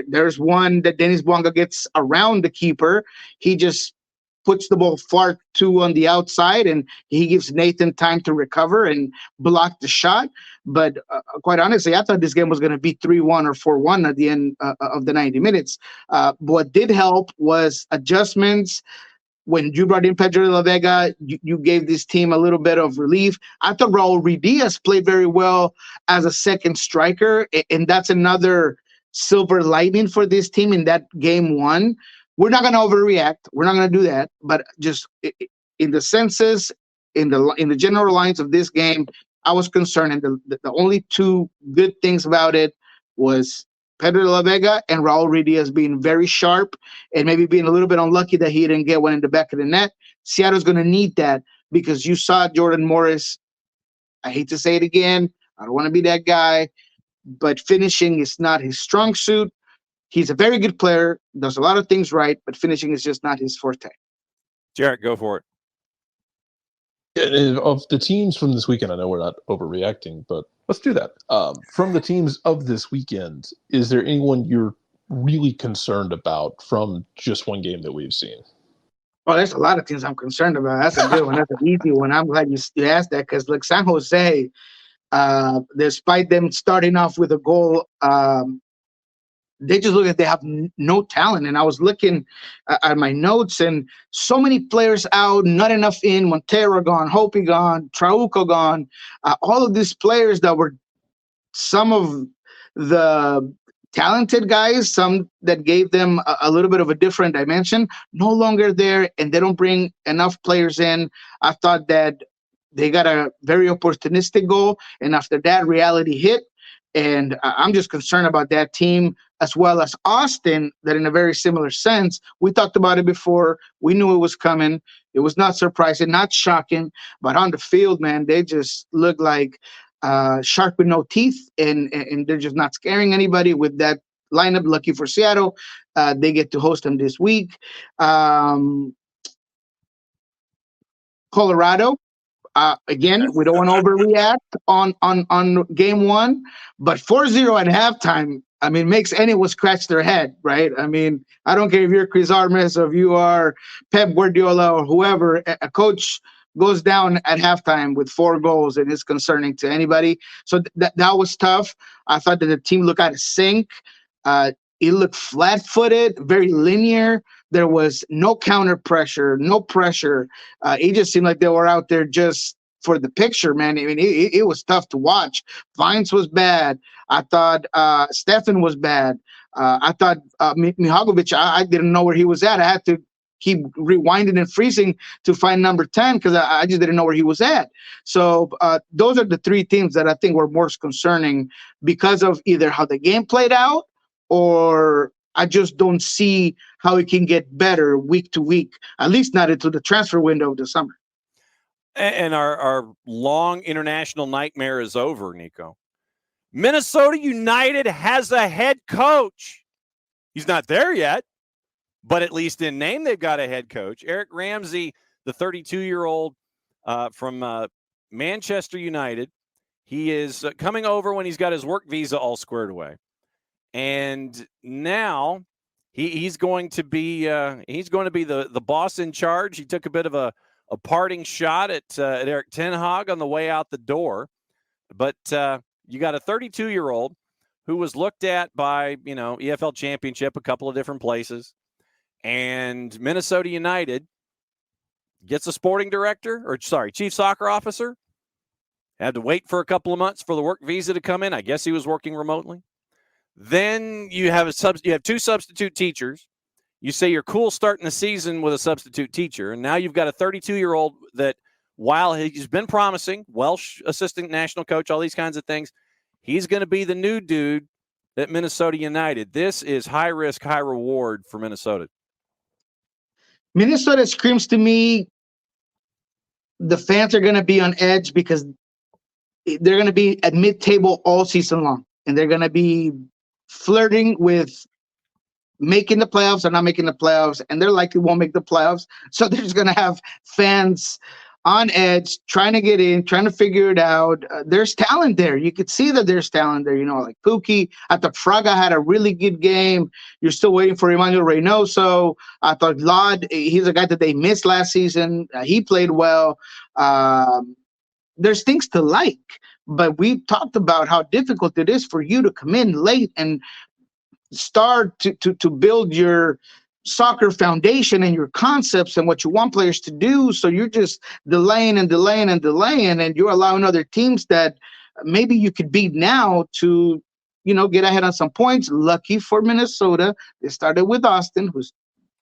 D: There's one that Dennis Wanga gets around the keeper. He just puts the ball far too on the outside, and he gives Nathan time to recover and block the shot. But quite honestly, I thought this game was going to be 3-1 or 4-1 at the end of the 90 minutes. What did help was adjustments. When you brought in Pedro de la Vega, you gave this team a little bit of relief. I thought Raul Ruiz played very well as a second striker, and that's another silver lining for this team in that game 1. We're not going to overreact. We're not going to do that. But just in the senses, in the general lines of this game, I was concerned. And the only 2 good things about it was Pedro de la Vega and Raul Ruiz being very sharp and maybe being a little bit unlucky that he didn't get one in the back of the net. Seattle's going to need that because you saw Jordan Morris. I hate to say it again. I don't want to be that guy. But finishing is not his strong suit. He's a very good player, does a lot of things right, but finishing is just not his forte.
A: Jarrett, go for it.
B: Yeah, of the teams from this weekend, I know we're not overreacting, but let's do that. From the teams of this weekend, is there anyone you're really concerned about from just one game that we've seen?
D: Well, there's a lot of teams I'm concerned about. That's a good one. That's an easy one. I'm glad you asked that because, like, San Jose, despite them starting off with a goal, they just look like they have no talent. And I was looking at my notes, and so many players out, not enough in. Montero gone, Hopi gone, Trauco gone. All of these players that were some of the talented guys, some that gave them a little bit of a different dimension, no longer there, and they don't bring enough players in. I thought that they got a very opportunistic goal, and after that, reality hit. And I'm just concerned about that team, as well as Austin, that in a very similar sense, we talked about it before. We knew it was coming. It was not surprising, not shocking. But on the field, man, they just look like shark with no teeth, and they're just not scaring anybody with that lineup. Lucky for Seattle, they get to host them this week. Colorado. Again, we don't want to overreact on game 1, but 4-0 at halftime, I mean, makes anyone scratch their head, right? I mean, I don't care if you're Chris Armas or if you are Pep Guardiola or whoever, a coach goes down at halftime with 4 goals, and it's concerning to anybody. So that was tough. I thought that the team looked out of sync. It looked flat-footed, very linear. There was no counter pressure, no pressure. It just seemed like they were out there just for the picture, man. I mean, it was tough to watch. Vines was bad. I thought Stefan was bad. I thought Mihagovic, I didn't know where he was at. I had to keep rewinding and freezing to find number 10 because I just didn't know where he was at. So those are the three teams that I think were most concerning because of either how the game played out or I just don't see how it can get better week to week, at least not into the transfer window of the summer.
A: And our long international nightmare is over, Niko. Minnesota United has a head coach. He's not there yet, but at least in name, they've got a head coach. Eric Ramsey, the 32-year-old from Manchester United. He is coming over when he's got his work visa all squared away. And now he's going to be the boss in charge. He took a bit of a parting shot at Eric Ten Hag on the way out the door. But you got a 32-year-old who was looked at by, EFL Championship, a couple of different places. And Minnesota United gets a chief soccer officer. Had to wait for a couple of months for the work visa to come in. I guess he was working remotely. Then you have two substitute teachers. You say you're cool starting the season with a substitute teacher, and now you've got a 32-year-old that, while he's been promising, Welsh assistant national coach, all these kinds of things, he's going to be the new dude at Minnesota United. This is high risk, high reward for Minnesota.
D: Minnesota screams to me the fans are going to be on edge because they're going to be at mid-table all season long, and they're going to be flirting with making the playoffs or not making the playoffs, and they're likely won't make the playoffs. So they're just going to have fans on edge, trying to get in, trying to figure it out. There's talent there. You could see that there's talent there, like Pukki. I thought Fraga had a really good game. You're still waiting for Emmanuel Reynoso. I thought Lod, he's a guy that they missed last season. He played well. There's things to like, but we talked about how difficult it is for you to come in late and start to build your soccer foundation and your concepts and what you want players to do. So you're just delaying, and you're allowing other teams that maybe you could beat now to, get ahead on some points. Lucky for Minnesota, they started with Austin, who's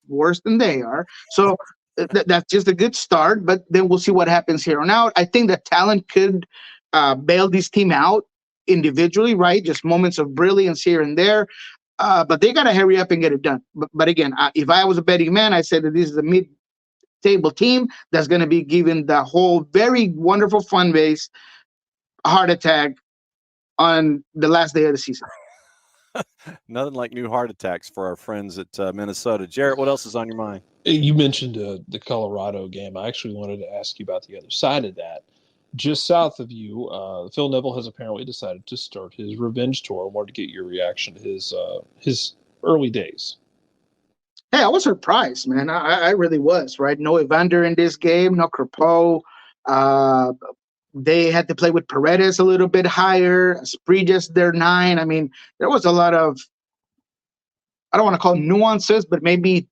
D: worse than they are. So that's just a good start, but then we'll see what happens here on out. I think that talent could bail this team out individually, right? Just moments of brilliance here and there. But they got to hurry up and get it done. But again, if I was a betting man, I said that this is a mid-table team that's going to be giving the whole very wonderful fan base a heart attack on the last day of the season.
A: Nothing like new heart attacks for our friends at Minnesota. Jarrett, what else is on your mind?
B: You mentioned the Colorado game. I actually wanted to ask you about the other side of that. Just south of you, Phil Neville has apparently decided to start his revenge tour. I wanted to get your reaction to his early days.
D: Hey, I was surprised, man. I really was, right? No Evander in this game, no Crepeau. They had to play with Paredes a little bit higher. Sprejas, their 9. I mean, there was a lot of, I don't want to call them nuances, but maybe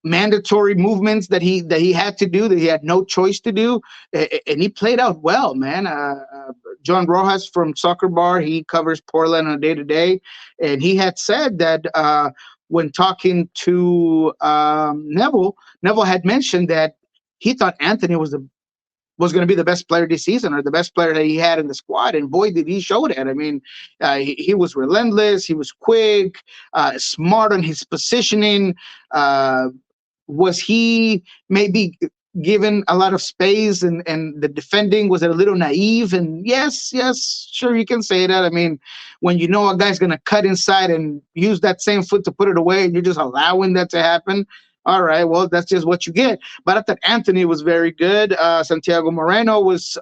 D: mandatory movements that he had to do, that he had no choice to do, and he played out well, man. John Rojas from Soccer Bar, he covers Portland on a day-to-day, and he had said that when talking to Neville had mentioned that he thought Anthony was going to be the best player this season, or the best player that he had in the squad, and boy, did he show that. I mean, he was relentless, he was quick, smart on his positioning. Was he maybe given a lot of space and the defending, was it a little naive? And yes, sure, you can say that. I mean, when you know a guy's going to cut inside and use that same foot to put it away, and you're just allowing that to happen, all right, well, that's just what you get. But I thought Anthony was very good. Santiago Moreno was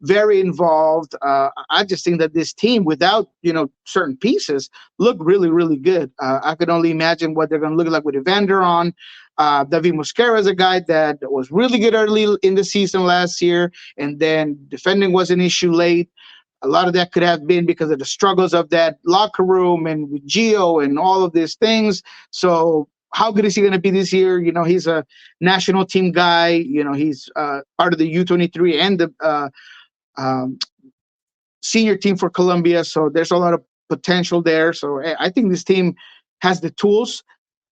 D: very involved. I just think that this team, without certain pieces, looked really, really good. I could only imagine what they're going to look like with Evander on. David Mosquera is a guy that was really good early in the season last year, and then defending was an issue late. A lot of that could have been because of the struggles of that locker room and with Gio and all of these things. So how good is he going to be this year? He's a national team guy. He's part of the U23 and the senior team for Colombia. So there's a lot of potential there. So I think this team has the tools.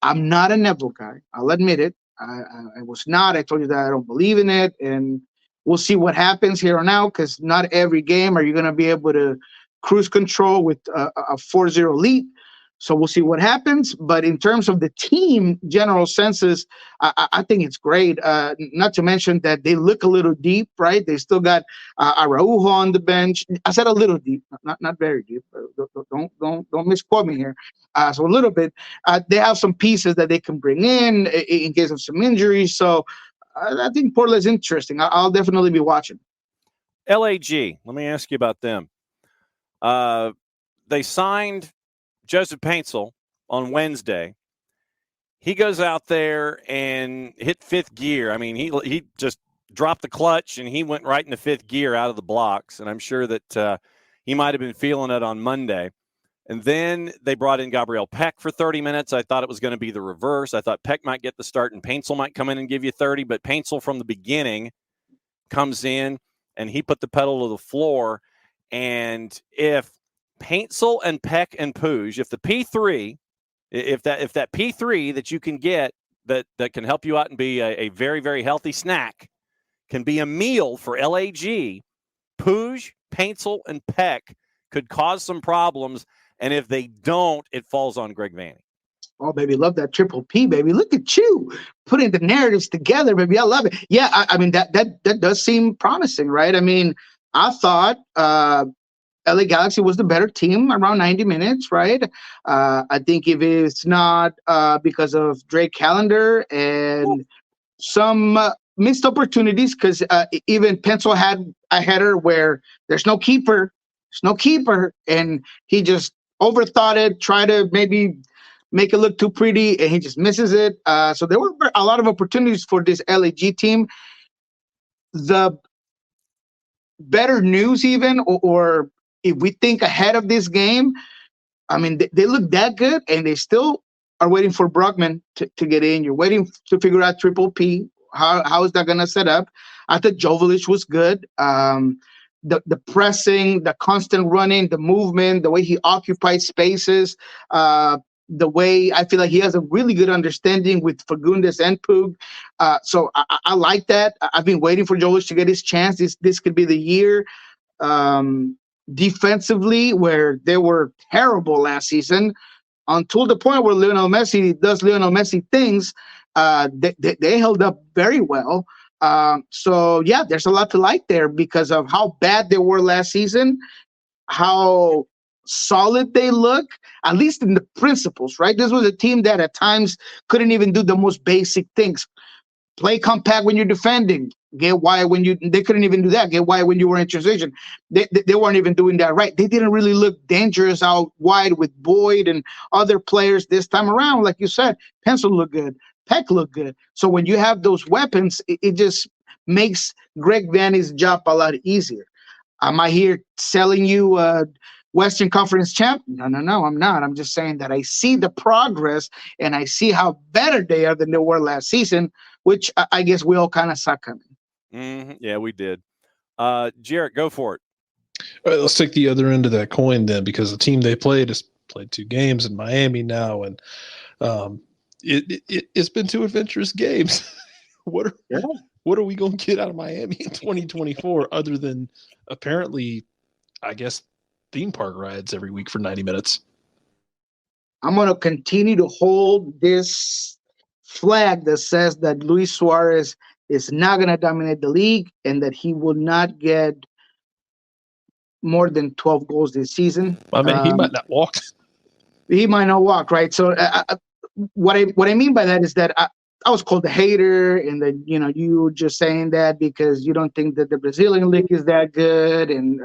D: I'm not a Neville guy. I'll admit it. I was not. I told you that I don't believe in it. And we'll see what happens here on out, because not every game are you going to be able to cruise control with a 4-0 lead. So we'll see what happens. But in terms of the team general census, I think it's great. Not to mention that they look a little deep, right? They still got Araujo on the bench. I said a little deep, not very deep. Don't misquote me here. So a little bit. They have some pieces that they can bring in case of some injuries. So I think Portland's interesting. I'll definitely be watching.
A: LAG, let me ask you about them. They signed Joseph Paintsil on Wednesday. He goes out there and hit fifth gear. I mean, he just dropped the clutch and he went right into fifth gear out of the blocks. And I'm sure that he might have been feeling it on Monday. And then they brought in Gabriel Peck for 30 minutes. I thought it was going to be the reverse. I thought Peck might get the start and Paintsil might come in and give you 30. But Paintsil from the beginning comes in and he put the pedal to the floor. And if Paintsil and Peck and Puig, if the P3, if that P3 that you can get that can help you out and be a very, very healthy snack can be a meal for LAG, Puig, Paintsil, and Peck could cause some problems. And if they don't, it falls on Greg Vanney.
D: Oh, baby, love that triple P, baby. Look at you putting the narratives together, baby. I love it. Yeah, I mean, that does seem promising, right? I mean, I thought LA Galaxy was the better team around 90 minutes, right? I think if it's not because of Drake Callender and some missed opportunities, because even Pencil had a header where there's no keeper, and he just overthought it, tried to maybe make it look too pretty, and he just misses it. So there were a lot of opportunities for this LAG team. The better news even, or if we think ahead of this game, I mean, they look that good, and they still are waiting for Brockman to get in. You're waiting to figure out Triple P. How is that going to set up? I thought Joveljic was good. The pressing, the constant running, the movement, the way he occupies spaces, the way I feel like he has a really good understanding with Fagundes and Pug. So I like that. I've been waiting for Joveljic to get his chance. This could be the year. Defensively, where they were terrible last season, until the point where Lionel Messi does Lionel Messi things, they held up very well. So yeah, there's a lot to like there because of how bad they were last season, how solid they look, at least in the principles, right? This was a team that at times couldn't even do the most basic things. Play compact when you're defending. Get wide when they couldn't even do that. Get wide when you were in transition. They weren't even doing that right. They didn't really look dangerous out wide with Boyd and other players this time around. Like you said, Pencil looked good. Peck looked good. So when you have those weapons, it just makes Greg Vanney's job a lot easier. Am I here selling you Western Conference champ? No, I'm not. I'm just saying that I see the progress and I see how better they are than they were last season, which I guess we all kind of saw coming.
A: Mm-hmm. Yeah, we did. Jarrett, go for it.
B: All right, let's take the other end of that coin then, because the team they played has played 2 games in Miami now, and it's been 2 adventurous games. What are we going to get out of Miami in 2024 other than apparently, I guess, theme park rides every week for 90 minutes?
D: I'm going to continue to hold this flag that says that Luis Suarez is not going to dominate the league and that he will not get more than 12 goals this season.
B: I mean, he might not walk.
D: He might not walk, right? So what I mean by that is that I was called a hater, and that you were just saying that because you don't think that the Brazilian league is that good, and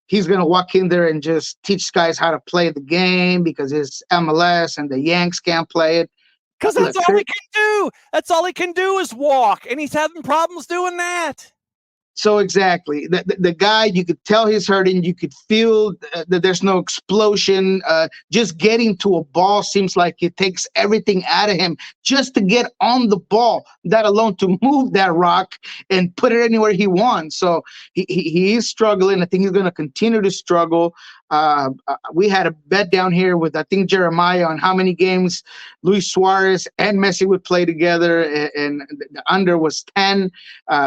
D: he's gonna walk in there and just teach guys how to play the game because it's MLS and the Yanks can't play it.
A: Because that's all he can do. That's all he can do is walk, and he's having problems doing that.
D: So exactly, the guy, you could tell he's hurting. You could feel that there's no explosion. Just getting to a ball seems like it takes everything out of him just to get on the ball, that alone to move that rock and put it anywhere he wants. So he is struggling. I think he's going to continue to struggle. We had a bet down here with, I think, Jeremiah on how many games Luis Suarez and Messi would play together, and the under was 10.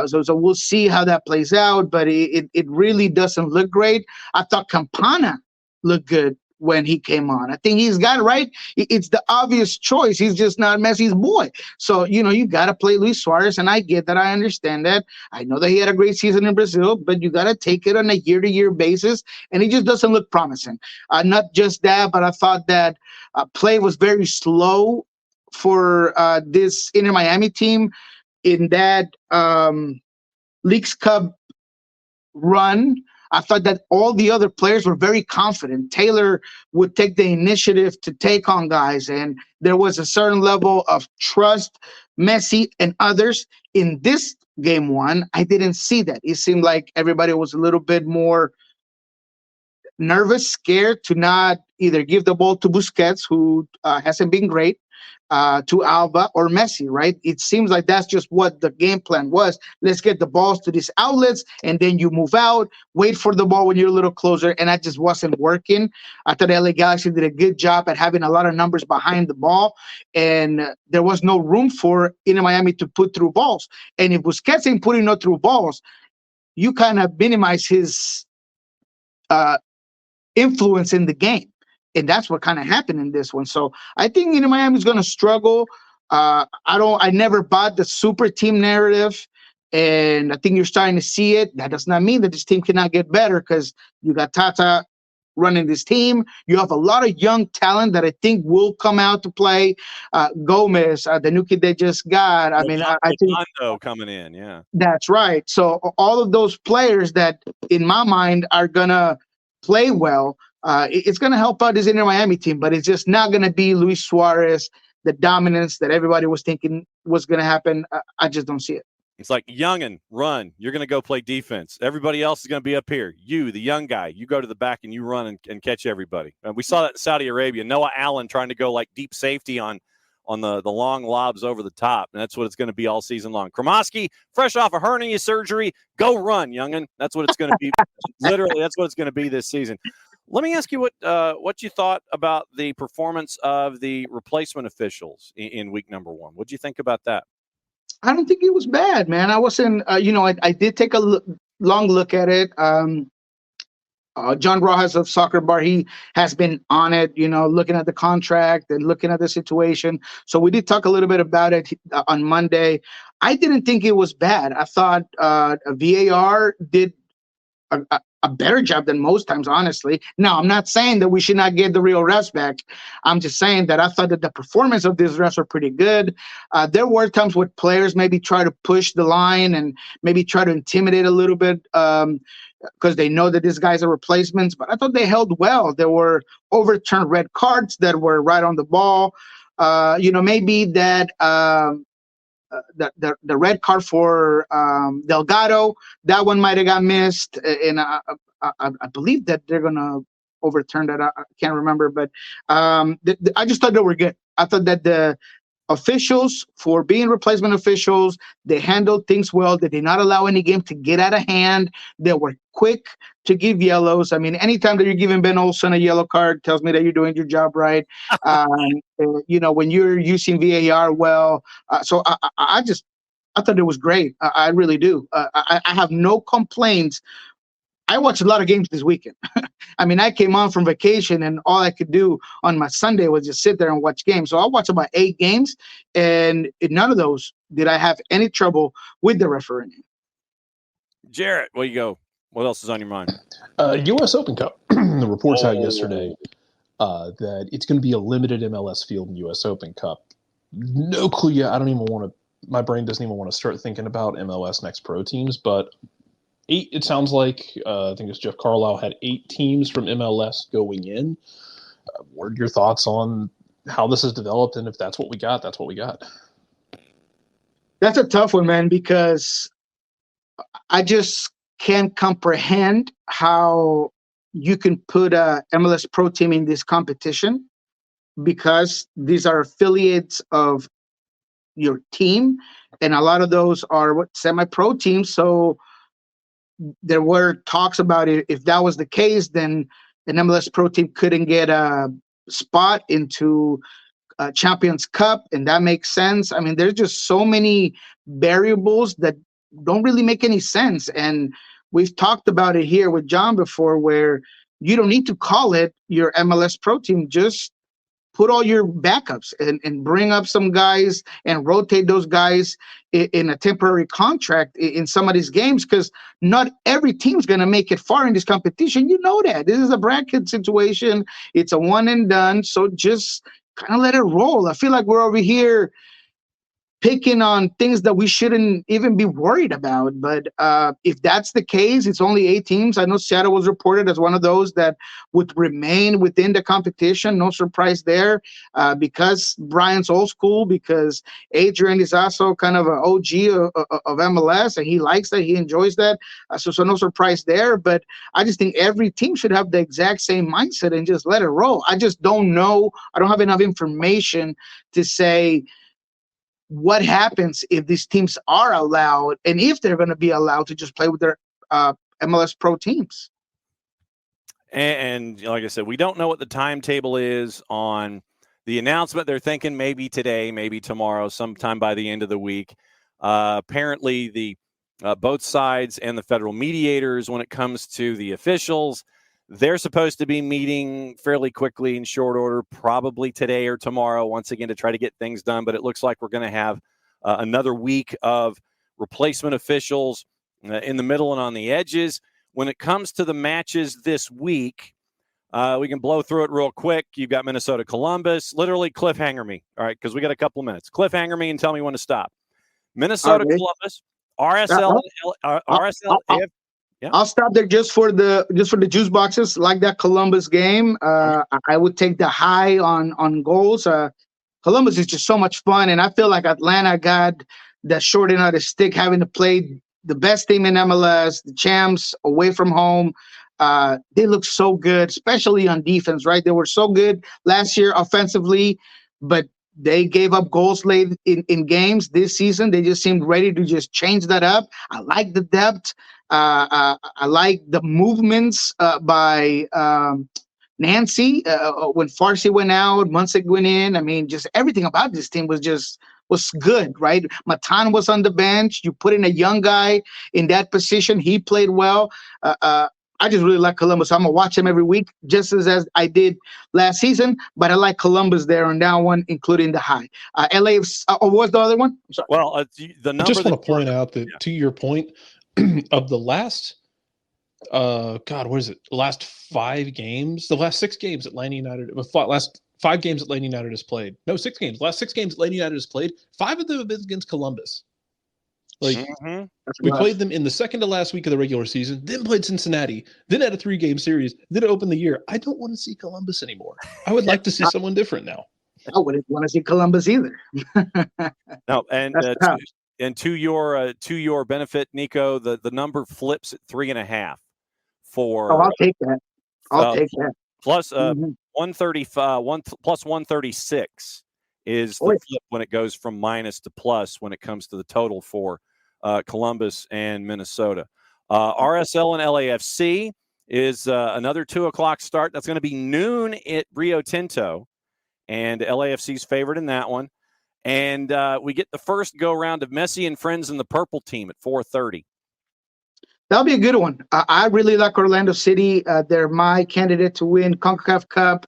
D: So we'll see how that plays out, but it really doesn't look great. I thought Campana looked good when he came on. I think he's got it right. It's the obvious choice. He's just not Messi's boy. So, you got to play Luis Suarez, and I get that. I understand that. I know that he had a great season in Brazil, but you got to take it on a year-to-year basis, and he just doesn't look promising. Not just that, but I thought that play was very slow for this Inter Miami team in that Leagues Cup run. I thought that all the other players were very confident. Taylor would take the initiative to take on guys, and there was a certain level of trust. Messi and others in this game one, I didn't see that. It seemed like everybody was a little bit more nervous, scared to not either give the ball to Busquets, who hasn't been great, to Alba or Messi, right? It seems like that's just what the game plan was. Let's get the balls to these outlets, and then you move out, wait for the ball when you're a little closer, and that just wasn't working. I thought LA Galaxy did a good job at having a lot of numbers behind the ball, and there was no room for Inter Miami to put through balls. And if Busquets ain't putting no through balls, you kind of minimize his influence in the game. And that's what kind of happened in this one. So I think Inter Miami is going to struggle. I never bought the super team narrative, and I think you're starting to see it. That does not mean that this team cannot get better, because you got Tata running this team. You have a lot of young talent that I think will come out to play. Gomez, the new kid they just got. I think
A: Mondo coming in. Yeah,
D: that's right. So all of those players that, in my mind, are gonna play well. It's going to help out this Inter Miami team, but it's just not going to be Luis Suarez, the dominance that everybody was thinking was going to happen. I just don't see it.
A: It's like, youngin, run. You're going to go play defense. Everybody else is going to be up here. You, the young guy, you go to the back and you run and catch everybody. And we saw that in Saudi Arabia. Noah Allen trying to go like deep safety on the long lobs over the top, and that's what it's going to be all season long. Kromoski, fresh off a hernia surgery, go run, youngin. That's what it's going to be. Literally, that's what it's going to be this season. Let me ask you what you thought about the performance of the replacement officials in week number one. What did you think about that?
D: I don't think it was bad, man. I wasn't, I did take a long look at it. John Rojas of Soccer Bar, he has been on it, looking at the contract and looking at the situation. So we did talk a little bit about it on Monday. I didn't think it was bad. I thought VAR did a better job than most times, honestly. Now, I'm not saying that we should not get the real refs back. I'm just saying that I thought that the performance of these refs were pretty good. There were times where players maybe try to push the line and maybe try to intimidate a little bit because they know that these guys are replacements, but I thought they held well. There were overturned red cards that were right on the ball. Maybe that the red card for Delgado, that one might have got missed, and I believe that they're gonna overturn that. I can't remember, but I just thought they were good. I thought that the officials, for being replacement officials, they handled things well. They did not allow any game to get out of hand. They were quick to give yellows. I mean, anytime that you're giving Ben Olsen a yellow card tells me that you're doing your job right. When you're using VAR well. So I thought it was great. I really do. I have no complaints. I watched a lot of games this weekend. I mean, I came on from vacation, and all I could do on my Sunday was just sit there and watch games. So I watched about 8 games, and in none of those did I have any trouble with the refereeing.
A: Jarrett, where you go? What else is on your mind?
B: U.S. Open Cup. The reports out yesterday that it's going to be a limited MLS field in U.S. Open Cup. No clue yet. I don't even want to. My brain doesn't even want to start thinking about MLS Next Pro teams, but 8, it sounds like, I think it's Jeff Carlisle had 8 teams from MLS going in. What are your thoughts on how this has developed? And if that's what we got, that's what we got.
D: That's a tough one, man, because I just can't comprehend how you can put a MLS Pro team in this competition, because these are affiliates of your team, and a lot of those are what semi-pro teams. So there were talks about it. If that was the case, then an MLS Pro team couldn't get a spot into Champions Cup, and that makes sense. I mean, there's just so many variables that don't really make any sense. And we've talked about it here with John before, where you don't need to call it your MLS Pro team. Just put all your backups and bring up some guys and rotate those guys in a temporary contract in some of these games, because not every team's going to make it far in this competition. You know that. This is a bracket situation. It's a one and done. So just kind of let it roll. I feel like we're over here picking on things that we shouldn't even be worried about. But if that's the case, it's only 8 teams. I know Seattle was reported as one of those that would remain within the competition. No surprise there, because Brian's old school, because Adrian is also kind of an OG of MLS, and he likes that. He enjoys that. So no surprise there. But I just think every team should have the exact same mindset and just let it roll. I just don't know. I don't have enough information to say what happens if these teams are allowed, and if they're going to be allowed to just play with their MLS Pro teams.
A: And like I said, we don't know what the timetable is on the announcement. They're thinking maybe today, maybe tomorrow, sometime by the end of the week. Apparently, the both sides and the federal mediators, when it comes to the officials, they're supposed to be meeting fairly quickly in short order, probably today or tomorrow, once again, to try to get things done. But it looks like we're going to have another week of replacement officials in the middle and on the edges. When it comes to the matches this week, we can blow through it real quick. You've got Minnesota Columbus. Literally cliffhanger me, all right, because we got a couple of minutes. Cliffhanger me and tell me when to stop. Minnesota Columbus, RSL, RSL. Yeah.
D: I'll stop there just for the juice boxes, like that Columbus game. I would take the high on goals. Columbus is just so much fun, and I feel like Atlanta got that short end of the stick, having to play the best team in MLS, the champs, away from home. They look so good, especially on defense, right? They were so good last year offensively, but they gave up goals late in games this season. They just seemed ready to just change that up. I like the depth. I like the movements by Nancy when Farsi went out, Munsick went in. I mean, just everything about this team was good, right? Matan was on the bench. You put in a young guy in that position. He played well. I just really like Columbus. I'm going to watch them every week, just as I did last season. But I like Columbus there on that one, including the high. LA, what was the other one? I'm sorry.
A: Well, the number.
B: I just want to point out that, to your point, of the last, what is it? Last 5 games, the last 6 games that Atlanta United, last 5 games that Atlanta United has played. No, 6 games. Last 6 games Atlanta United has played. 5 of them have been against Columbus. Like, we played them in the second to last week of the regular season, then played Cincinnati, then had a 3-game series, then opened the year. I don't want to see Columbus anymore. I would like to see someone different now.
D: I wouldn't want to see Columbus either.
A: No, and to your benefit, Nico, the number flips at 3.5 for.
D: Oh, I'll take that. I'll take that.
A: Plus 135, plus 136 is the flip when it goes from minus to plus when it comes to the total for Columbus and Minnesota. RSL and LAFC is another 2:00 start. That's going to be noon at Rio Tinto, and LAFC's favored in that one. And we get the first go-round of Messi and Friends and the Purple Team at 4:30.
D: That'll be a good one. I really like Orlando City. They're my candidate to win CONCACAF Cup.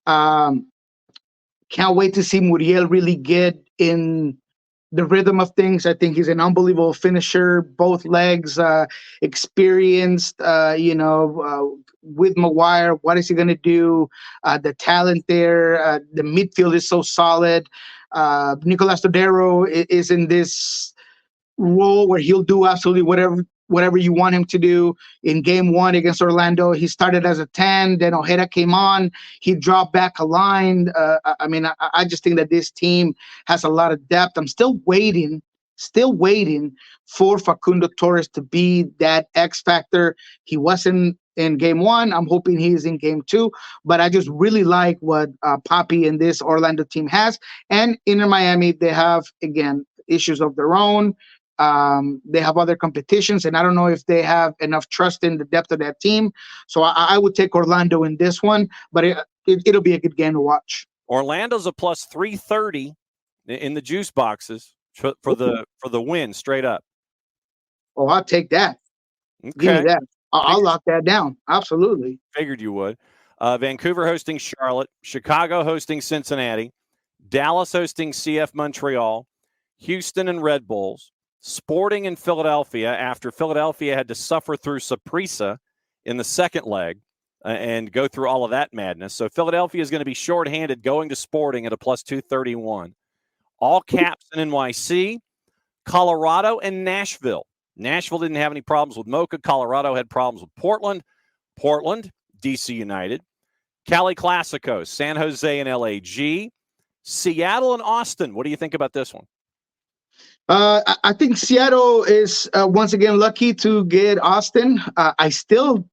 D: Can't wait to see Muriel really get in the rhythm of things. I think he's an unbelievable finisher, both legs, experienced, with Maguire. What is he going to do? The talent there. The midfield is so solid. Nicolas Todero is in this role where he'll do absolutely whatever you want him to do. In game 1 against Orlando, he started as a 10, then Ojeda came on, he dropped back a line. I just think that this team has a lot of depth. I'm still waiting still waiting for Facundo Torres to be that X factor. He wasn't in game one. I'm hoping he is in game two. But I just really like what Papi and this Orlando team has. And Inter Miami, they have, again, issues of their own. They have other competitions, and I don't know if they have enough trust in the depth of that team. So I would take Orlando in this one, but it'll be a good game to watch.
A: Orlando's a plus 330 in the juice boxes for the win straight up.
D: Oh, I'll take that.
A: Okay.
D: Give me that. I'll lock that down. Absolutely.
A: Figured you would. Vancouver hosting Charlotte, Chicago hosting Cincinnati, Dallas hosting CF Montreal, Houston and Red Bulls, Sporting in Philadelphia after Philadelphia had to suffer through Saprissa in the second leg and go through all of that madness. So Philadelphia is going to be shorthanded going to Sporting at a plus 231. All caps in NYC, Colorado, and Nashville. Nashville didn't have any problems with Mocha. Colorado had problems with Portland. Portland, DC United. Cali Classicos, San Jose and LAG. Seattle and Austin. What do you think about this one?
D: I think Seattle is once again lucky to get Austin. I still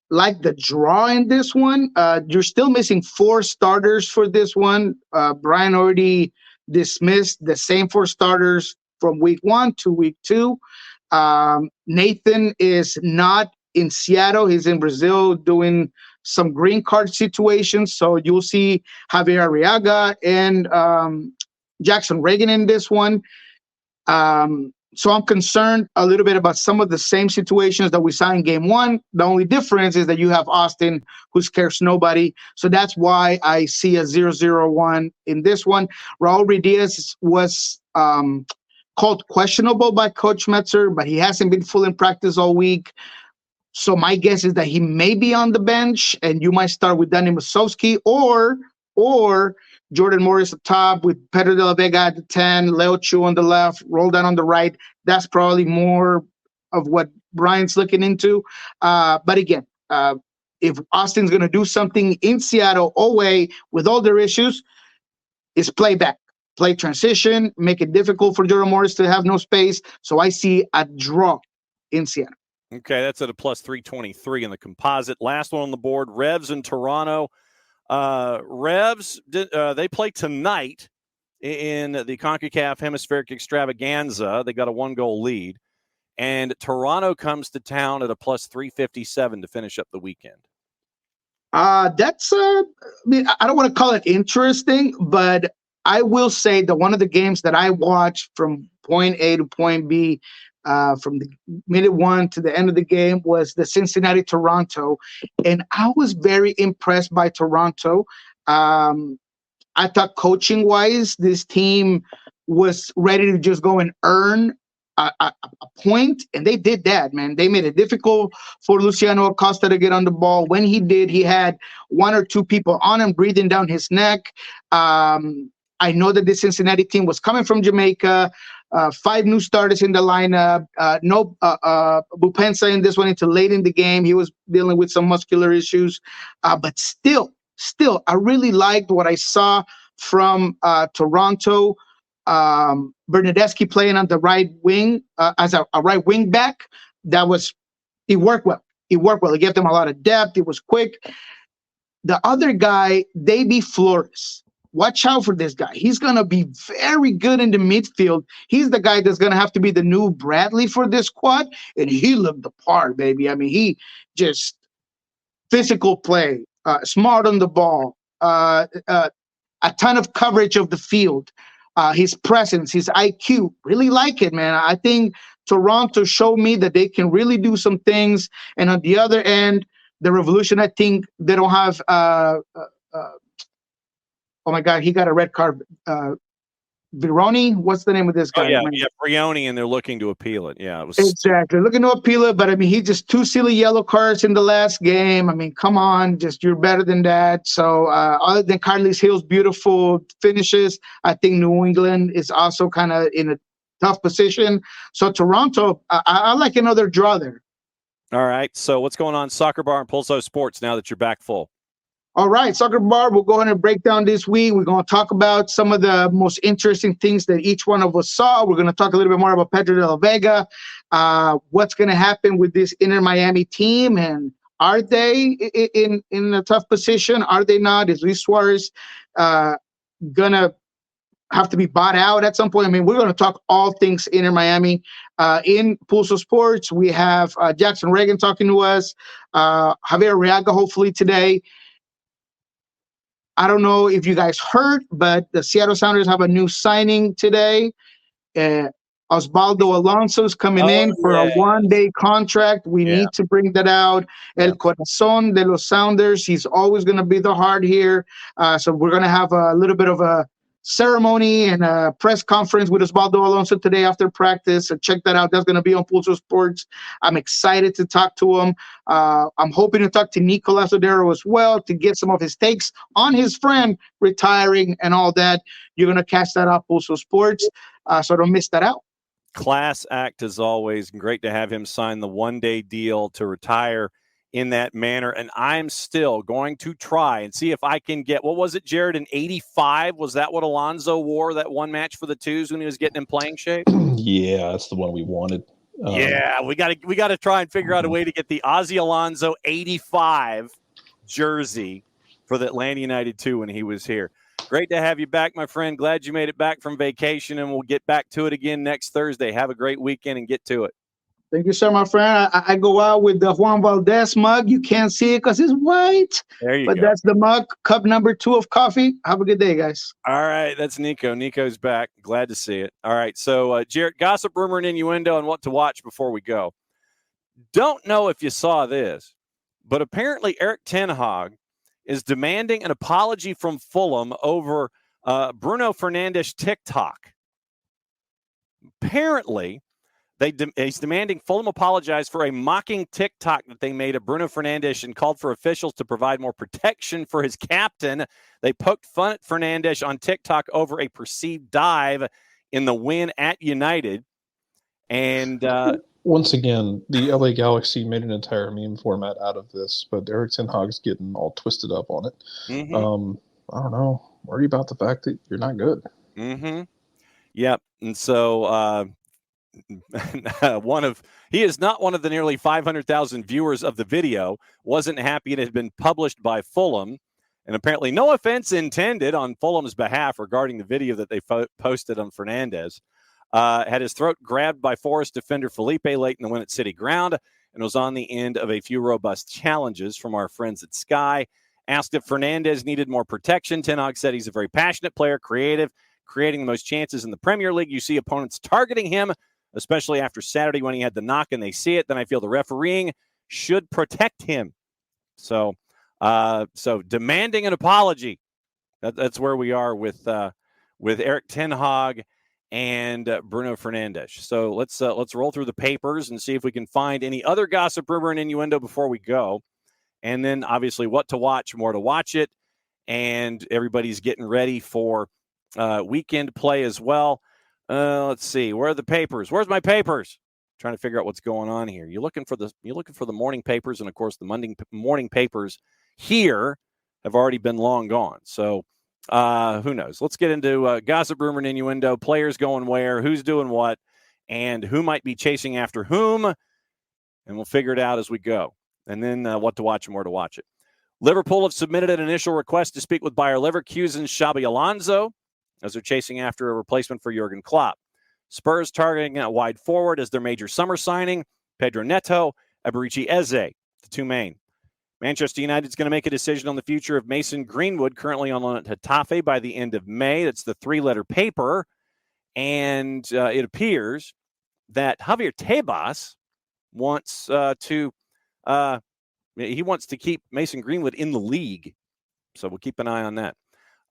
D: like the draw in this one. You're still missing 4 starters for this one. Brian already dismissed the same 4 starters from week 1 to week 2. Nathan is not in Seattle. He's in Brazil doing some green card situations. So you'll see Javier Arriaga and Jackson Reagan in this one. So I'm concerned a little bit about some of the same situations that we saw in game 1. The only difference is that you have Austin, who scares nobody. So that's why I see a 0-0-1 in this one. Raul Ruidiaz was called questionable by Coach Metzer, but he hasn't been full in practice all week. So my guess is that he may be on the bench, and you might start with Danny Musovski or Jordan Morris up top with Pedro de la Vega at the 10, Leo Chu on the left, roll down on the right. That's probably more of what Brian's looking into. But again, if Austin's going to do something in Seattle away with all their issues, is play back, play transition, make it difficult for Jordan Morris to have no space. So I see a draw in Seattle.
A: Okay, that's at a plus 323 in the composite. Last one on the board, Revs in Toronto. Revs, they play tonight in the CONCACAF Hemispheric Extravaganza. They got a 1-goal lead. And Toronto comes to town at a plus 357 to finish up the weekend.
D: That's, I don't want to call it interesting, but I will say that one of the games that I watched from point A to point B, from the minute 1 to the end of the game, was the Cincinnati-Toronto, and I was very impressed by Toronto. I thought coaching-wise, this team was ready to just go and earn a point, and they did that, man. They made it difficult for Luciano Acosta to get on the ball. When he did, he had 1 or 2 people on him breathing down his neck. I know that the Cincinnati team was coming from Jamaica. 5 new starters in the lineup. No Bupensa in this one until late in the game. He was dealing with some muscular issues. But still, I really liked what I saw from Toronto. Bernadeschi playing on the right wing as a right wing back. It worked well. It gave them a lot of depth. It was quick. The other guy, Davy Flores. Watch out for this guy. He's going to be very good in the midfield. He's the guy that's going to have to be the new Bradley for this squad. And he looked the part, baby. I mean, he just physical play, smart on the ball, a ton of coverage of the field, his presence, his IQ. Really like it, man. I think Toronto showed me that they can really do some things. And on the other end, the Revolution, I think they don't have oh my God, he got a red card. Vironi, what's the name of this guy?
A: Brioni, and they're looking to appeal it. Yeah, it was
D: exactly looking to appeal it, but I mean, he just 2 silly yellow cards in the last game. I mean, come on, just you're better than that. So, other than Carles Hill's beautiful finishes, I think New England is also kind of in a tough position. So, Toronto, I like another draw there.
A: All right. So, what's going on, Soccer Bar and Pulso Sports now that you're back full?
D: All right, Soccer Bar, we'll go ahead and break down this week. We're going to talk about some of the most interesting things that each one of us saw. We're going to talk a little bit more about Pedro de la Vega, what's going to happen with this Inter Miami team, and are they in a tough position? Are they not? Is Luis Suarez going to have to be bought out at some point? I mean, we're going to talk all things Inter Miami. In Pulso Sports, we have Jackson Reagan talking to us, Javier Arriaga hopefully today. I don't know if you guys heard, but the Seattle Sounders have a new signing today. Osvaldo Alonso is coming in for a one-day contract. We need to bring that out. El Corazon de los Sounders. He's always going to be the heart here. So we're going to have a little bit of a ceremony and a press conference with Osvaldo Alonso today after practice. So check that out. That's going to be on Pulso Sports. I'm excited to talk to him. I'm hoping to talk to Nicolas Odero as well to get some of his takes on his friend retiring and all that. You're going to catch that on Pulso Sports, so don't miss that out.
A: Class act as always. Great to have him sign the one-day deal to retire in that manner. And I'm still going to try and see if I can get, what was it, Jared, in 85? Was that what Alonso wore, that one match for the twos when he was getting in playing shape?
B: Yeah, that's the one we wanted.
A: We got to try and figure out a way to get the Ozzy Alonso 85 jersey for the Atlanta United 2 when he was here. Great to have you back, my friend. Glad you made it back from vacation, and we'll get back to it again next Thursday. Have a great weekend and get to it.
D: Thank you, sir, my friend. I go out with the Juan Valdez mug. You can't see it because it's white.
A: There you
D: go. But that's the mug, cup number 2 of coffee. Have a good day, guys.
A: All right, that's Nico. Nico's back. Glad to see it. All right, so Jarrett, gossip, rumor, and innuendo and what to watch before we go. Don't know if you saw this, but apparently Eric Ten Hag is demanding an apology from Fulham over Bruno Fernandes TikTok. Apparently, he's demanding Fulham apologize for a mocking TikTok that they made of Bruno Fernandes and called for officials to provide more protection for his captain. They poked fun at Fernandes on TikTok over a perceived dive in the win at United. And
B: once again, the LA Galaxy made an entire meme format out of this, but Eric Ten Hag's getting all twisted up on it. Mm-hmm. I don't know. Worry about the fact that you're not good.
A: Mm-hmm. Yep. And so he is not one of the nearly 500,000 viewers of the video, wasn't happy it had been published by Fulham, and apparently no offense intended on Fulham's behalf regarding the video that they posted on Fernandes. Had his throat grabbed by Forest defender Felipe late in the win at City Ground and was on the end of a few robust challenges from our friends at Sky. Asked if Fernandes needed more protection, Ten Hag said he's a very passionate player, creative, creating the most chances in the Premier League. You see opponents targeting him, especially after Saturday when he had the knock and they see it. Then I feel the refereeing should protect him. So demanding an apology. That's where we are with Eric Ten Hag and Bruno Fernandes. So let's roll through the papers and see if we can find any other gossip, rumor, and innuendo before we go. And then obviously what to watch, more to watch it. And everybody's getting ready for weekend play as well. Let's see. Where are the papers? Where's my papers? Trying to figure out what's going on here. You're looking for the morning papers, and of course the morning papers here have already been long gone. So who knows? Let's get into gossip, rumor, and innuendo. Players going where, who's doing what, and who might be chasing after whom, and we'll figure it out as we go. And then what to watch and where to watch it. Liverpool have submitted an initial request to speak with Bayer Leverkusen's Xabi Alonso as they're chasing after a replacement for Jurgen Klopp. Spurs targeting a wide forward as their major summer signing, Pedro Neto, Eberici Eze, the two main. Manchester United is going to make a decision on the future of Mason Greenwood, currently on loan at Getafe, by the end of May. That's the three-letter paper. And it appears that Javier Tebas wants to keep Mason Greenwood in the league. So we'll keep an eye on that.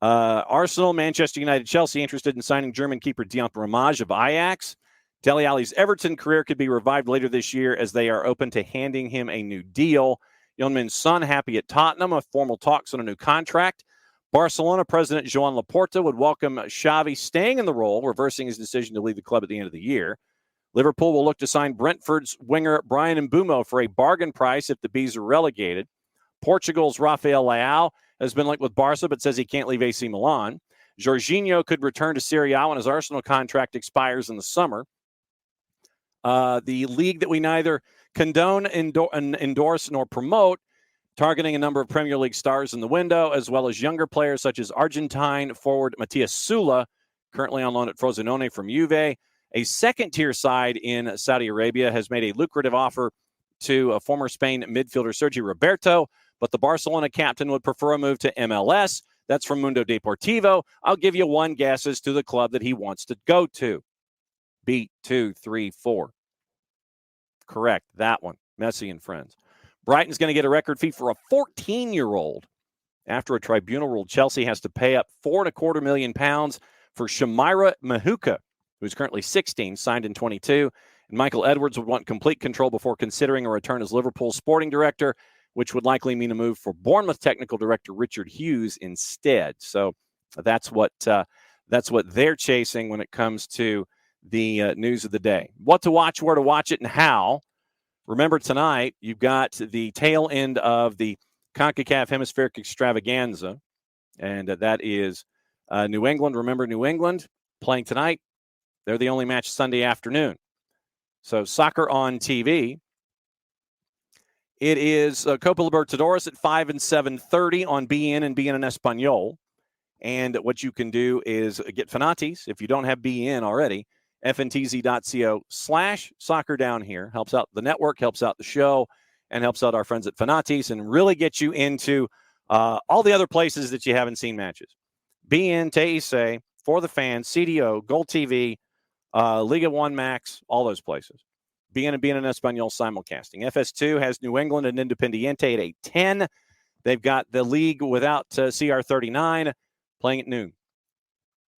A: Arsenal, Manchester United, Chelsea interested in signing German keeper Dion Ramaj of Ajax. Dele Alli's Everton career could be revived later this year as they are open to handing him a new deal. Yeoman's son happy at Tottenham with formal talks on a new contract. Barcelona president Joan Laporta would welcome Xavi staying in the role, reversing his decision to leave the club at the end of the year. Liverpool will look to sign Brentford's winger Brian Mbeumo for a bargain price if the Bees are relegated. Portugal's Rafael Leao has been linked with Barca, but says he can't leave AC Milan. Jorginho could return to Serie A when his Arsenal contract expires in the summer. The league that we neither condone, endorse, nor promote, targeting a number of Premier League stars in the window, as well as younger players such as Argentine forward Matias Sula, currently on loan at Frosinone from Juve. A second-tier side in Saudi Arabia has made a lucrative offer to a former Spain midfielder Sergio Roberto, but the Barcelona captain would prefer a move to MLS. That's from Mundo Deportivo. I'll give you one guess as to the club that he wants to go to. Beat 2, 3, 4. Correct, that one. Messi and Friends. Brighton's going to get a record fee for a 14-year-old after a tribunal ruled Chelsea has to pay up £4.25 million for Shamira Mahuka, who's currently 16, signed in 22. And Michael Edwards would want complete control before considering a return as Liverpool's sporting director, which would likely mean a move for Bournemouth technical director Richard Hughes instead. So that's what they're chasing when it comes to the news of the day. What to watch, where to watch it, and how. Remember, tonight, you've got the tail end of the CONCACAF Hemispheric Extravaganza, and that is New England. Remember, New England playing tonight. They're the only match Sunday afternoon. So soccer on TV. It is Copa Libertadores at 5 and 7:30 on BN and BN en Español. And what you can do is get Fanatis, if you don't have BN already, fntz.co/soccer down here. Helps out the network, helps out the show, and helps out our friends at Fanatis, and really gets you into all the other places that you haven't seen matches. BN, TEC, For the Fans, CDO, Gold TV, Liga 1 Max, all those places. BN and BN en Español simulcasting. FS2 has New England and Independiente at 8:10. They've got the league without CR39 playing at noon.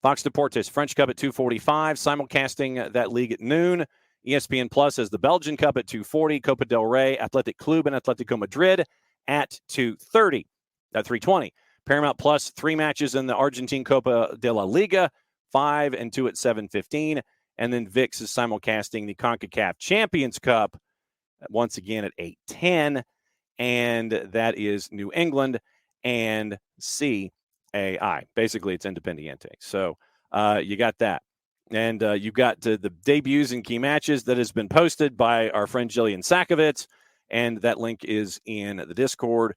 A: Fox Deportes, French Cup at 2:45, simulcasting that league at noon. ESPN Plus has the Belgian Cup at 2:40, Copa del Rey, Athletic Club, and Atletico Madrid at 2:30, at 3:20. Paramount Plus, 3 matches in the Argentine Copa de la Liga, 5 and 2 at 7:15. And then VIX is simulcasting the CONCACAF Champions Cup, once again at 8:10. And that is New England and CAI. Basically, it's Independiente. So you got that. And you've got the debuts and key matches that has been posted by our friend Jillian Sakovitz. And that link is in the Discord.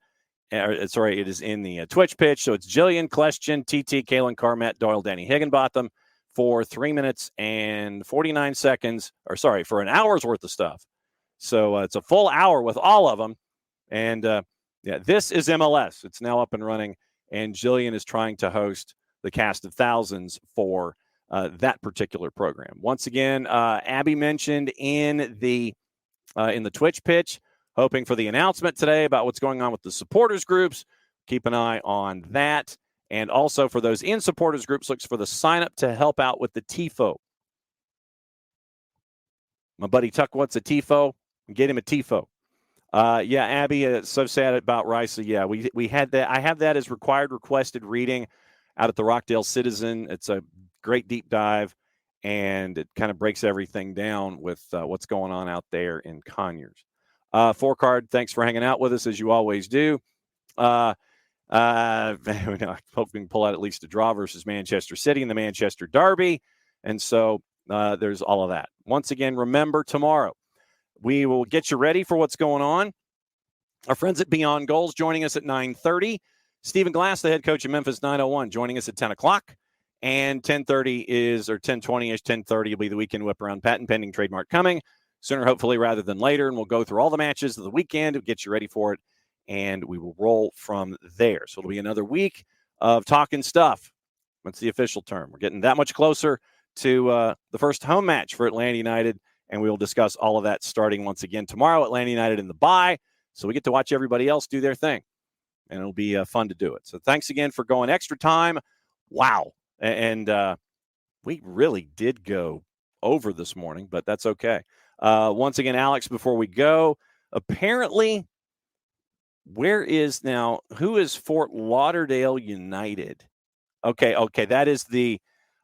A: It is in the Twitch pitch. So it's Jillian, Kleshchin, TT, Kalen Carr, Matt Doyle, Danny Higginbotham for 3 minutes and 49 seconds. For an hour's worth of stuff. So it's a full hour with all of them. And this is MLS. It's now up and running. And Jillian is trying to host the cast of thousands for that particular program. Once again, Abby mentioned in the Twitch pitch, hoping for the announcement today about what's going on with the supporters groups. Keep an eye on that. And also for those in supporters groups, looks for the sign up to help out with the TIFO. My buddy Tuck wants a TIFO. Get him a TIFO. Abby, it's so sad about Rice. Yeah, we had that. I have that as requested reading out at the Rockdale Citizen. It's a great deep dive, and it kind of breaks everything down with what's going on out there in Conyers. Four Card, thanks for hanging out with us as you always do. I hope we can pull out at least a draw versus Manchester City in the Manchester Derby, and so there's all of that. Once again, remember tomorrow. We will get you ready for what's going on. Our friends at Beyond Goals joining us at 9:30. Stephen Glass, the head coach of Memphis 901, joining us at 10 o'clock. And 10:30 or 10:20-ish, 10:30 will be the weekend whip around. Patent pending, trademark coming. Sooner, hopefully, rather than later. And we'll go through all the matches of the weekend to get you ready for it. And we will roll from there. So it'll be another week of talking stuff. That's the official term. We're getting that much closer to the first home match for Atlanta United. And we will discuss all of that starting once again tomorrow. Atlanta United in the bye. So we get to watch everybody else do their thing. And it'll be fun to do it. So thanks again for going extra time. Wow. And we really did go over this morning, but that's okay. Once again, Alex, before we go, apparently, who is Fort Lauderdale United? Okay. That is the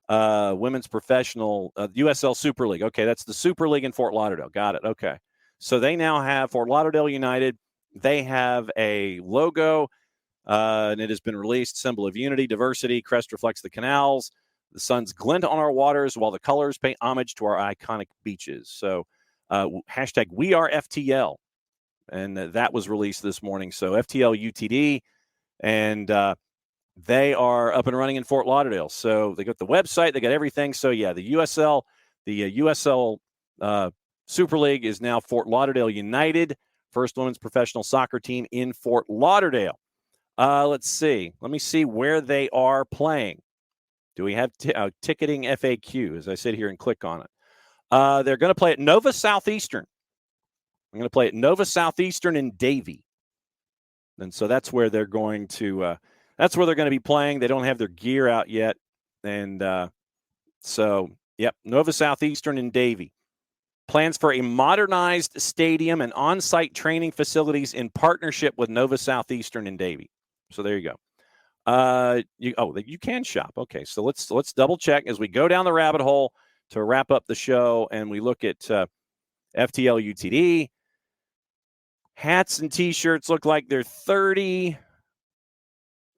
A: women's professional USL Super League. Okay, that's the Super League in Fort Lauderdale. Got it. Okay. So they now have Fort Lauderdale United. They have a logo and it has been released. Symbol of unity, diversity. Crest reflects the canals. The suns glint on our waters while the colors pay homage to our iconic beaches. So hashtag We Are FTL. And that was released this morning. So FTL UTD. And they are up and running in Fort Lauderdale. So they got the website. They got everything. So, yeah, the USL Super League is now Fort Lauderdale United, first women's professional soccer team in Fort Lauderdale. Let's see. Let me see where they are playing. Do we have ticketing FAQ as I sit here and click on it? They're going to play at Nova Southeastern. I'm going to play at Nova Southeastern in Davie. And so that's where they're going to be playing. They don't have their gear out yet. And Nova Southeastern in Davie. Plans for a modernized stadium and on-site training facilities in partnership with Nova Southeastern in Davie. So there you go. You can shop. Okay, so let's double check as we go down the rabbit hole to wrap up the show, and we look at FTL UTD. Hats and T-shirts look like they're $30,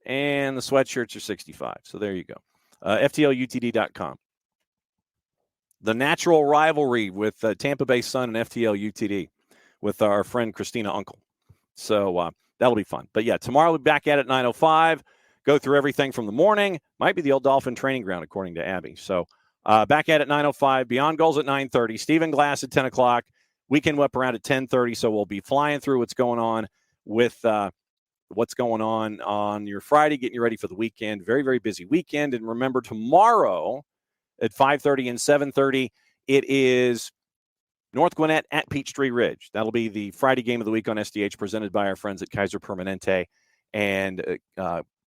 A: and the sweatshirts are $65. So there you go. FTLUTD.com. The natural rivalry with Tampa Bay Sun and FTL UTD with our friend Christina Uncle. So that'll be fun. But, yeah, tomorrow we'll be back at it 9:05. Go through everything from the morning. Might be the old Dolphin training ground, according to Abby. So back at it 9:05. Beyond Goals at 9:30. Stephen Glass at 10 o'clock. Weekend Whip around at 10:30. So we'll be flying through what's going on with what's going on your Friday, getting you ready for the weekend. Very, very busy weekend. And remember, tomorrow at 5:30 and 7:30, it is North Gwinnett at Peachtree Ridge. That'll be the Friday game of the week on SDH, presented by our friends at Kaiser Permanente and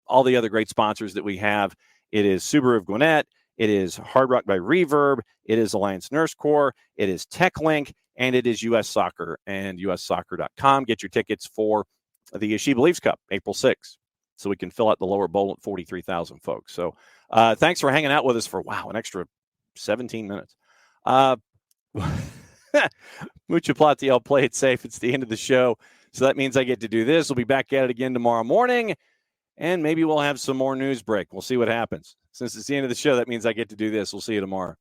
A: all the other great sponsors that we have. It is Subaru of Gwinnett. It is Hard Rock by Reverb. It is Alliance Nurse Corps. It is TechLink. And it is US Soccer and ussoccer.com. Get your tickets for the She Believes Cup, April 6th, so we can fill out the lower bowl at 43,000 folks. So thanks for hanging out with us for, an extra 17 minutes. Mucho Platiel, play it safe. It's the end of the show, so that means I get to do this. We'll be back at it again tomorrow morning, and maybe we'll have some more news break. We'll see what happens. Since it's the end of the show, that means I get to do this. We'll see you tomorrow.